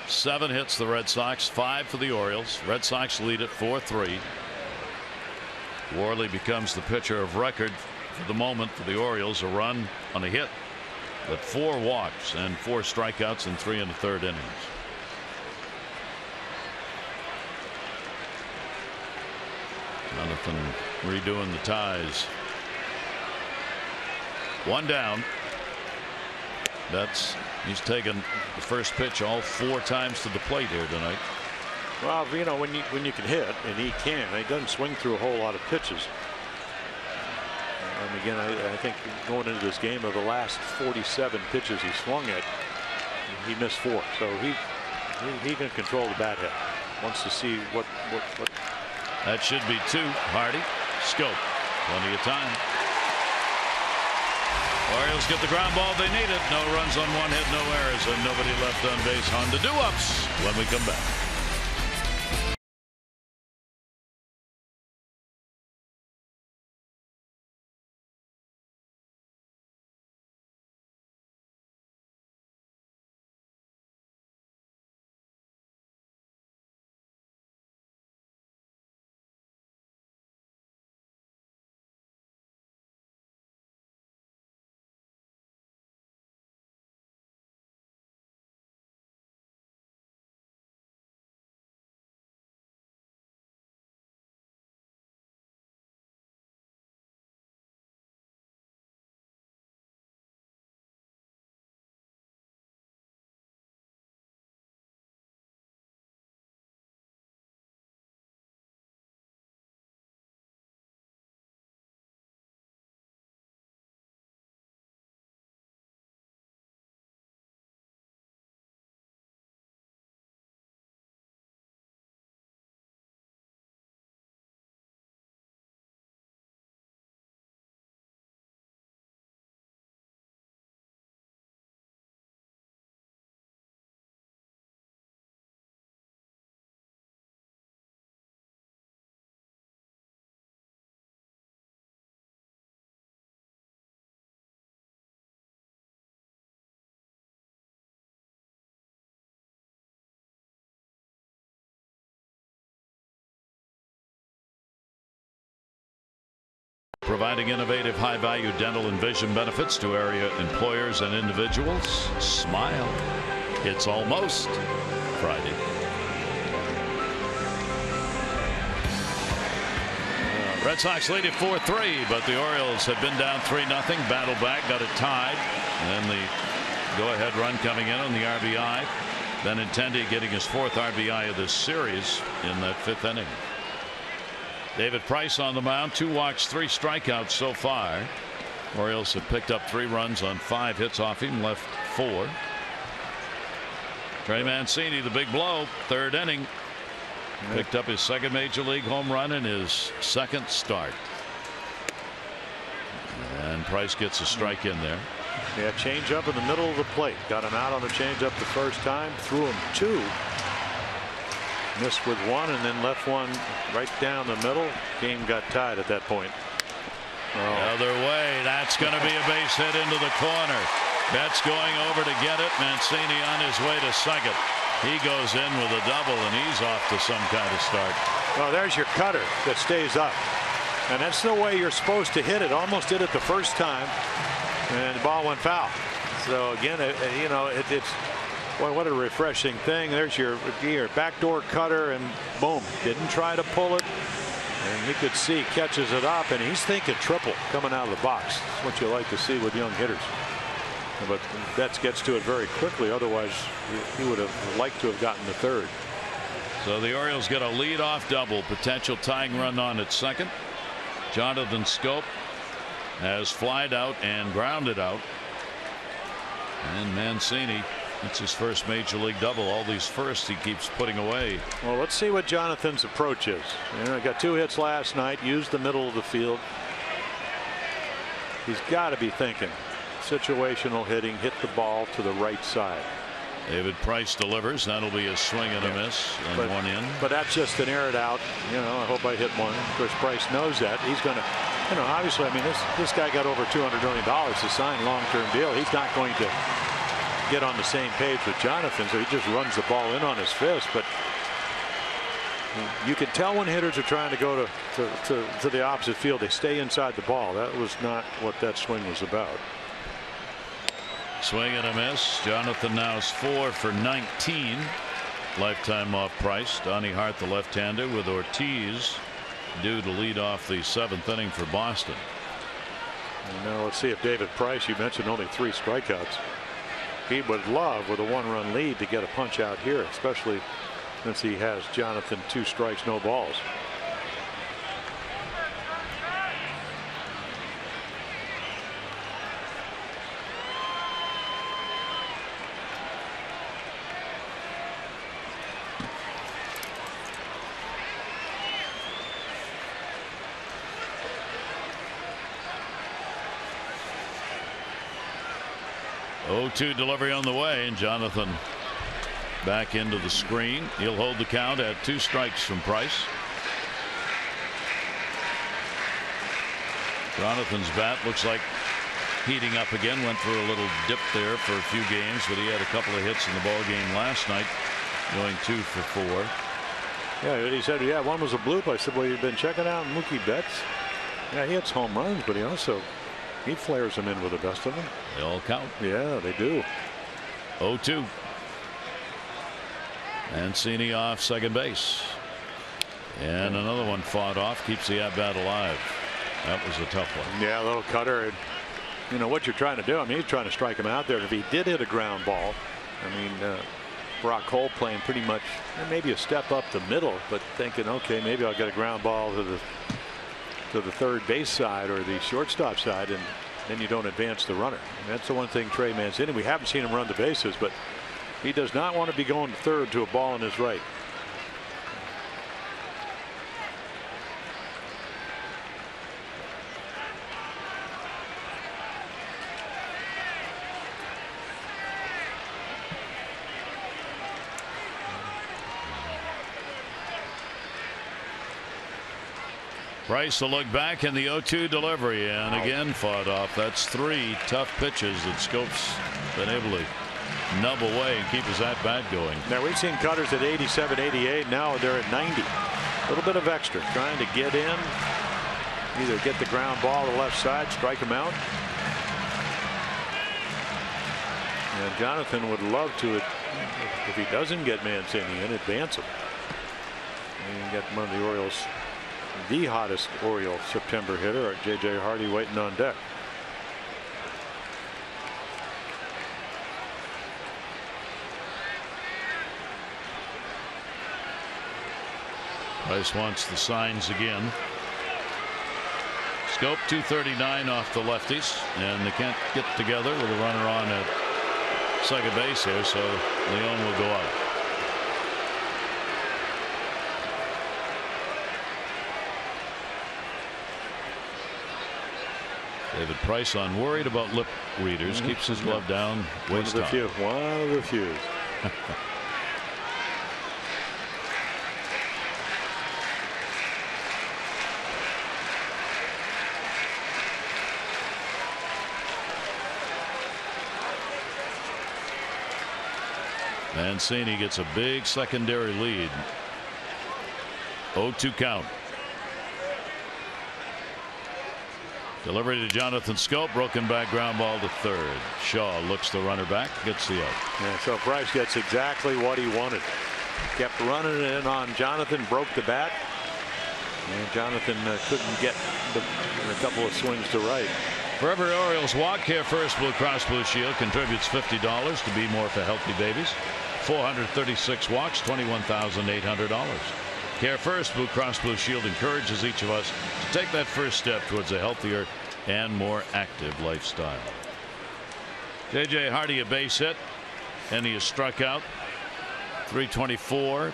7 hits the Red Sox, 5 for the Orioles. Red Sox lead at 4-3. Worley becomes the pitcher of record for the moment for the Orioles. A run on a hit, but 4 walks and 4 strikeouts in 3 1/3 innings. Jonathan redoing the ties. 1 down. He's taken the first pitch all 4 times to the plate here tonight. Well, you know, when you can hit, and he can, he doesn't swing through a whole lot of pitches. And again, I think going into this game, of the last 47 pitches he swung at, he missed 4. So he can control the bat head. Wants to see what. That should be 2. Hardy, Scope, plenty of time. Orioles get the ground ball they needed. No runs on 1 hit, no errors, and nobody left on base on the do-ups when we come back. providing innovative high-value dental and vision benefits to area employers and individuals. Smile. It's almost Friday. Red Sox lead at 4-3, but the Orioles had been down 3-0, battled back, got it tied, and then the go-ahead run coming in on the RBI. Benintendi getting his 4th RBI of this series in that 5th inning. David Price on the mound, 2 walks, 3 strikeouts so far. Orioles have picked up 3 runs on 5 hits off him, left 4. Trey Mancini, the big blow, 3rd inning. Picked up his 2nd major league home run in his 2nd start. And Price gets a strike in there. Yeah, change up in the middle of the plate. Got him out on the change up the first time. Threw him 2. Missed with 1 and then left 1 right down the middle. Game got tied at that point. The other way. That's going to be a base hit into the corner. Betts going over to get it. Mancini on his way to second. He goes in with a double, and he's off to some kind of start. Oh, there's your cutter that stays up. And that's the way you're supposed to hit it. Almost did it the first time, and the ball went foul. So, again, you know, it's boy, what a refreshing thing. There's your backdoor cutter, and boom. Didn't try to pull it. And you could see catches it up, and he's thinking triple coming out of the box. That's what you like to see with young hitters. But Betts gets to it very quickly. Otherwise, he would have liked to have gotten the 3rd. So the Orioles get a leadoff double. Potential tying run on at second. Jonathan Schoop has flied out and grounded out. And Mancini, it's his 1st major league double. All these firsts he keeps putting away. Well, let's see what Jonathan's approach is. You know, he got 2 hits last night. Used the middle of the field. He's got to be thinking situational hitting, hit the ball to the right side. David Price delivers. That'll be a swing and a miss and 1 in. But that's just an aired out. You know, I hope I hit 1. Of course, Price knows that. He's going to, you know, obviously, I mean, this guy got over $200 million to sign a long-term deal. He's not going to get on the same page with Jonathan, so he just runs the ball in on his fist. But you can tell when hitters are trying to go to the opposite field. They stay inside the ball. That was not what that swing was about. Swing and a miss. Jonathan now is 4 for 19. Lifetime off Price. Donnie Hart, the left-hander, with Ortiz due to lead off the 7th inning for Boston. And now let's see if David Price, you mentioned only 3 strikeouts. He would love with a 1-run lead to get a punch out here, especially since he has Jonathan 2 strikes, no balls. Oh-2 delivery on the way, and Jonathan back into the screen. He'll hold the count at 2 strikes from Price. Jonathan's bat looks like heating up again. Went through a little dip there for a few games, but he had a couple of hits in the ball game last night, going 2 for 4. Yeah, he said, yeah, 1 was a bloop. I said, well, you've been checking out Mookie Betts. Yeah, he hits home runs, but he flares them in with the best of them. They all count. Yeah, they do. 0-2. Mancini off second base. And another one fought off. Keeps the at-bat alive. That was a tough one. Yeah, a little cutter. You know what you're trying to do. I mean, he's trying to strike him out there. If he did hit a ground ball, I mean, Brock Holt playing pretty much maybe a step up the middle, but thinking, okay, maybe I'll get a ground ball to the third base side or the shortstop side, and then you don't advance the runner. And that's the one thing Trey Mancini, we haven't seen him run the bases, but he does not want to be going to third to a ball in his right. Price will look back in the 0-2 delivery, and again fought off. That's 3 tough pitches that Schoop's been able to nub away and keep his at-bat going. Now we've seen cutters at 87, 88. Now they're at 90. A little bit of extra, trying to get in either get the ground ball to the left side, strike him out. And Jonathan would love to, if he doesn't get Mancini in, advance him. And get one of the Orioles, the hottest Oriole September hitter, J.J. Hardy, waiting on deck. Price wants the signs again. Schoop 239 off the lefties, and they can't get together with a runner on at second base here, so Leon will go out. David Price, unworried about lip readers, keeps his glove down. Waist One of the few. Mancini gets a big secondary lead. 0-2 count. Delivery to Jonathan Schoop, broken back ground ball to third. Shaw looks the runner back, gets the out. Yeah, so Price gets exactly what he wanted. Kept running in on Jonathan, broke the bat, and Jonathan couldn't get a couple of swings to right. For every Orioles walk, Care First Blue Cross Blue Shield contributes $50 to Be More for Healthy Babies. 436 walks, $21,800. Care First Blue Cross Blue Shield encourages each of us to take that first step towards a healthier and more active lifestyle. J.J. Hardy a base hit, and he is struck out. 324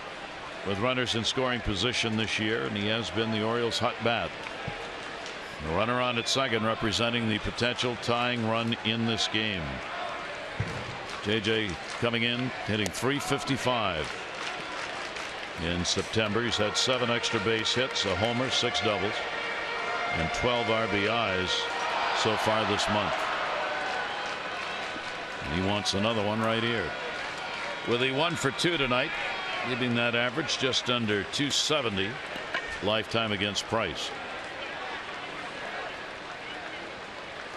with runners in scoring position this year, and he has been the Orioles' hot bat. The runner on at second, representing the potential tying run in this game. J.J. coming in, hitting .355 in September. He's had 7 extra base hits, a homer, 6 doubles, and 12 RBIs so far this month. And he wants another one right here. With a 1 for 2 tonight, leaving that average just under .270 lifetime against Price.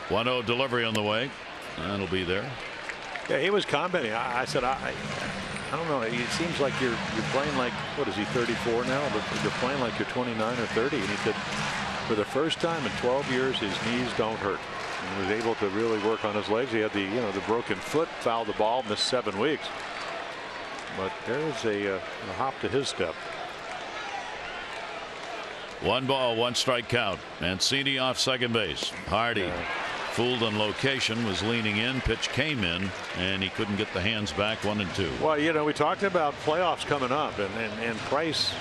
1-0 delivery on the way. That'll be there. Yeah, he was commenting. I said, I don't know. It seems like you're playing like, what is he, 34 now? But you're playing like you're 29 or 30. And he said, for the first time in 12 years, his knees don't hurt. And he was able to really work on his legs. He had the broken foot, fouled the ball, missed 7 weeks. But there's a hop to his step. 1 ball, 1 strike count. Mancini off second base. Hardy. Fooled on location, was leaning in, pitch came in, and he couldn't get the hands back. 1-2. Well, we talked about playoffs coming up, and Price,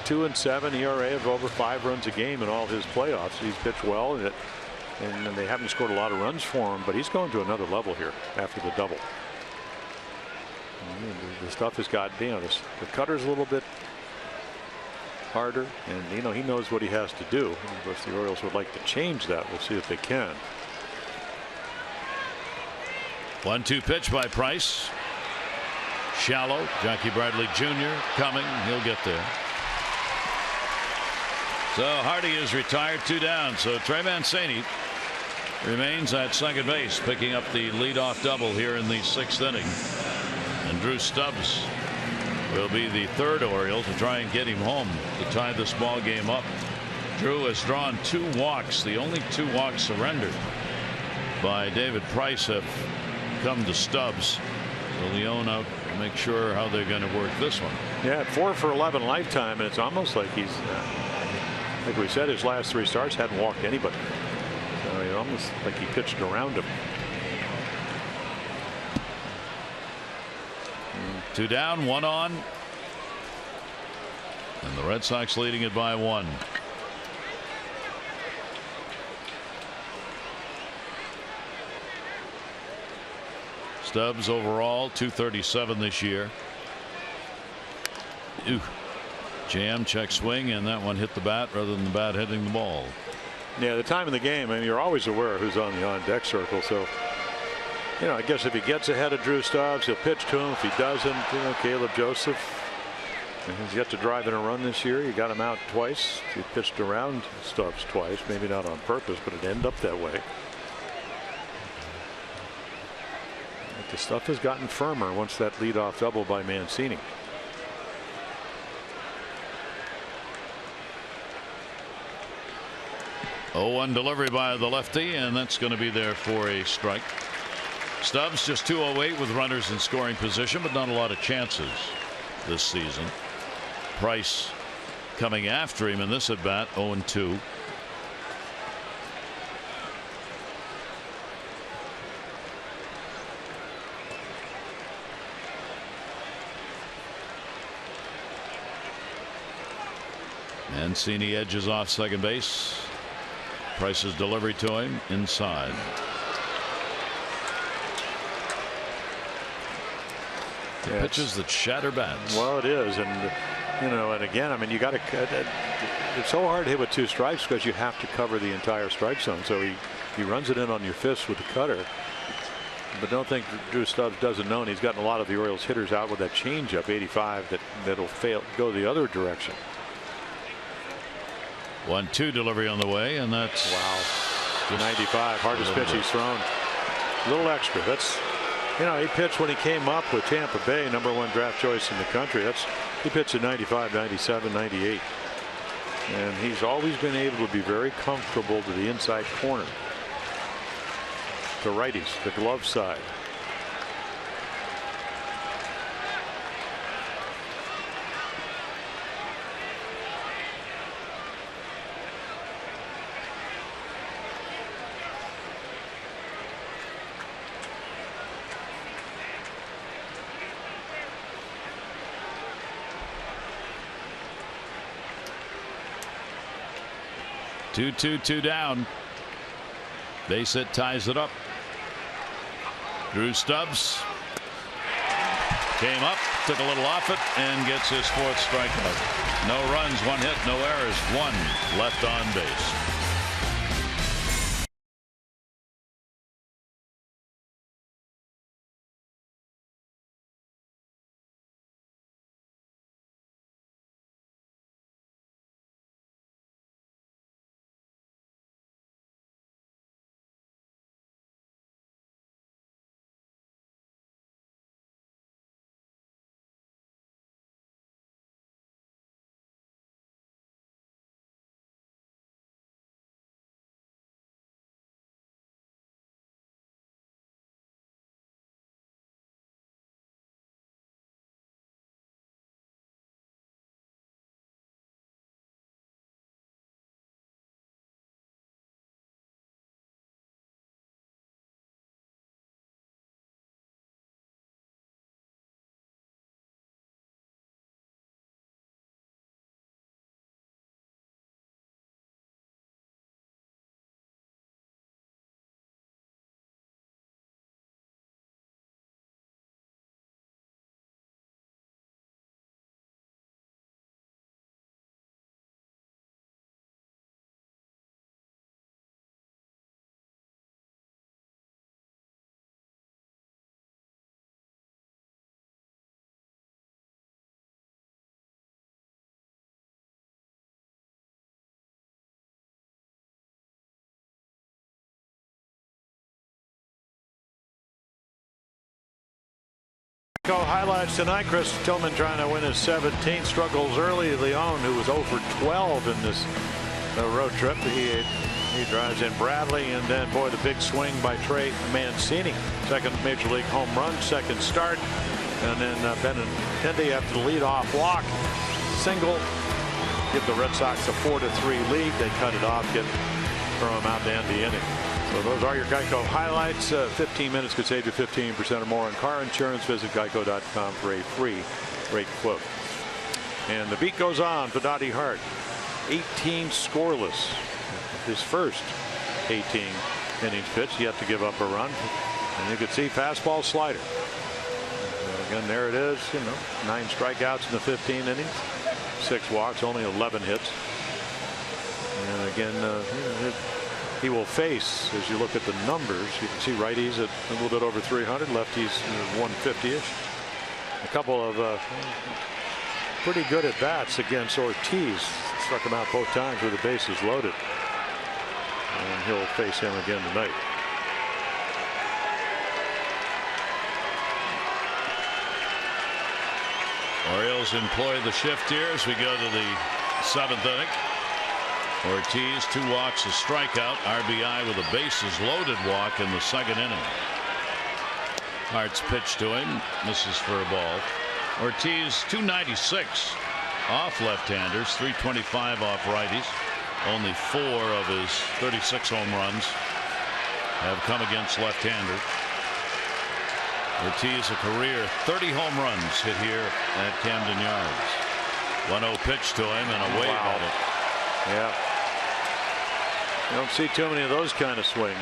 2-7 ERA of over 5 runs a game in all his playoffs. He's pitched well, and they haven't scored a lot of runs for him, but he's going to another level here after the double. The stuff has got, the cutter's a little bit harder, and he knows what he has to do. Of course, the Orioles would like to change that. We'll see if they can. 1-2 pitch by Price. Shallow. Jackie Bradley Jr. coming. He'll get there. So Hardy is retired, 2 down. So Trey Mancini remains at second base, picking up the leadoff double here in the 6th inning. And Drew Stubbs will be the 3rd Oriole to try and get him home to tie this ball game up. Drew has drawn 2 walks. The only 2 walks surrendered by David Price have come to Stubbs. So Leon out to make sure how they're going to work this one. Yeah, 4 for 11 lifetime, and it's almost like he's, like we said, his last 3 starts hadn't walked anybody. So it's almost like he pitched around him. 2 down, 1 on. And the Red Sox leading it by 1. Stubbs overall 237 this year. Jam, check swing, and that one hit the bat rather than the bat hitting the ball. Yeah, the time of the game, and you're always aware of who's on the on-deck circle. So, I guess if he gets ahead of Drew Stubbs, he'll pitch to him. If he doesn't, Caleb Joseph He's yet to drive in a run this year. He got him out twice. He pitched around Stubbs twice, maybe not on purpose, but it ended up that way. But the stuff has gotten firmer once that leadoff double by Mancini. Oh, one delivery by the lefty, and that's going to be there for a strike. Stubbs just 208 with runners in scoring position, but not a lot of chances this season. Price coming after him in this at bat, 0-2. Mancini edges off second base. Price's delivery to him inside. Yeah, pitches that shatter bats. Well, it is, and you know, and again, I mean, you got to. It's so hard to hit with 2 strikes because you have to cover the entire strike zone. So he runs it in on your fist with the cutter. But don't think Drew Stubbs doesn't know, and he's gotten a lot of the Orioles hitters out with that changeup, 85, that'll go the other direction. 1-2 delivery on the way, and that's wow. 95, hardest pitch he's thrown. A little extra. That's, you know, he pitched when he came up with Tampa Bay, #1 draft choice in the country. He pitched at 95, 97, 98, and he's always been able to be very comfortable to the inside corner, to righties, the glove side. Two down. Base hit ties it up. Drew Stubbs came up, took a little off it, and gets his 4th strikeout. No runs, 1 hit, no errors, 1 left on base. Highlights tonight. Chris Tillman trying to win his 17th. Struggles early. Leon, who was 0 for 12 in this road trip. He drives in Bradley, and then, boy, the big swing by TREY Mancini. Second major league home run, second start. And then Benintendi after the leadoff walk. Single. Give the Red Sox a 4-3 lead. They cut it off, throw him out to end the inning. So those are your Geico highlights. 15 minutes could save you 15% or more on car insurance. Visit geico.com for a free rate quote. And the beat goes on for Dottie Hart. 18 scoreless. His first 18 innings pitched. Yet to give up a run. And you can see fastball slider. Again, there it is. 9 strikeouts in the 15 innings. 6 walks, only 11 hits. And again, he will face, as you look at the numbers, you can see righties at a little bit over 300, lefties 150-ish. A couple of pretty good at bats against Ortiz. Struck him out both times with the bases loaded. And he'll face him again tonight. Orioles employ the shift here as we go to the 7th inning. Ortiz 2 walks, a strikeout, RBI with a bases loaded walk in the 2nd inning. Hart's pitch to him, misses for a ball. Ortiz 296 off left-handers, 325 off righties. Only 4 of his 36 home runs have come against left-handers. Ortiz a career 30 home runs hit here at Camden Yards. 1-0 pitch to him and a wave at it. Yeah. You don't see too many of those kind of swings.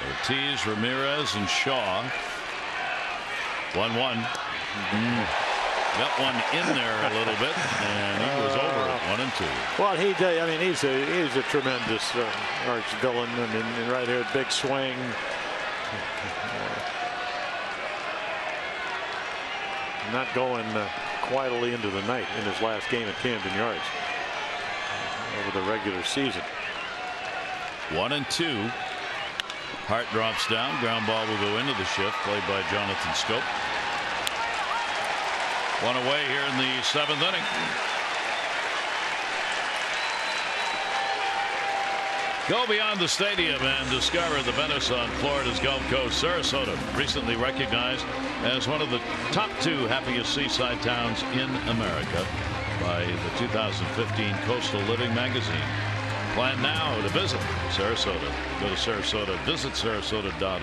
Ortiz, Ramirez, and Shaw. 1-1. Got one in there a little bit, and he was over it, 1-2. Well, he did. I mean, he's a tremendous arch villain. I mean, right here, big swing. Not going quietly into the night in his last game at Camden Yards over the regular season. 1-2. Hart drops down. Ground ball will go into the shift, played by Jonathan Schoop. 1 away here in the 7th inning. Go beyond the stadium and discover the Venice on Florida's Gulf Coast. Sarasota, recently recognized as one of the top 2 happiest seaside towns in America by the 2015 Coastal Living magazine. Plan now to visit Sarasota. Go to Sarasota, visit sarasota.org.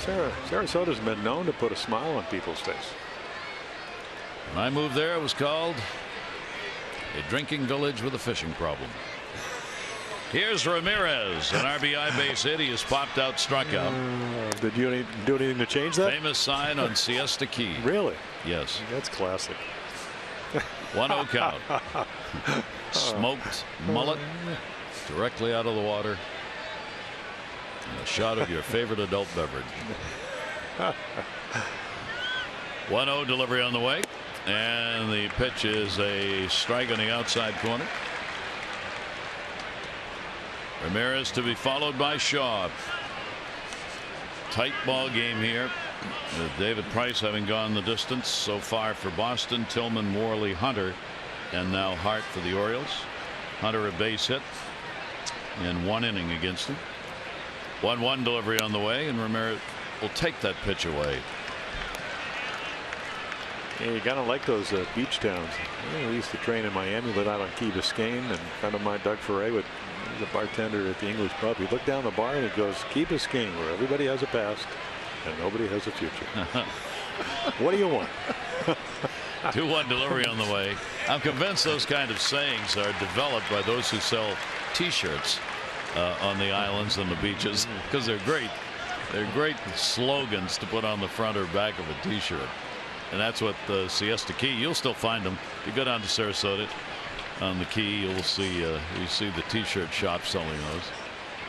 Well, Sarasota's been known to put a smile on people's face. When I moved there, it was called a drinking village with a fishing problem. Here's Ramirez, an RBI base hit. He has popped out, struck out. Did you do anything to change that? Famous sign on Siesta Key. Really? Yes. That's classic. 1-0 count. Smoked mullet directly out of the water. And a shot of your favorite adult beverage. 1-0 delivery on the way. And the pitch is a strike on the outside corner. Ramirez to be followed by Shaw. Tight ball game here. With David Price having gone the distance so far for Boston. Tillman, Worley, Hunter, and now Hart for the Orioles. Hunter a base hit in 1 inning against him. 1-1 delivery on the way, and Ramirez will take that pitch away. Yeah, you gotta like those beach towns. We used to train in Miami, lived out on Key Biscayne, and a friend of mine, Doug Foray, was the bartender at the English pub. He looked down the bar and he goes, Key Biscayne, where everybody has a past and nobody has a future. What do you want? 2-1 delivery on the way. I'm convinced those kind of sayings are developed by those who sell T-shirts on the islands and the beaches, because they're great. They're great slogans to put on the front or back of a T-shirt. And that's what the Siesta Key. You'll still find them. If you go down to Sarasota on the Key, you'll see the T-shirt shop selling those.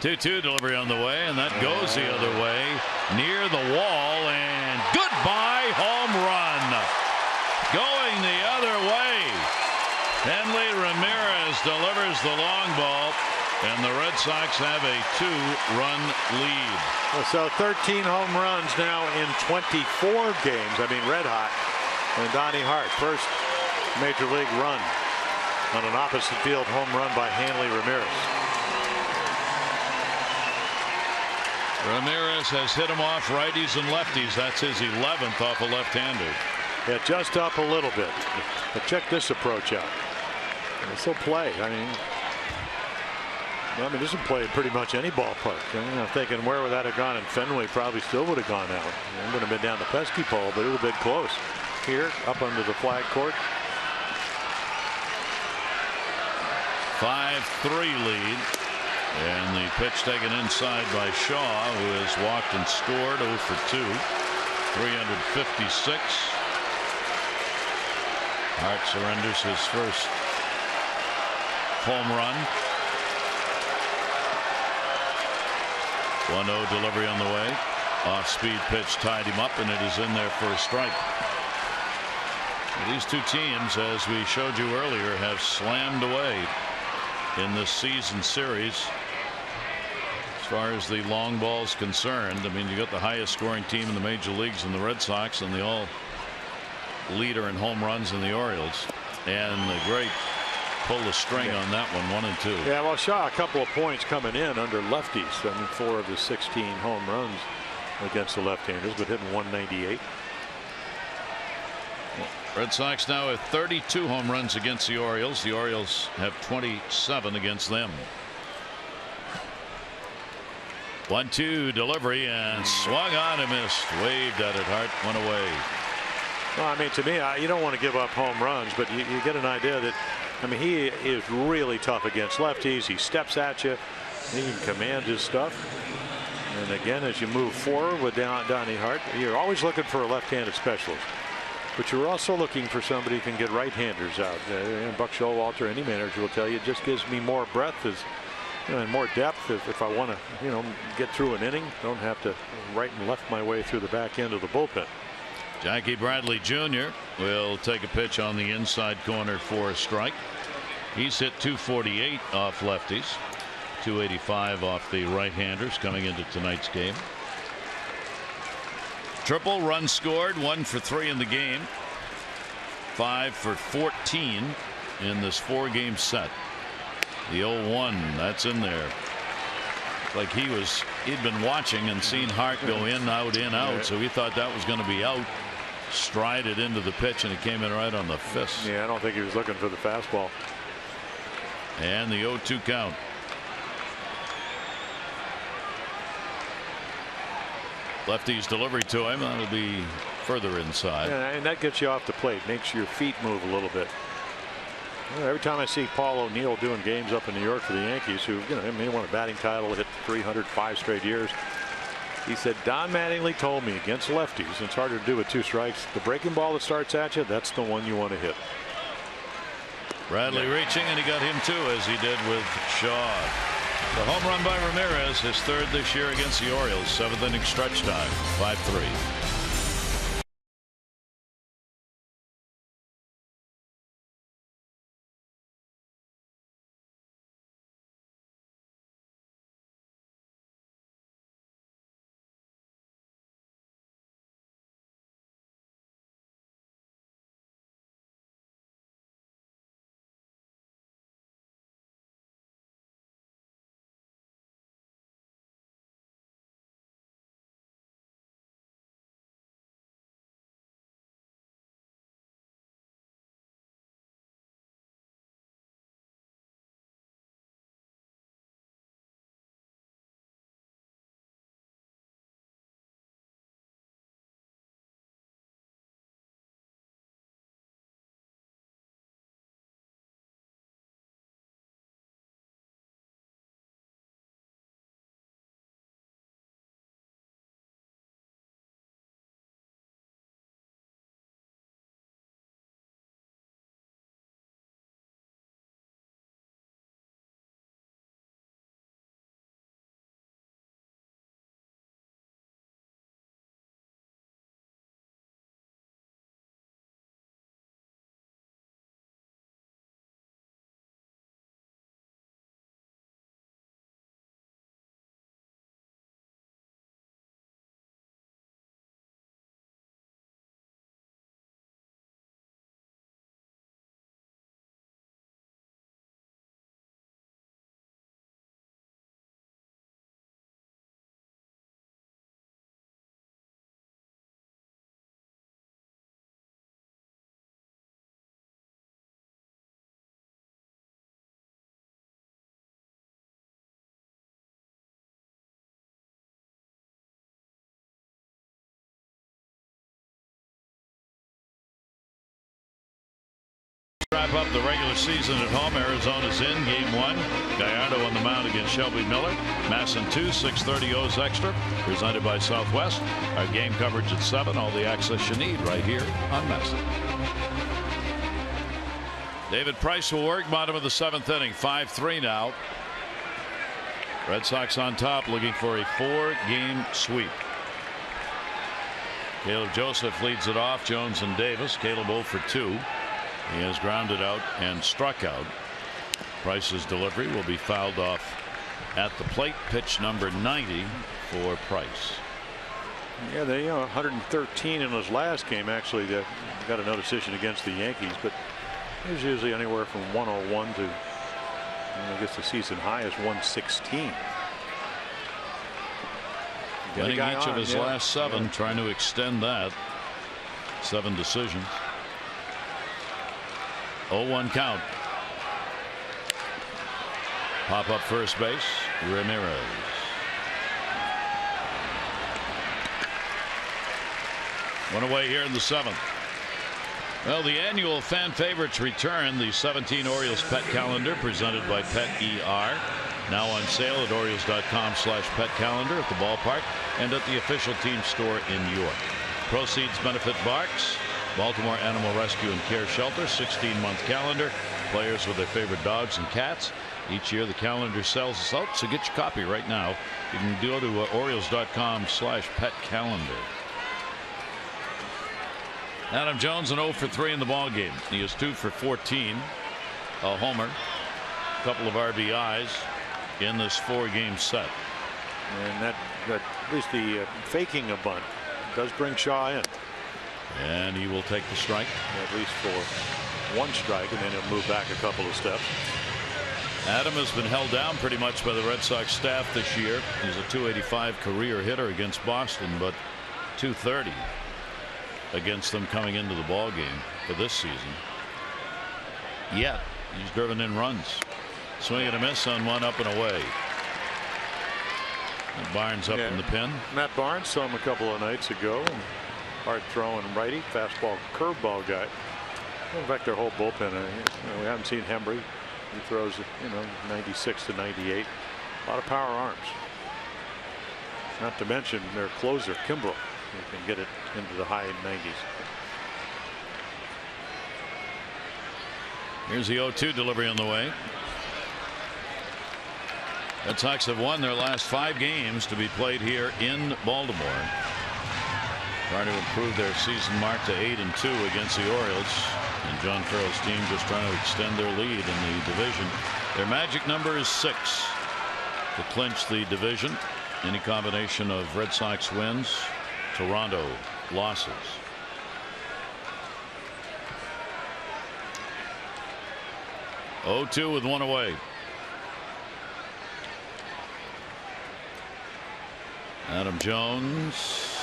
2-2 delivery on the way, and that goes the other way near the wall, and goodbye home run. Going the other way. Hanley Ramirez delivers the long ball, and the Red Sox have a 2-run lead. So 13 home runs now in 24 games. I mean, red hot. And Donnie Hart, first major league run on an opposite field home run by Hanley Ramirez. Ramirez has hit him off righties and lefties. That's his 11th off a left-hander. Yeah, just up a little bit. But check this approach out. This will play. I mean, this will play at pretty much any ballpark. I'm thinking where would that have gone in Fenway? Probably still would have gone out. It would have been down the pesky pole, but it would have been close. Here, up under the flag court. 5-3 lead. And the pitch taken inside by Shaw, who has walked and scored 0 for 2. 356. Hart surrenders his first home run. 1-0 delivery on the way. Off-speed pitch tied him up, and it is in there for a strike. These two teams, as we showed you earlier, have slammed away in this season series. As far as the long ball is concerned, I mean, you got the highest scoring team in the major leagues in the Red Sox, and the all leader in home runs in the Orioles. And the great pull the string on that one, 1 and 2. Yeah, well, Shaw a couple of points coming in under lefties. I mean, 4 of his 16 home runs against the left-handers, but hitting 198. Red Sox now have 32 home runs against the Orioles. The Orioles have 27 against them. 1-2 delivery and swung on and missed. Waved at it. Hart went away. Well, I mean, to me, you don't want to give up home runs, but you get an idea that, I mean, he is really tough against lefties. He steps at you. He can command his stuff. And again, as you move forward with Donnie Hart, you're always looking for a left-handed specialist. But you're also looking for somebody who can get right-handers out. Buck Showalter, any manager will tell you, it just gives me more breadth and more depth if I want to, get through an inning. Don't have to right and left my way through the back end of the bullpen. Jackie Bradley Jr. will take a pitch on the inside corner for a strike. He's hit 248 off lefties, 285 off the right-handers coming into tonight's game. Triple runs scored, 1 for 3 in the game, 5 for 14 in this 4-game set. The 0-1, that's in there. Like he'd been watching and seen Hart go in, out, so he thought that was going to be out. Strided into the pitch, and it came in right on the fist. Yeah, I don't think he was looking for the fastball. And the 0-2 count. Lefty's delivery to him, that'll be further inside. Yeah, and that gets you off the plate, makes your feet move a little bit. Every time I see Paul O'Neill doing games up in New York for the Yankees, who may won a batting title, hit 305 straight years, he said, Don Mattingly told me against lefties, and it's harder to do with 2 strikes, the breaking ball that starts at you, that's the one you want to hit. Bradley reaching, and he got him too, as he did with Shaw. The home run by Ramirez, his 3rd this year against the Orioles. 7th inning stretch time, 5-3. Wrap up the regular season at home. Arizona's in game 1. Gallardo on the mound against Shelby Miller. Masson 2, 6:30 O's Extra, presented by Southwest. Our game coverage at 7. All the access you need right here on Masson. David Price will work, bottom of the 7th inning. 5-3 now. Red Sox on top, looking for a 4-game sweep. Caleb Joseph leads it off. Jones and Davis. Caleb 0 for 2. He has grounded out and struck out. Price's delivery will be fouled off at the plate. Pitch number 90 for Price. Yeah, they 113 in his last game. Actually, they got a no decision against the Yankees, but it was usually anywhere from 101 to, I guess, the season high is 116. Winning each of his last 7, trying to extend that. 7 decisions. 0-1 count. Pop up first base, Ramirez. One away here in the 7th. Well, the annual fan favorites return. The 17 Orioles pet calendar presented by PEDROIA. Now on sale at Orioles.com/pet calendar at the ballpark and at the official team store in York. Proceeds benefit Barks, Baltimore Animal Rescue and Care Shelter. 16-month calendar. Players with their favorite dogs and cats. Each year the calendar sells out, so get your copy right now. You can go to Orioles.com/pet calendar. Adam Jones an 0 for 3 in the ball game. He is 2 for 14. A homer, a couple of RBIs in this 4-game set. And that at least the faking a bunt does bring Shaw in. And he will take the strike. At least for 1 strike, and then he'll move back a couple of steps. Adam has been held down pretty much by the Red Sox staff this year. He's a .285 career hitter against Boston, but .230 against them coming into the ball game for this season. Yet he's driven in runs. Swing and a miss on one, up and away. And Barnes up in the pen. Matt Barnes saw him a couple of nights ago. Hard throwing righty, fastball, curveball guy. In fact, their whole bullpen. We haven't seen Hembry. He throws 96 to 98. A lot of power arms. Not to mention their closer Kimbrel. He can get it into the high 90s. Here's the 0-2 delivery on the way. Red Sox have won their last 5 games to be played here in Baltimore. Trying to improve their season mark to 8-2 against the Orioles. And John Farrell's team just trying to extend their lead in the division. Their magic number is 6 to clinch the division. Any combination of Red Sox wins, Toronto losses. (0-2) with 1 away. Adam Jones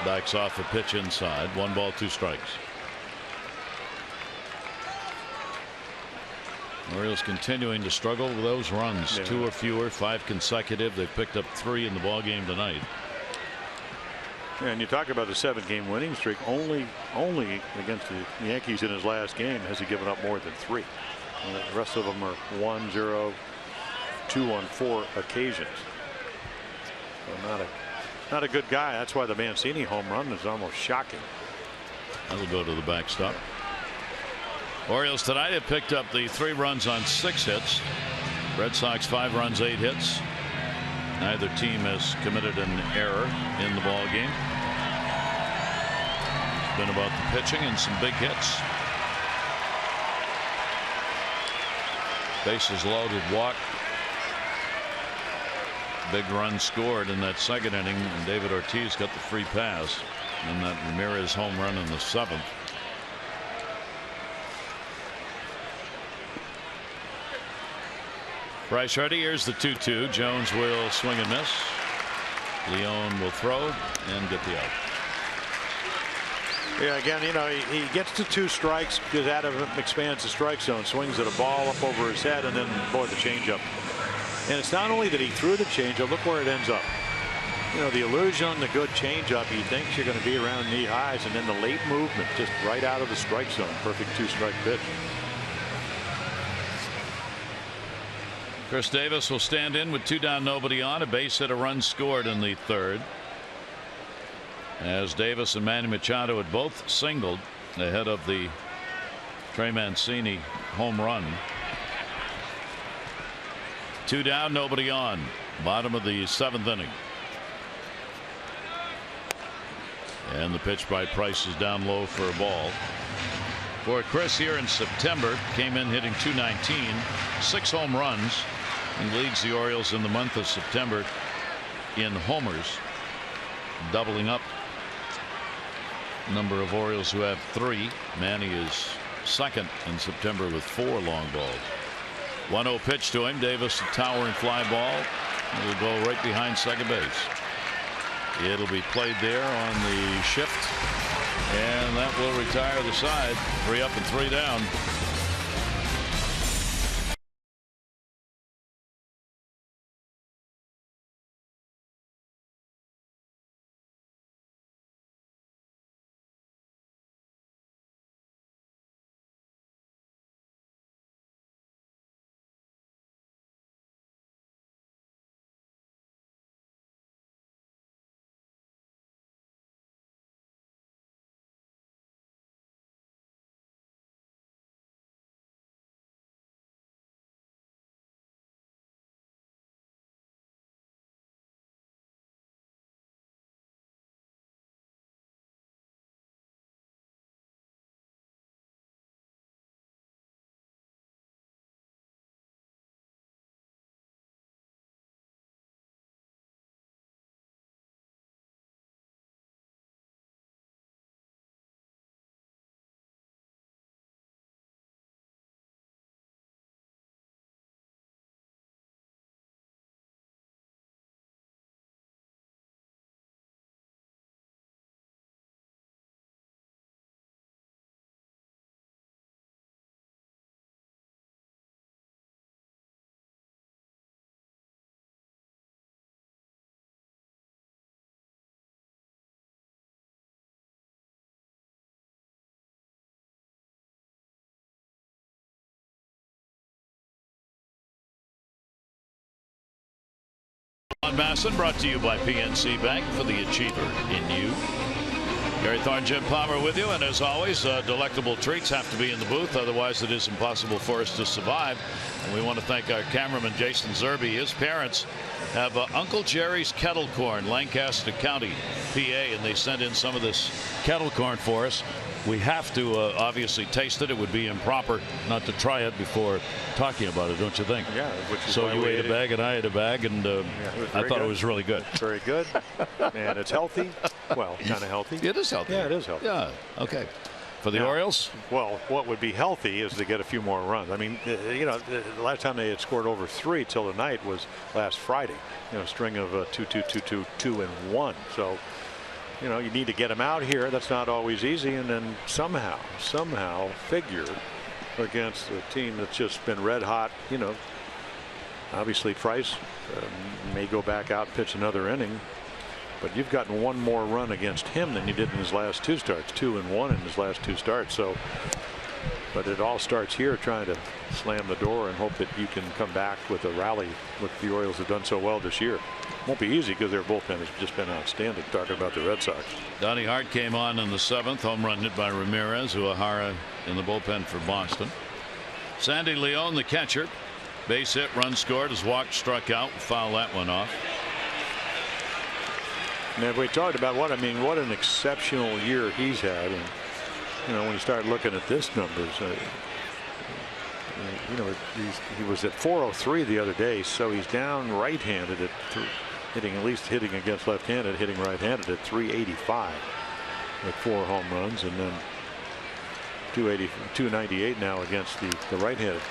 backs off a pitch inside. 1 ball, 2 strikes. Orioles continuing to struggle with those runs. 2 or fewer, 5 consecutive. They've picked up 3 in the ball game tonight. And you talk about the 7-game winning streak. Only against the Yankees in his last game has he given up more than 3. And the rest of them are 1, 0, 2 on 4 occasions. So not a good guy. That's why the Mancini home run is almost shocking. That'll go to the backstop. Orioles tonight have picked up the 3 runs on 6 hits. Red Sox 5 runs, 8 hits. Neither team has committed an error in the ball game. It's been about the pitching and some big hits. Bases loaded, walk. Big run scored in that 2nd inning, and David Ortiz got the free pass. And that Ramirez home run in the 7th. Price ready. Here's the 2-2. Jones will swing and miss. Leon will throw and get the out. Yeah, again, he gets to 2 strikes because Adam expands the strike zone, swings at a ball up over his head, and then boy, the changeup. And it's not only that he threw the changeup. Look where it ends up. The illusion, the good changeup. He thinks you're going to be around knee highs, and then the late movement just right out of the strike zone. Perfect 2-strike pitch. Chris Davis will stand in with 2 down, nobody on. A base hit, a run scored in the 3rd. As Davis and Manny Machado had both singled ahead of the Trey Mancini home run. 2 down, nobody on. Bottom of the 7th inning. And the pitch by Price is down low for a ball. For Chris here in September, came in hitting .219, 6 home runs, and leads the Orioles in the month of September in homers, doubling up number of Orioles who have 3. Manny is second in September with 4 long balls. 1-0 pitch to him. Davis, a towering fly ball. It'll go right behind second base. It'll be played there on the shift, and that will retire the side. 3 up and 3 down. On Masson, brought to you by PNC Bank, for the achiever in you. Gary Thorne, Jim Palmer with you, and as always, delectable treats have to be in the booth, otherwise it is impossible for us to survive. And we want to thank our cameraman Jason Zerby. His parents have Uncle Jerry's Kettle Corn, Lancaster County, PA, and they sent in some of this kettle corn for us. We have to obviously taste it. It would be improper not to try it before talking about it, don't you think? Yeah. Which is so you ate a bag and I ate a bag, and I thought it was really good. Very good. And it's healthy. Well, kind of healthy. It is healthy. Yeah, it is healthy. Yeah. Okay. For the Orioles? Well, what would be healthy is to get a few more runs. I mean, you know, the last time they had scored over 3 till the night was last Friday. You know, a string of 2-2, 2-2, 2-1. So, you know, you need to get them out here. That's not always easy. And then somehow figure against a team that's just been red hot. You know, obviously Price may go back out and pitch another inning. But you've gotten 1 more run against him than you did in his last 2 starts, 2 and 1 in his last 2 starts. So, but it all starts here, trying to slam the door and hope that you can come back with a rally, what the Orioles have done so well this year. Won't be easy because their bullpen has just been outstanding. Talking about the Red Sox. Donnie Hart came on in the 7th, home run hit by Ramirez. Uehara in the bullpen for Boston. Sandy Leon, the catcher, base hit, run scored, as walked, struck out, foul that one off. And we talked about what an exceptional year he's had, and you know, when you start looking at this numbers, you know, he was at 403 the other day, so he's down right-handed at hitting against left-handed, hitting right-handed at 385 with 4 home runs, and then 298 now against the right-handed.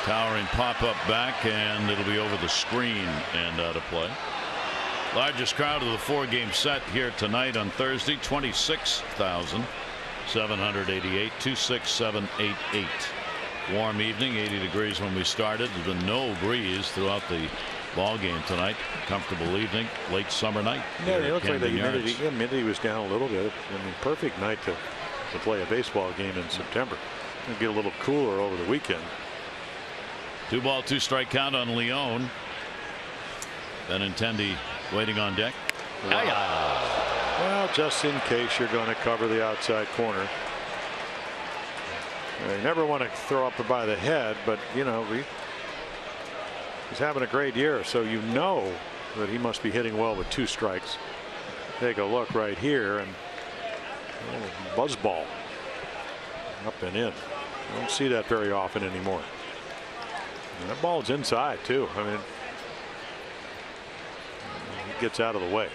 Towering pop-up back, and it'll be over the screen and out of play. Largest crowd of the 4-game set here tonight on Thursday, 26,788, 26788. Warm evening, 80 degrees when we started. There's been no breeze throughout the ball game tonight. Comfortable evening, late summer night. Yeah, it looks like the humidity was down a little bit. I mean, perfect night to play a baseball game in September. It'll get a little cooler over the weekend. 2-ball, 2-strike count on Leon. Benintendi waiting on deck. Wow. Well, just in case you're going to cover the outside corner. You never want to throw up by the head, but you know he's having a great year, so you know that he must be hitting well with 2 strikes. Take a look right here, and buzz ball up and in. I don't see that very often anymore. And that ball's inside too. I mean, he gets out of the way.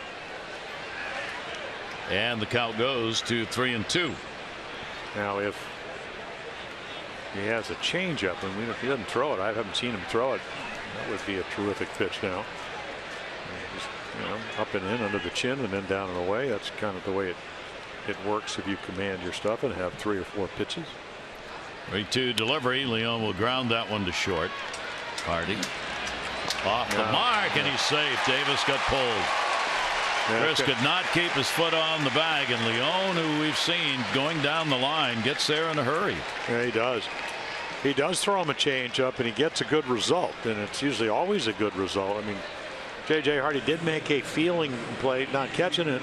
And the count goes to 3-2. Now, if he has a changeup, and if he doesn't throw it, I haven't seen him throw it. That would be a terrific pitch now. Just, you know, up and in under the chin and then down and away. That's kind of the way it works if you command your stuff and have 3 or 4 pitches. 3-2 delivery. Leon will ground that one to short. Hardy off the mark, and he's safe. Davis got pulled. Chris could not keep his foot on the bag, and Leon, who we've seen going down the line, gets there in a hurry. Yeah, he does. He does throw him a changeup, and he gets a good result, and it's usually always a good result. I mean, J.J. Hardy did make a feeling play, not catching it,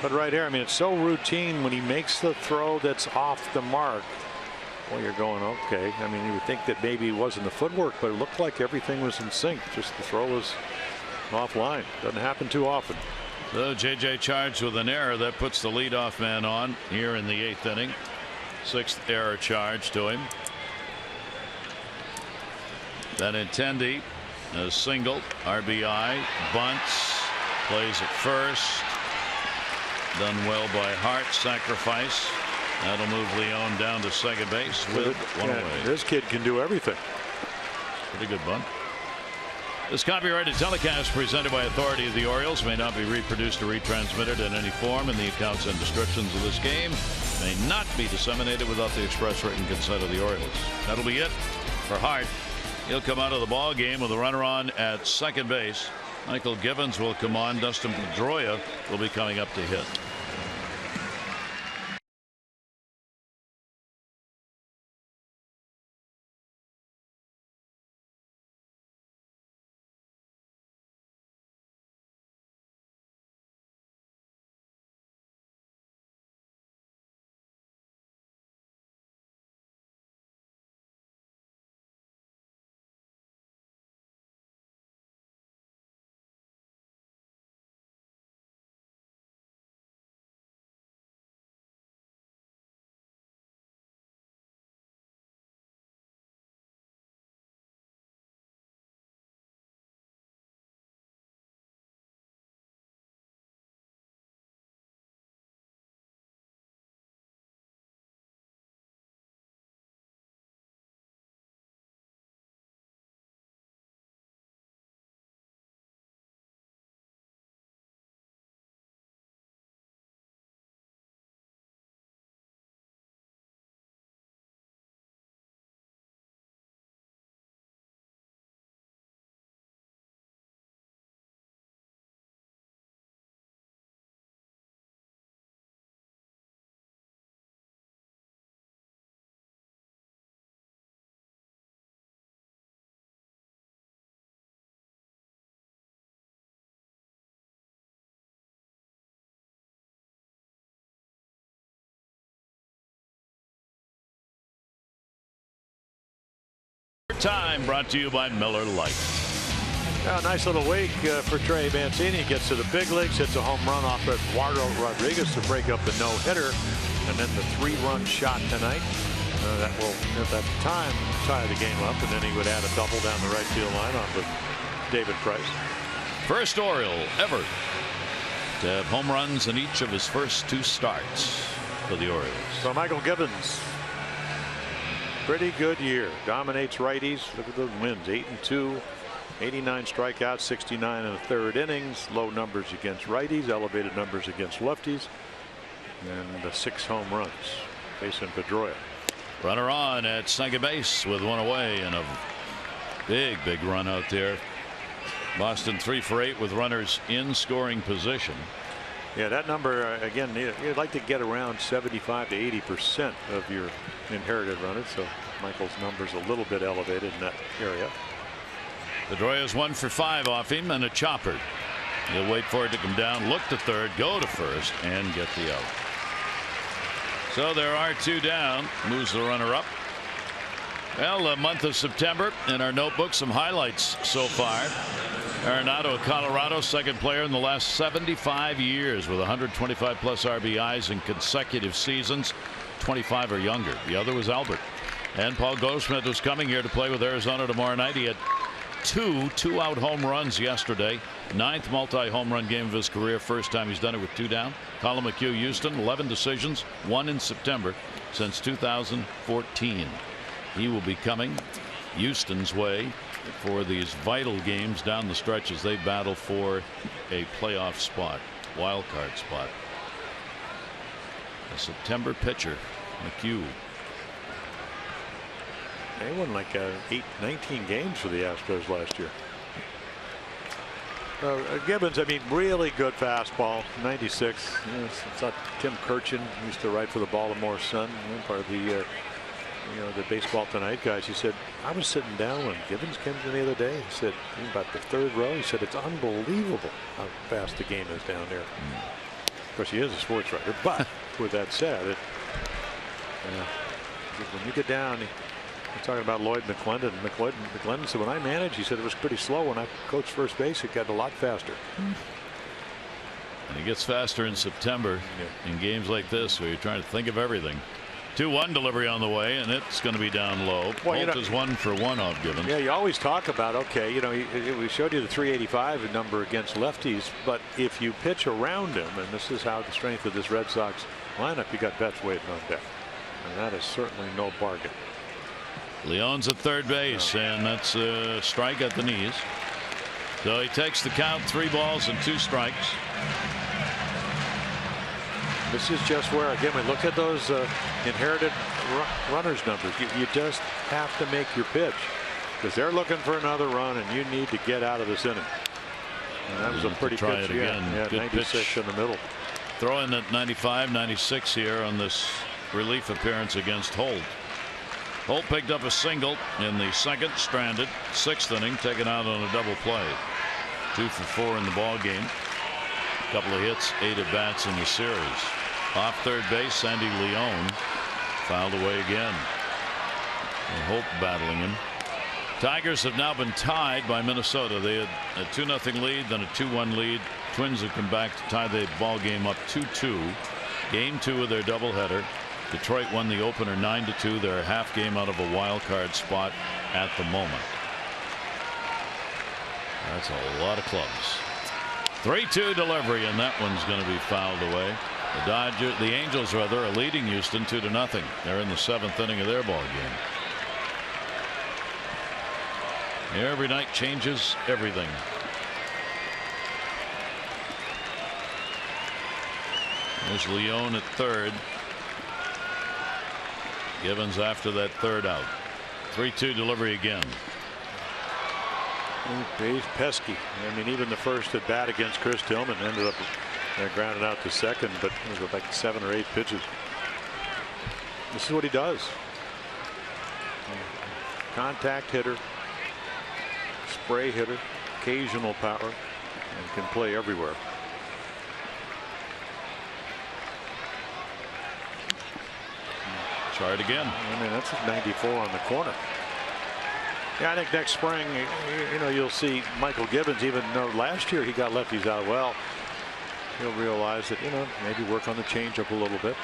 but right here, I mean, it's so routine when he makes the throw that's off the mark. Well, you're going, okay. I mean, you would think that maybe it wasn't the footwork, but it looked like everything was in sync. Just the throw was offline. Doesn't happen too often. So J.J. charged with an error that puts the leadoff man on here in the 8th inning. 6th error charge to him. Benintendi, a single, RBI, bunts, plays at first. Done well by Hart, sacrifice. That'll move Leon down to second base with 1 away. This kid can do everything. Pretty good bunt. This copyrighted telecast presented by authority of the Orioles may not be reproduced or retransmitted in any form, and the accounts and descriptions of this game may not be disseminated without the express written consent of the Orioles. That'll be it for Hart. He'll come out of the ball game with a runner on at second base. Michael Givens will come on. Dustin Pedroia will be coming up to hit. Time brought to you by Miller Lite. Yeah, nice little week for Trey Mancini. Gets to the big leagues, hits a home run off Eduardo Rodriguez to break up the no-hitter, and then the 3-run shot tonight. That will, at that time, tie the game up, and then he would add a double down the right field line off of David Price. First Oriole ever to have home runs in each of his first 2 starts for the Orioles. So Michael Givens, pretty good year. Dominates righties. Look at the wins. 8-2, 89 strikeouts, 69 in the 3rd innings. Low numbers against righties, elevated numbers against lefties, and 6 home runs. Facing Pedroia. Runner on at second base with 1 away, and a big run out there. Boston 3 for 8 with runners in scoring position. Yeah, that number again, you'd like to get around 75 to 80% of your inherited runners. So Michael's number's a little bit elevated in that area. Pedroia's 1 for 5 off him, and a chopper. He'll wait for it to come down, look to third, go to first, and get the out. So there are 2 down. Moves the runner up. Well, the month of September in our notebook, some highlights so far. Arenado of Colorado, second player in the last 75 years with 125 plus RBIs in consecutive seasons. 25 or younger. The other was Albert. And Paul Goldschmidt was coming here to play with Arizona tomorrow night. He had two-out home runs yesterday. 9th multi-home run game of his career. First time he's done it with 2 down. Colin McHugh, Houston, 11 decisions, 1 in September since 2014. He will be coming Houston's way for these vital games down the stretch as they battle for a playoff spot, wild card spot. A September pitcher, McHugh. They won like 19 games for the Astros last year. Gibbons, I mean, really good fastball, 96. It's not Tim Kirchin used to write for the Baltimore Sun, part of the the Baseball Tonight guys. He said, I was sitting down when Gibbons came in the other day. He said, about the 3rd row, he said, it's unbelievable how fast the game is down there. Of course, he is a sports writer, but with that said, when you get down, we're talking about Lloyd McClendon. McClendon said, when I managed, he said it was pretty slow. When I coached first base, it got a lot faster. And it gets faster in September in games like this where you're trying to think of everything. 2-1 delivery on the way, and it's going to be down low. Well, Holt is 1 for 1 off Gibbons. Yeah, you always talk about, okay, we showed you the 385 number against lefties, but if you pitch around him, and this is how the strength of this Red Sox lineup, you got Betts waiting on deck. And that is certainly no bargain. Leon's at third base, and that's a strike at the knees. So he takes the count, 3 balls and 2 strikes. This is just where, again, we look at those inherited runners numbers. You just have to make your pitch because they're looking for another run, and you need to get out of this inning. And that was a pretty try pitch. it again. Yeah, Good 96 pitch. in the middle. Throwing at 95, 96 here on this relief appearance against Holt. Holt picked up a single in the 2nd, stranded. 6th inning, taken out on a double play. 2 for 4 in the ball game. Couple of hits, 8 at bats in the series. Off third base, Sandy Leon fouled away again. And Holt battling him. Tigers have now been tied by Minnesota. They had a 2-0 lead, then a 2-1 lead. Twins have come back to tie the ball game up 2-2. Game 2 of their doubleheader. Detroit won the opener 9-2. They're a half game out of a wild card spot at the moment. That's a lot of clubs. 3-2 delivery, and that one's going to be fouled away. The Angels rather are leading Houston 2-0. They're in the 7th inning of their ball game. Every night changes everything. There's Leon at third. Gibbons after that 3rd out. 3-2 delivery again. He's pesky. I mean, even the first at bat against Chris Tillman ended up grounded out to second, but it was like 7 or 8 pitches. This is what he does. Contact hitter, spray hitter, occasional power, and can play everywhere. Try it again. I mean, that's a 94 on the corner. Yeah, I think next spring, you'll see Michael Gibbons, even though last year he got lefties out well, he'll realize that, maybe work on the changeup a little bit.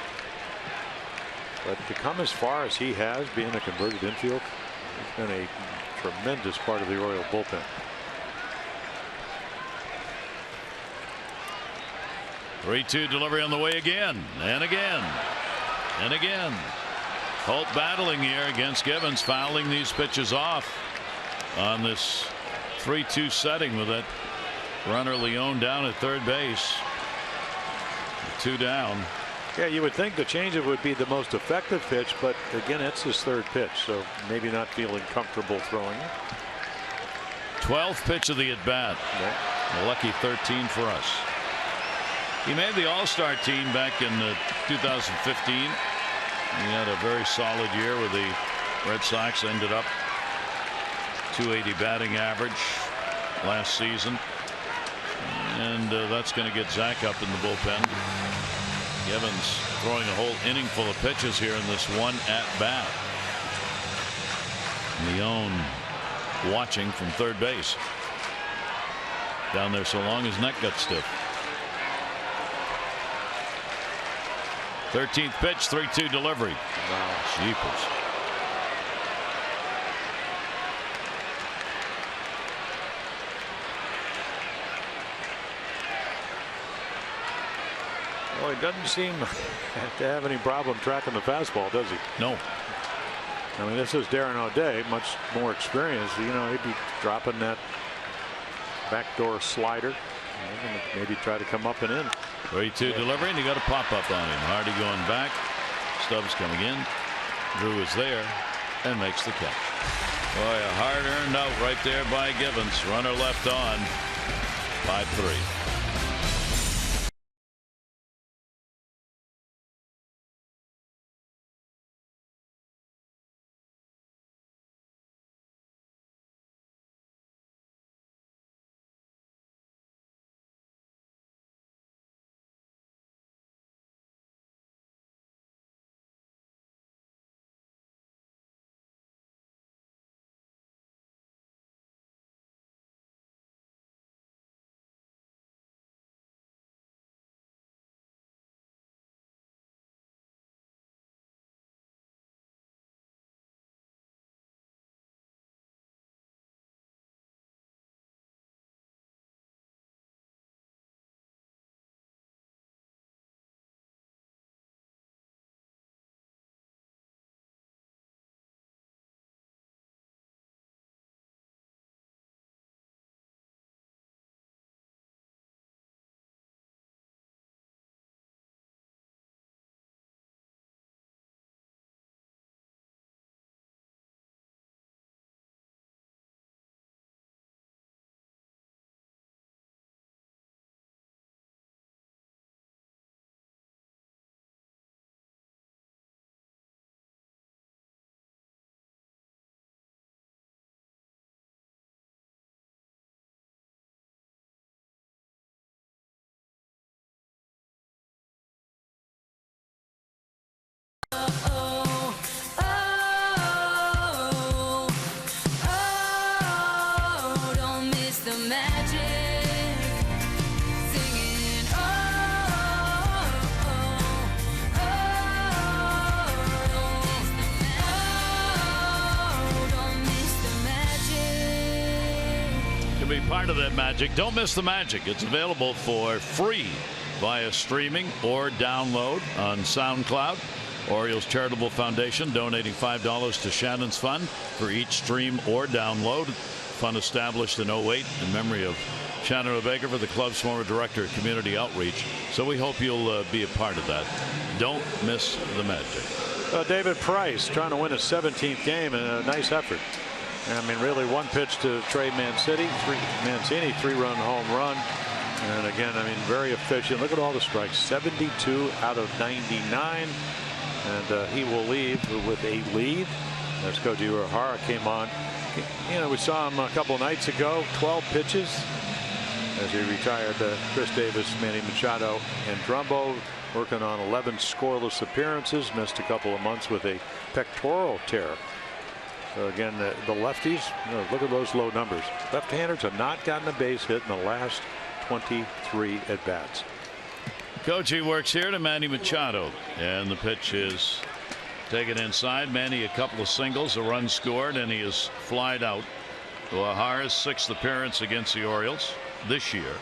But to come as far as he has, being a converted infield, it's been a tremendous part of the Oriole bullpen. 3-2 delivery on the way again, and again, and again. Holt battling here against Gibbons, fouling these pitches off on this 3-2 setting with that runner Leon down at third base. 2 down. Yeah, you would think the changeup would be the most effective pitch, but again, it's his 3rd pitch, so maybe not feeling comfortable throwing it. 12th pitch of the at bat. A lucky 13 for us. He made the All-Star team back in 2015. He had a very solid year with the Red Sox. Ended up 280 batting average last season. And that's going to get Zach up in the bullpen. Gibbons throwing a whole inning full of pitches here in this one at bat. Leone watching from third base. Down there so long his neck got stiff. 13th pitch, 3-2 delivery. Wow, jeepers. Well, he doesn't seem to have any problem tracking the fastball, does he? No. I mean, this is Darren O'Day, much more experienced. You know, he'd be dropping that backdoor slider. Maybe try to come up and in. 3-2 delivery, and he got a pop up on him. Hardy going back. Stubbs coming in. Drew is there and makes the catch. Boy, a hard earned out right there by Givens. Runner left on. 5-3. Be part of that magic. Don't miss the magic. It's available for free via streaming or download on SoundCloud. Orioles Charitable Foundation donating $5 to Shannon's Fund for each stream or download. Fund established in 2008 in memory of Shannon Baker, for the club's former director of community outreach. So we hope you'll be a part of that. Don't miss the magic. David Price trying to win his 17th game, and a nice effort. I mean, really, one pitch to TREY Mancini, three-run home run. And again, I mean, very efficient. Look at all the strikes, 72 out of 99. And he will leave with a lead as Koji Uehara came on. You know, we saw him a couple of nights ago, 12 pitches as he retired Chris Davis, Manny Machado, and TRUMBO, working on 11 scoreless appearances. Missed a couple of months with a pectoral tear. So again, the lefties, you know, look at those low numbers. Left-handers have not gotten a base hit in the last 23 at-bats. Koji works here to Manny Machado, and the pitch is taken inside. Manny a couple of singles, a run scored, and he is flied out. Uehara's 6th appearance against the Orioles this year.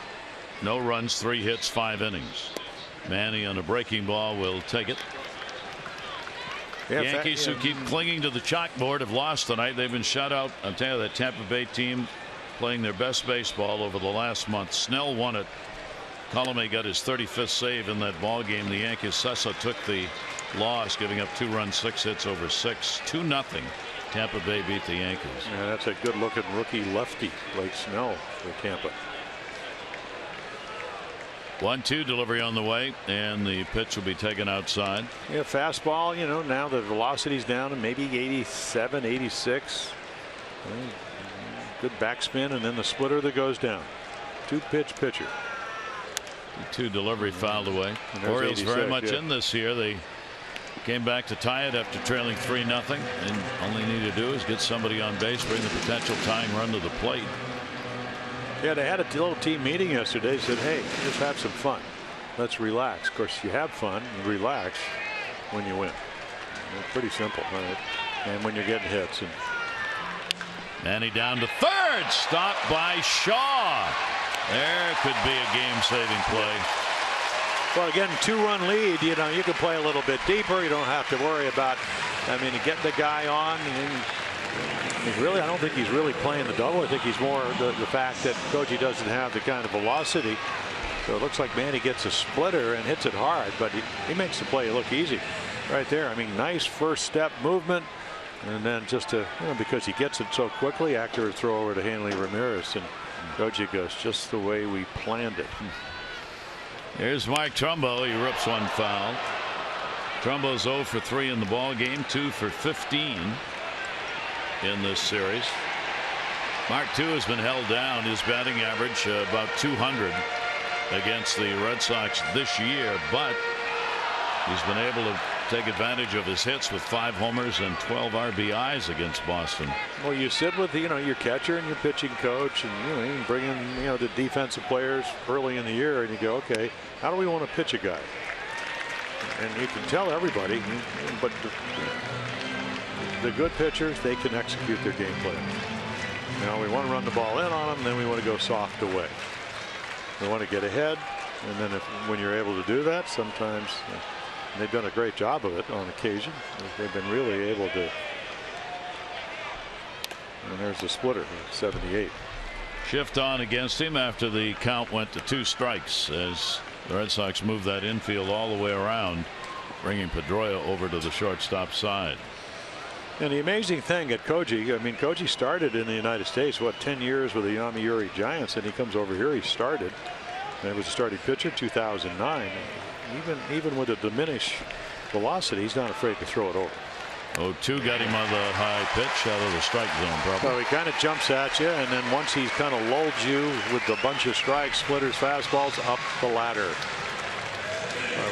No runs, 3 hits, 5 innings. Manny on a breaking ball will take it. Yeah, Yankees, who keep clinging to the chalkboard, have lost tonight. They've been shut out. I'll tell you, that Tampa Bay team playing their best baseball over the last month. Snell won it. Colomé got his 35th save in that ball game. The Yankees, Sessa took the loss, giving up 2 runs, 6 hits over 6. 2-0. Tampa Bay beat the Yankees. Yeah, that's a good-looking rookie lefty, Blake Snell, for Tampa. 1-2 delivery on the way, and the pitch will be taken outside. Yeah, fastball, you know, now the velocity's down to maybe 87, 86. Good backspin, and then the splitter that goes down. 2-pitch pitcher. 2 delivery fouled away. Orioles very much in this year. They came back to tie it after trailing 3-0, and all they need to do is get somebody on base, bring the potential tying run to the plate. Yeah, they had a little team meeting yesterday. Said, hey, just have some fun. Let's relax. Of course, you have fun and relax when you win. It's pretty simple, right? And when you're getting hits. And Manny down to third, stopped by Shaw. There could be a game-saving play. well, again, 2-run lead. You know, you can play a little bit deeper. You don't have to worry about. I mean, getting the guy on. Really, I don't think he's really playing the double. I think he's more the fact that Koji doesn't have the kind of velocity. So it looks like Manny gets a splitter and hits it hard, but he makes the play look easy right there. I mean, nice first step movement, and then just to, because he gets it so quickly, accurate throw over to HANLEY Ramirez, and Koji goes just the way we planned it. Here's Mike Trumbo. He rips one foul. Trumbo's 0 for 3 in the ball game, 2 for 15 in this series. Mark II has been held down. His batting average about 200 against the Red Sox this year, but he's been able to take advantage of his hits with 5 homers and 12 RBIs against Boston. Well, you sit with your catcher and your pitching coach, and you bring in the defensive players early in the year, and you go, okay, how do we want to pitch a guy? And you can tell everybody, but the good pitchers, they can execute their game plan. We want to run the ball in on them, then we want to go soft away. We want to get ahead, and then when you're able to do that, sometimes they've done a great job of it on occasion. They've been really able to. And there's the splitter, 78. Shift on against him after the count went to 2 strikes as the Red Sox moved that infield all the way around, bringing Pedroia over to the shortstop side. And the amazing thing at Koji, I mean, Koji started in the United States, 10 years with the Yomiuri Giants, and he comes over here. He started, and he was a starting pitcher 2009. Even with a diminished velocity, he's not afraid to throw it over. 0-2 got him on the high pitch out of the strike zone, probably. So he kind of jumps at you, and then once he's kind of lulled you with a bunch of strikes, splitters, fastballs, up the ladder.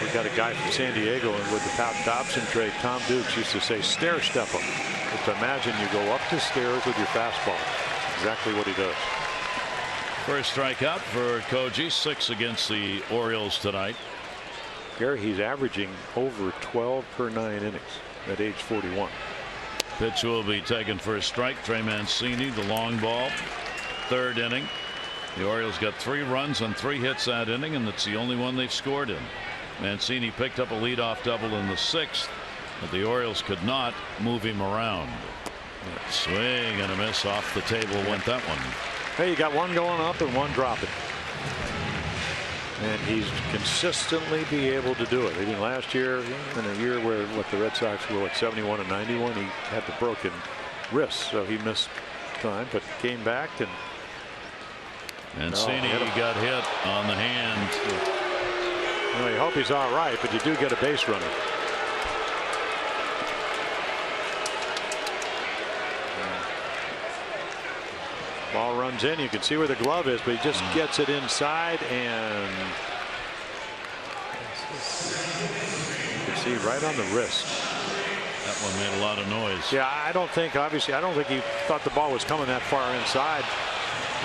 We got a guy from San Diego with the Pat Dobson trade. Tom Dukes used to say stair step him. Just imagine you go up the stairs with your fastball. Exactly what he does. First strikeout for Koji, 6 against the Orioles tonight. Gary, he's averaging over 12 per 9 innings at age 41. Pitch will be taken for a strike. Trey Mancini, the long ball, 3rd inning. The Orioles got 3 runs on 3 hits that inning, and that's the only one they've scored in. Mancini picked up a leadoff double in the 6th, but the Orioles could not move him around. Swing and a miss off the table went that one. Hey, you got one going up and one dropping. And he's consistently be able to do it. Even last year, in a year where the Red Sox were 71 and 91, he had the broken wrist, so he missed time, but came back and Mancini got hit on the hand. Well, you hope he's all right, but you do get a base runner. Ball runs in. You can see where the glove is, but he just gets it inside, and you can see right on the wrist. That one made a lot of noise. Yeah, I don't think he thought the ball was coming that far inside.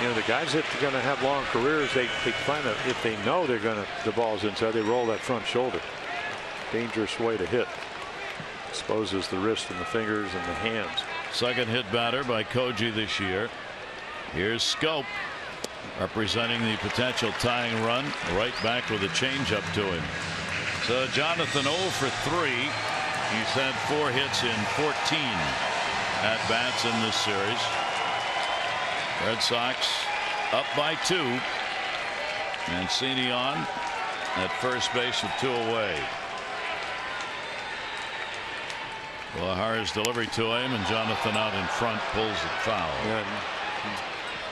The guys that are going to have long careers, they find that if they know the ball's inside, they roll that front shoulder. Dangerous way to hit. Exposes the wrist and the fingers and the hands. Second hit batter by Koji this year. Here's Scope, representing the potential tying run, right back with a changeup to him. So Jonathan 0 for 3. He's had 4 hits in 14 at bats in this series. Red Sox up by 2. Mancini on at first base with 2 away. Guajara's delivery to him, and Jonathan out in front pulls it foul.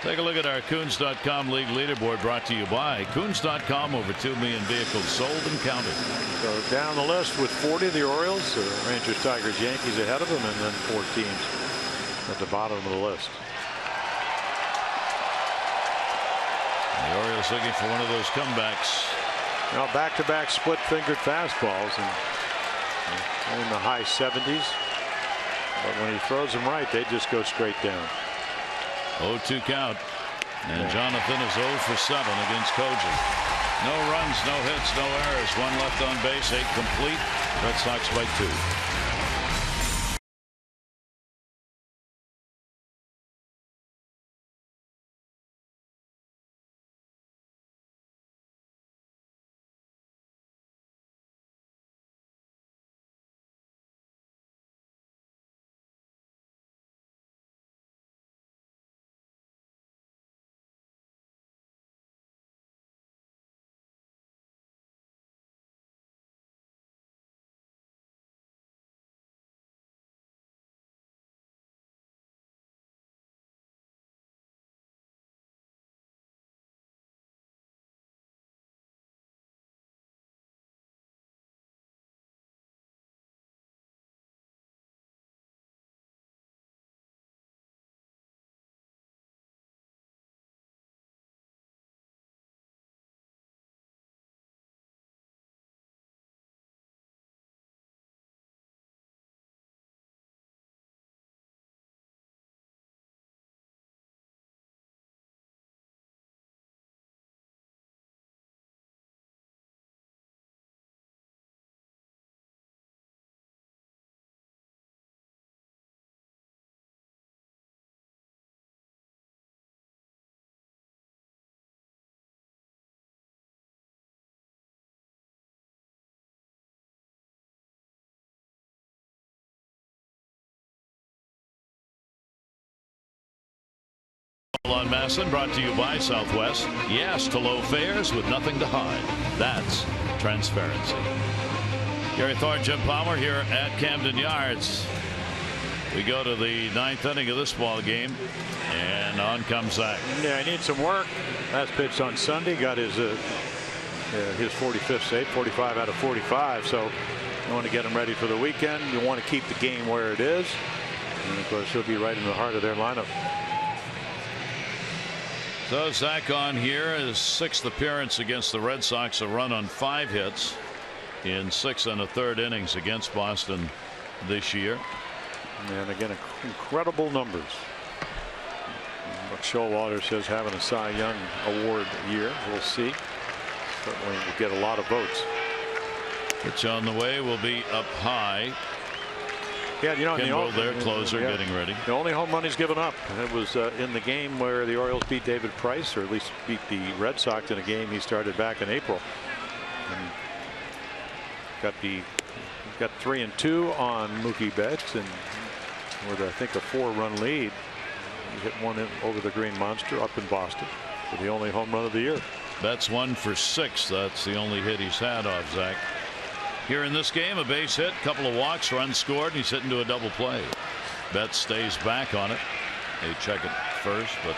Take a look at our Coons.com League leaderboard, brought to you by Coons.com. Over 2 million vehicles sold and counted. So down the list with 40, the Orioles, Rangers, Tigers, Yankees ahead of them, and then 4 teams at the bottom of the list. The Orioles looking for one of those comebacks. Now back-to-back split-fingered fastballs, and in the high 70s. But when he throws them right, they just go straight down. 0-2 count. And Jonathan is 0 for 7 against Koji. No runs, no hits, no errors. 1 left on base, 8 complete. Red Sox by 2. On Masson, brought to you by Southwest. Yes to low fares with nothing to hide. That's transparency. Gary Thorne, Jim Palmer here at Camden Yards. We go to the 9th inning of this ball game, and on comes Zach. Yeah, he needs some work. Last pitch on Sunday got his 45th save, 45 out of 45. So you want to get him ready for the weekend. You want to keep the game where it is, and of course he'll be right in the heart of their lineup. So Zach on here, his 6th appearance against the Red Sox, a run on 5 hits in 6 1/3 innings against Boston this year. And again, incredible numbers. But Showalter says having a Cy Young Award year. We'll see. Certainly will get a lot of votes. Pitch on the way will be up high. Yeah, you know, Kimbrel, their closer, yeah, getting ready. The only home run he's given up, and it was in the game where the Orioles beat David Price, or at least beat the Red Sox in a game he started back in April. And got 3-2 on Mookie Betts, and with I think a 4-run lead, he hit one over the Green Monster up in Boston for the only home run of the year. Betts 1 for 6. That's the only hit he's had off Zach. Here in this game, a base hit, couple of walks, runs scored, and he's hitting to a double play. Betts stays back on it. They check it first, but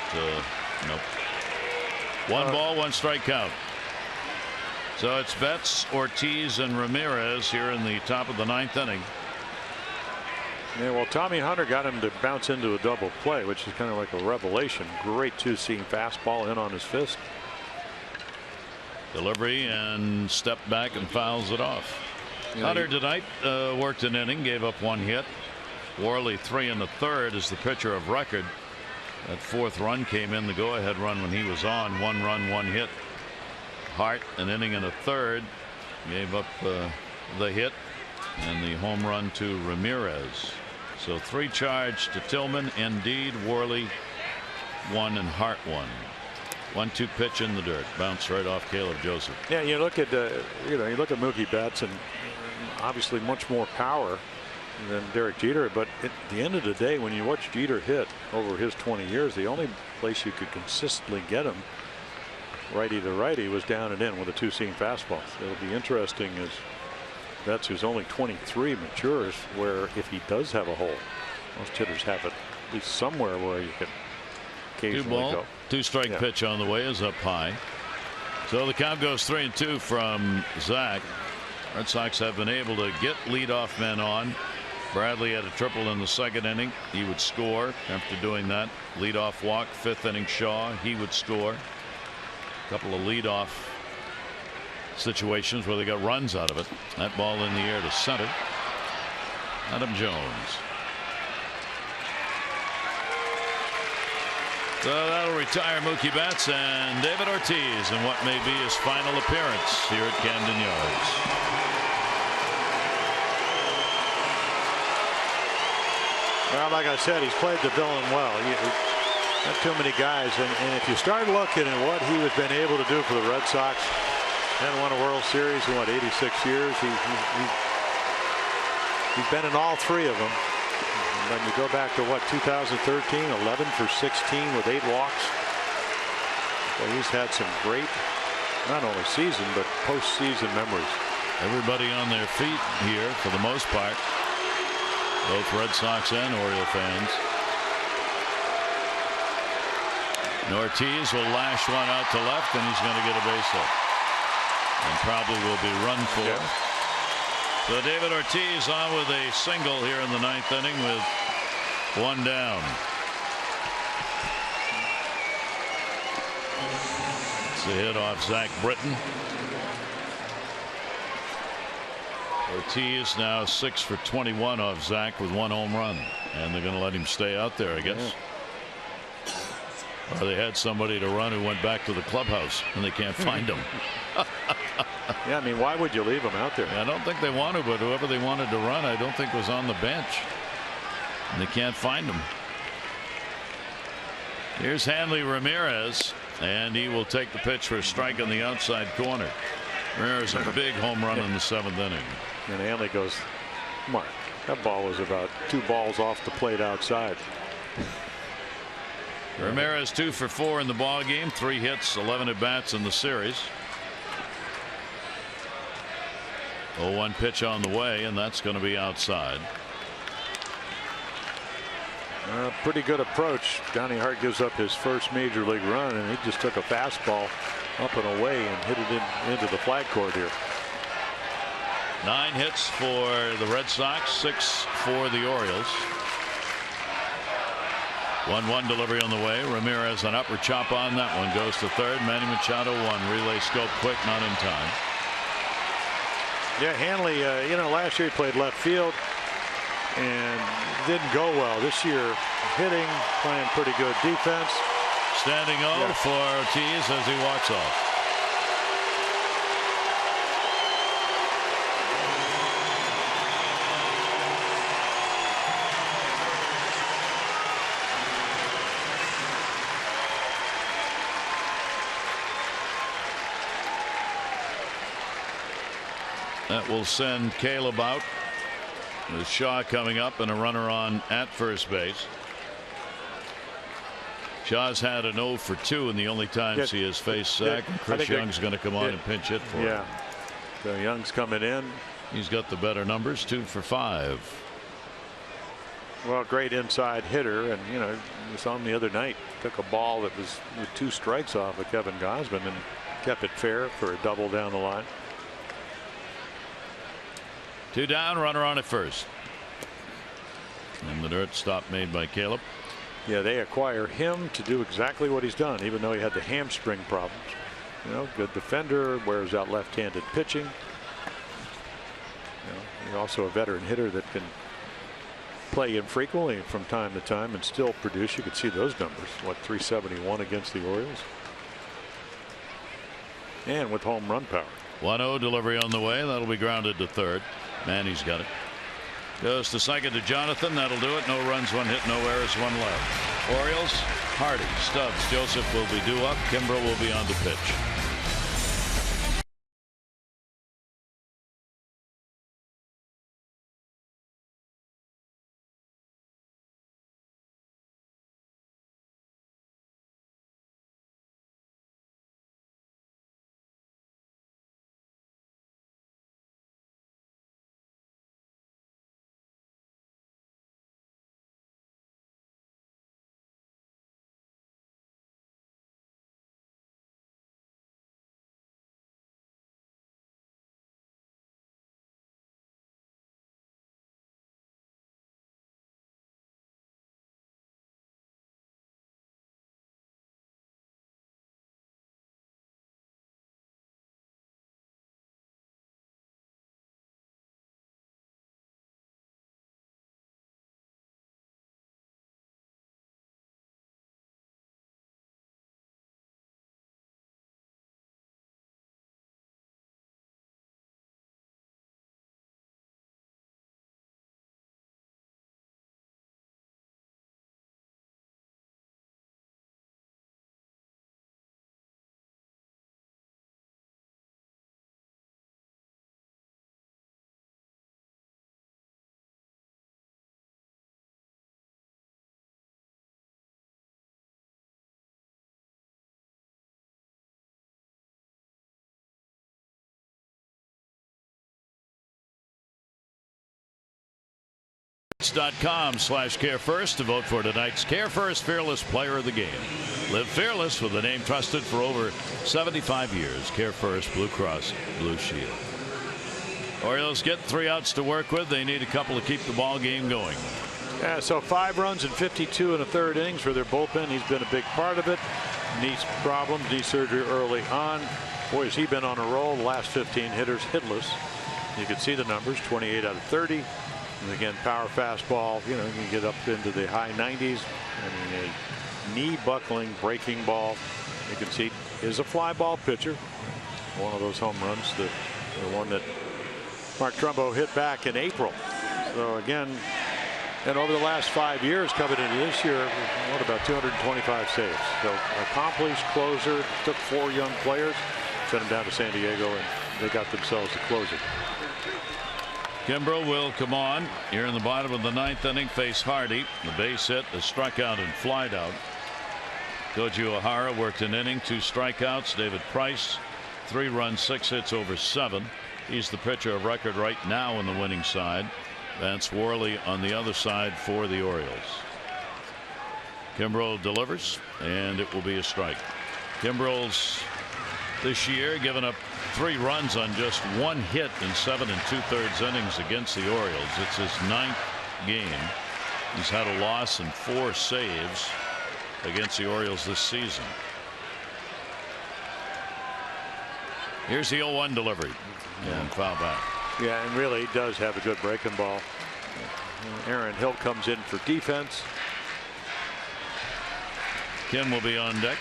nope. 1 ball, 1 strike count. So it's Betts, Ortiz, and Ramirez here in the top of the 9th inning. Yeah, well, Tommy Hunter got him to bounce into a double play, which is kind of like a revelation. Great 2-seam fastball in on his fist. Delivery and step back and fouls it off. Hunter tonight worked an inning, gave up 1 hit. Worley 3 1/3 is the pitcher of record. That 4th run came in, the go-ahead run when he was on. 1 run, 1 hit. Hart, an inning and a third, gave up the hit and the home run to Ramirez. So 3 charged to Tillman, Indeed, Worley 1, and Hart 1. 1-2 pitch in the dirt, bounce right off Caleb Joseph. Yeah, you look at you look at Mookie Betts, and obviously much more power than Derek Jeter, but at the end of the day, when you watch Jeter hit over his 20 years, the only place you could consistently get him righty to righty was down and in with a 2-seam fastball. So it'll be interesting as Betts, who's only 23, matures, where if he does have a hole, most hitters have it at least somewhere where you can occasionally go. 2 strike pitch on the way is up high. So the count goes 3-2 from Zach. Red Sox have been able to get leadoff men on. Bradley had a triple in the 2nd inning. He would score after doing that. Leadoff walk, 5th inning Shaw. He would score. A couple of leadoff situations where they got runs out of it. That ball in the air to center. Adam Jones. So that'll retire Mookie Betts and David Ortiz in what may be his final appearance here at Camden Yards. Well, like I said, he's played the villain well. Not too many guys, and if you start looking at what he has been able to do for the Red Sox, and won a World Series in what, 86 years. He's been in all three of them. And then you go back to what, 2013, 11 for 16 with 8 walks. Well, he's had some great, not only season but postseason memories. Everybody on their feet here for the most part. Both Red Sox and Oriole fans. And Ortiz will lash one out to left, and he's going to get a base hit. And probably will be run for. Yeah. So David Ortiz on with a single here in the 9th inning with 1 down. It's a hit off Zach Britton. Ortiz now 6 for 21 off Zach with 1 home run, and they're going to let him stay out there, I guess. Yeah. Or they had somebody to run who went back to the clubhouse and they can't find him. Yeah, I mean, why would you leave him out there? I don't think they want to, but whoever they wanted to run, I don't think was on the bench. And they can't find him. Here's Hanley Ramirez, and he will take the pitch for a strike on the outside corner. Ramirez a big home run in the 7th inning. And Hanley goes, come on, that ball was about 2 balls off the plate outside. Ramirez 2 for 4 in the ball game, 3 hits, 11 at bats in the series. 0-1 pitch on the way, and that's going to be outside. Pretty good approach. Johnny Hart gives up his first major league run, and he just took a fastball up and away and hit it into the flag court here. 9 hits for the Red Sox, 6 for the Orioles. 1-1 delivery on the way. Ramirez an upper chop on that one, goes to third. Manny Machado 1. Relay scope quick, not in time. Yeah, Hanley, you know, last year he played left field and didn't go well. This year, hitting, playing pretty good defense. Standing O for Ortiz as he walks off. That will send Caleb out with Shaw coming up and a runner on at first base. Shaw's had an 0 for 2 in the only times he has faced Zach. Chris Young's going to come on and pinch hit for him. Yeah, so Young's coming in. He's got the better numbers, 2 for 5. Well, great inside hitter, and you know, we saw him the other night. Took a ball that was with 2 strikes off of Kevin Gausman and kept it fair for a double down the line. 2 down, runner on at first. And the dirt stop made by Caleb. Yeah, they acquire him to do exactly what he's done, even though he had the hamstring problems. You know, good defender, wears out left-handed pitching. You know, he's also a veteran hitter that can play infrequently from time to time and still produce. You could see those numbers. What, 371 against the Orioles? And with home run power. 1-0 delivery on the way. That'll be grounded to third. Manny's got it. Goes to second to Jonathan. That'll do it. No runs, 1 hit, no errors, 1 left. Orioles, Hardy, Stubbs, Joseph will be due up. Kimbrel will be on to pitch. .com/CareFirst to vote for tonight's CareFirst Fearless Player of the Game. Live fearless with a name trusted for over 75 years. CareFirst Blue Cross Blue Shield. Orioles get 3 outs to work with. They need a couple to keep the ball game going. Yeah, so 5 runs in 52 1/3 innings for their bullpen. He's been a big part of it. Knee problems, knee surgery early on. Boy, has he been on a roll. The last 15 hitters hitless. You can see the numbers, 28 out of 30. And again, power fastball, you know, you can get up into the high 90s. I mean, a knee buckling breaking ball. You can see is a fly ball pitcher. One of those home runs, the one that Mark Trumbo hit back in April. So again, and over the last 5 years, coming into this year, what about 225 saves? So accomplished closer, took 4 young players, sent them down to San Diego, and they got themselves a closer. Kimbrough will come on here in the bottom of the 9th inning, face Hardy. The base hit, a strikeout and flied out. Koji O'Hara worked an inning, 2 strikeouts. David Price, 3 runs, 6 hits over 7. He's the pitcher of record right now in the winning side. Vance Worley on the other side for the Orioles. Kimbrough delivers, and it will be a strike. Kimbrough's this year given up 3 runs on just 1 hit in 7 2/3 innings against the Orioles. It's his 9th game. He's had a loss and 4 saves against the Orioles this season. Here's the 0-1 delivery and foul back. Yeah, and really he does have a good breaking ball. Aaron Hill comes in for defense. Kim will be on deck.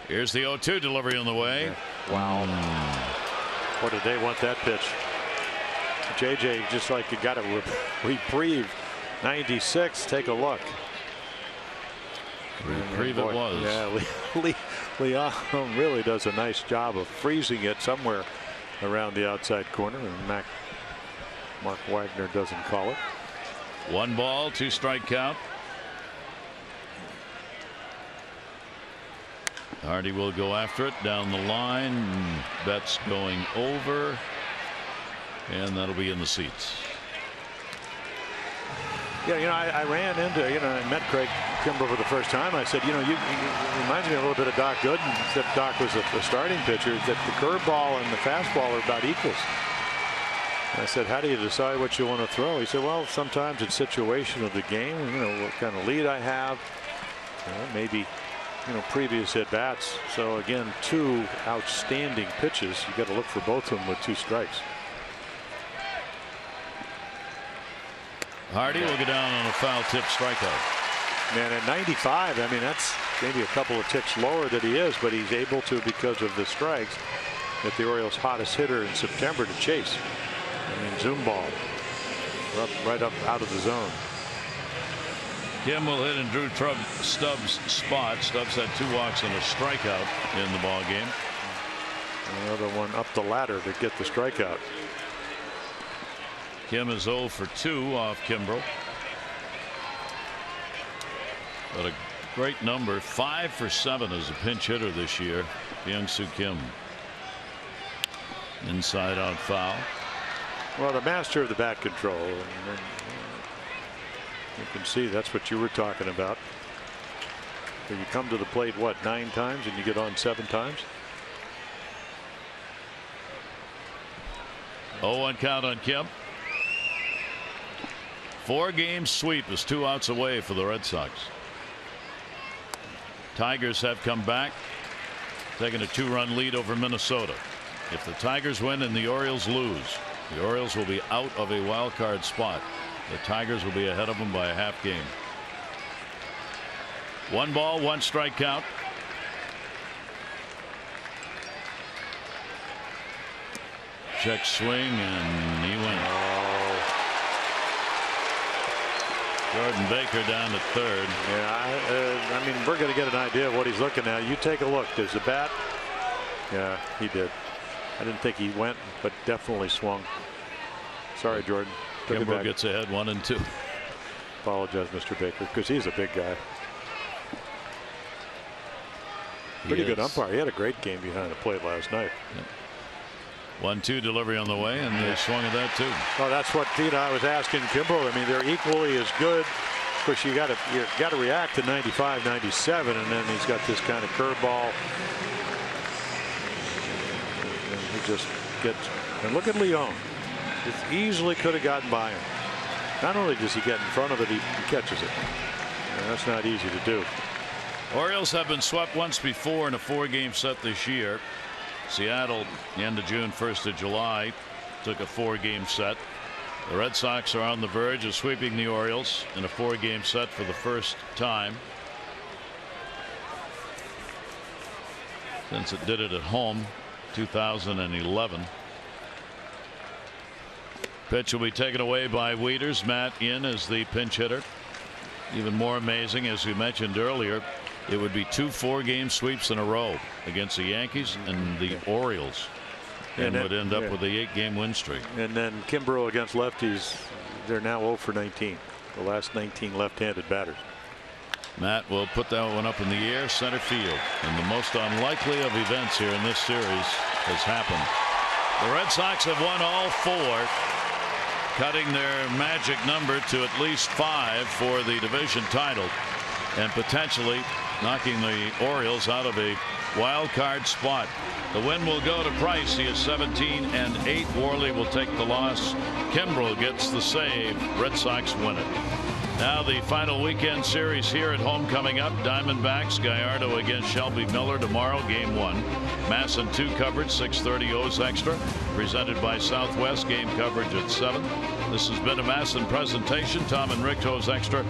Here's the 0-2 delivery on the way. Wow. What did they want that pitch? JJ just like you got a reprieve. 96. Take a look. Reprieve it was. Yeah, Leon really does a nice job of freezing it somewhere around the outside corner, and Mark Wagner doesn't call it. 1 ball, 2 strike count. Hardy will go after it down the line. Betts going over, and that'll be in the seats. Yeah, you know, I ran into, I met Craig Kimbrough for the first time. I said, you reminds me a little bit of Doc Gooden, except Doc was a starting pitcher, that the curveball and the fastball are about equals. And I said, how do you decide what you want to throw? He said, well, sometimes it's situation of the game, what kind of lead I have, maybe previous at bats. So again, 2 outstanding pitches. You got to look for both of them with 2 strikes. Hardy will go down on a foul tip strikeout. Man, at 95, I mean, that's maybe a couple of ticks lower than he is, but he's able to, because of the strikes, get the Orioles' hottest hitter in September to chase. I mean, zoom ball right up out of the zone. Kim will hit in Drew Stubbs' spot. Stubbs had 2 walks and a strikeout in the ball game. Another one up the ladder to get the strikeout. Kim is 0 for 2 off Kimbrough. But a great number, 5 for 7 as a pinch hitter this year. Young-Soo Kim. Inside out foul. Well, the master of the bat control. You can see that's what you were talking about. So you come to the plate, what, 9 times, and you get on 7 times? 0-1 count on Kim. 4-game sweep is 2 outs away for the Red Sox. Tigers have come back, taking a 2-run lead over Minnesota. If the Tigers win and the Orioles lose, the Orioles will be out of a wild card spot. The Tigers will be ahead of them by a half game. 1 ball, 1 strike count. Check swing, and he went. Jordan Baker down to 3rd. Yeah, I mean, we're going to get an idea of what he's looking at. You take a look. There's the bat. Yeah, he did. I didn't think he went, but definitely swung. Sorry, Jordan. Kimbrough gets ahead 1-2. Apologize, Mr. Baker, because he's a big guy. Pretty good umpire. He had a great game behind the plate last night. 1-2 delivery on the way, and they swung at that too. Oh, that's what I was asking Kimbrough. I mean, they're equally as good. Of course, you got to react to 95, 97, and then he's got this kind of curveball. And he just gets. And look at Leon. Just easily could have gotten by him. Not only does he get in front of it, he catches it. And that's not easy to do. Orioles have been swept once before in a 4-game set this year. Seattle, the end of June, 1st of July, took a 4-game set. The Red Sox are on the verge of sweeping the Orioles in a 4-game set for the first time since it did it at home, 2011. Pitch will be taken away by Wieters. Matt in as the pinch hitter. Even more amazing, as we mentioned earlier, it would be 2 4-game sweeps in a row against the Yankees and the Orioles, and would end up with a 8-game win streak. And then Kimbrough against lefties, they're now 0 for 19. The last 19 left-handed batters. Matt will put that one up in the air, center field, and the most unlikely of events here in this series has happened. The Red Sox have won all 4, cutting their magic number to at least 5 for the division title, and potentially knocking the Orioles out of a wild card spot. The win will go to Price. He is 17-8. Worley will take the loss. Kimbrough gets the save. Red Sox win it. Now the final weekend series here at home coming up. Diamondbacks, Gallardo against Shelby Miller tomorrow, game 1. Masson 2 coverage, 6:30 O's Extra, presented by Southwest. Game coverage at 7. This has been a Masson presentation. Tom and Rick O's Extra.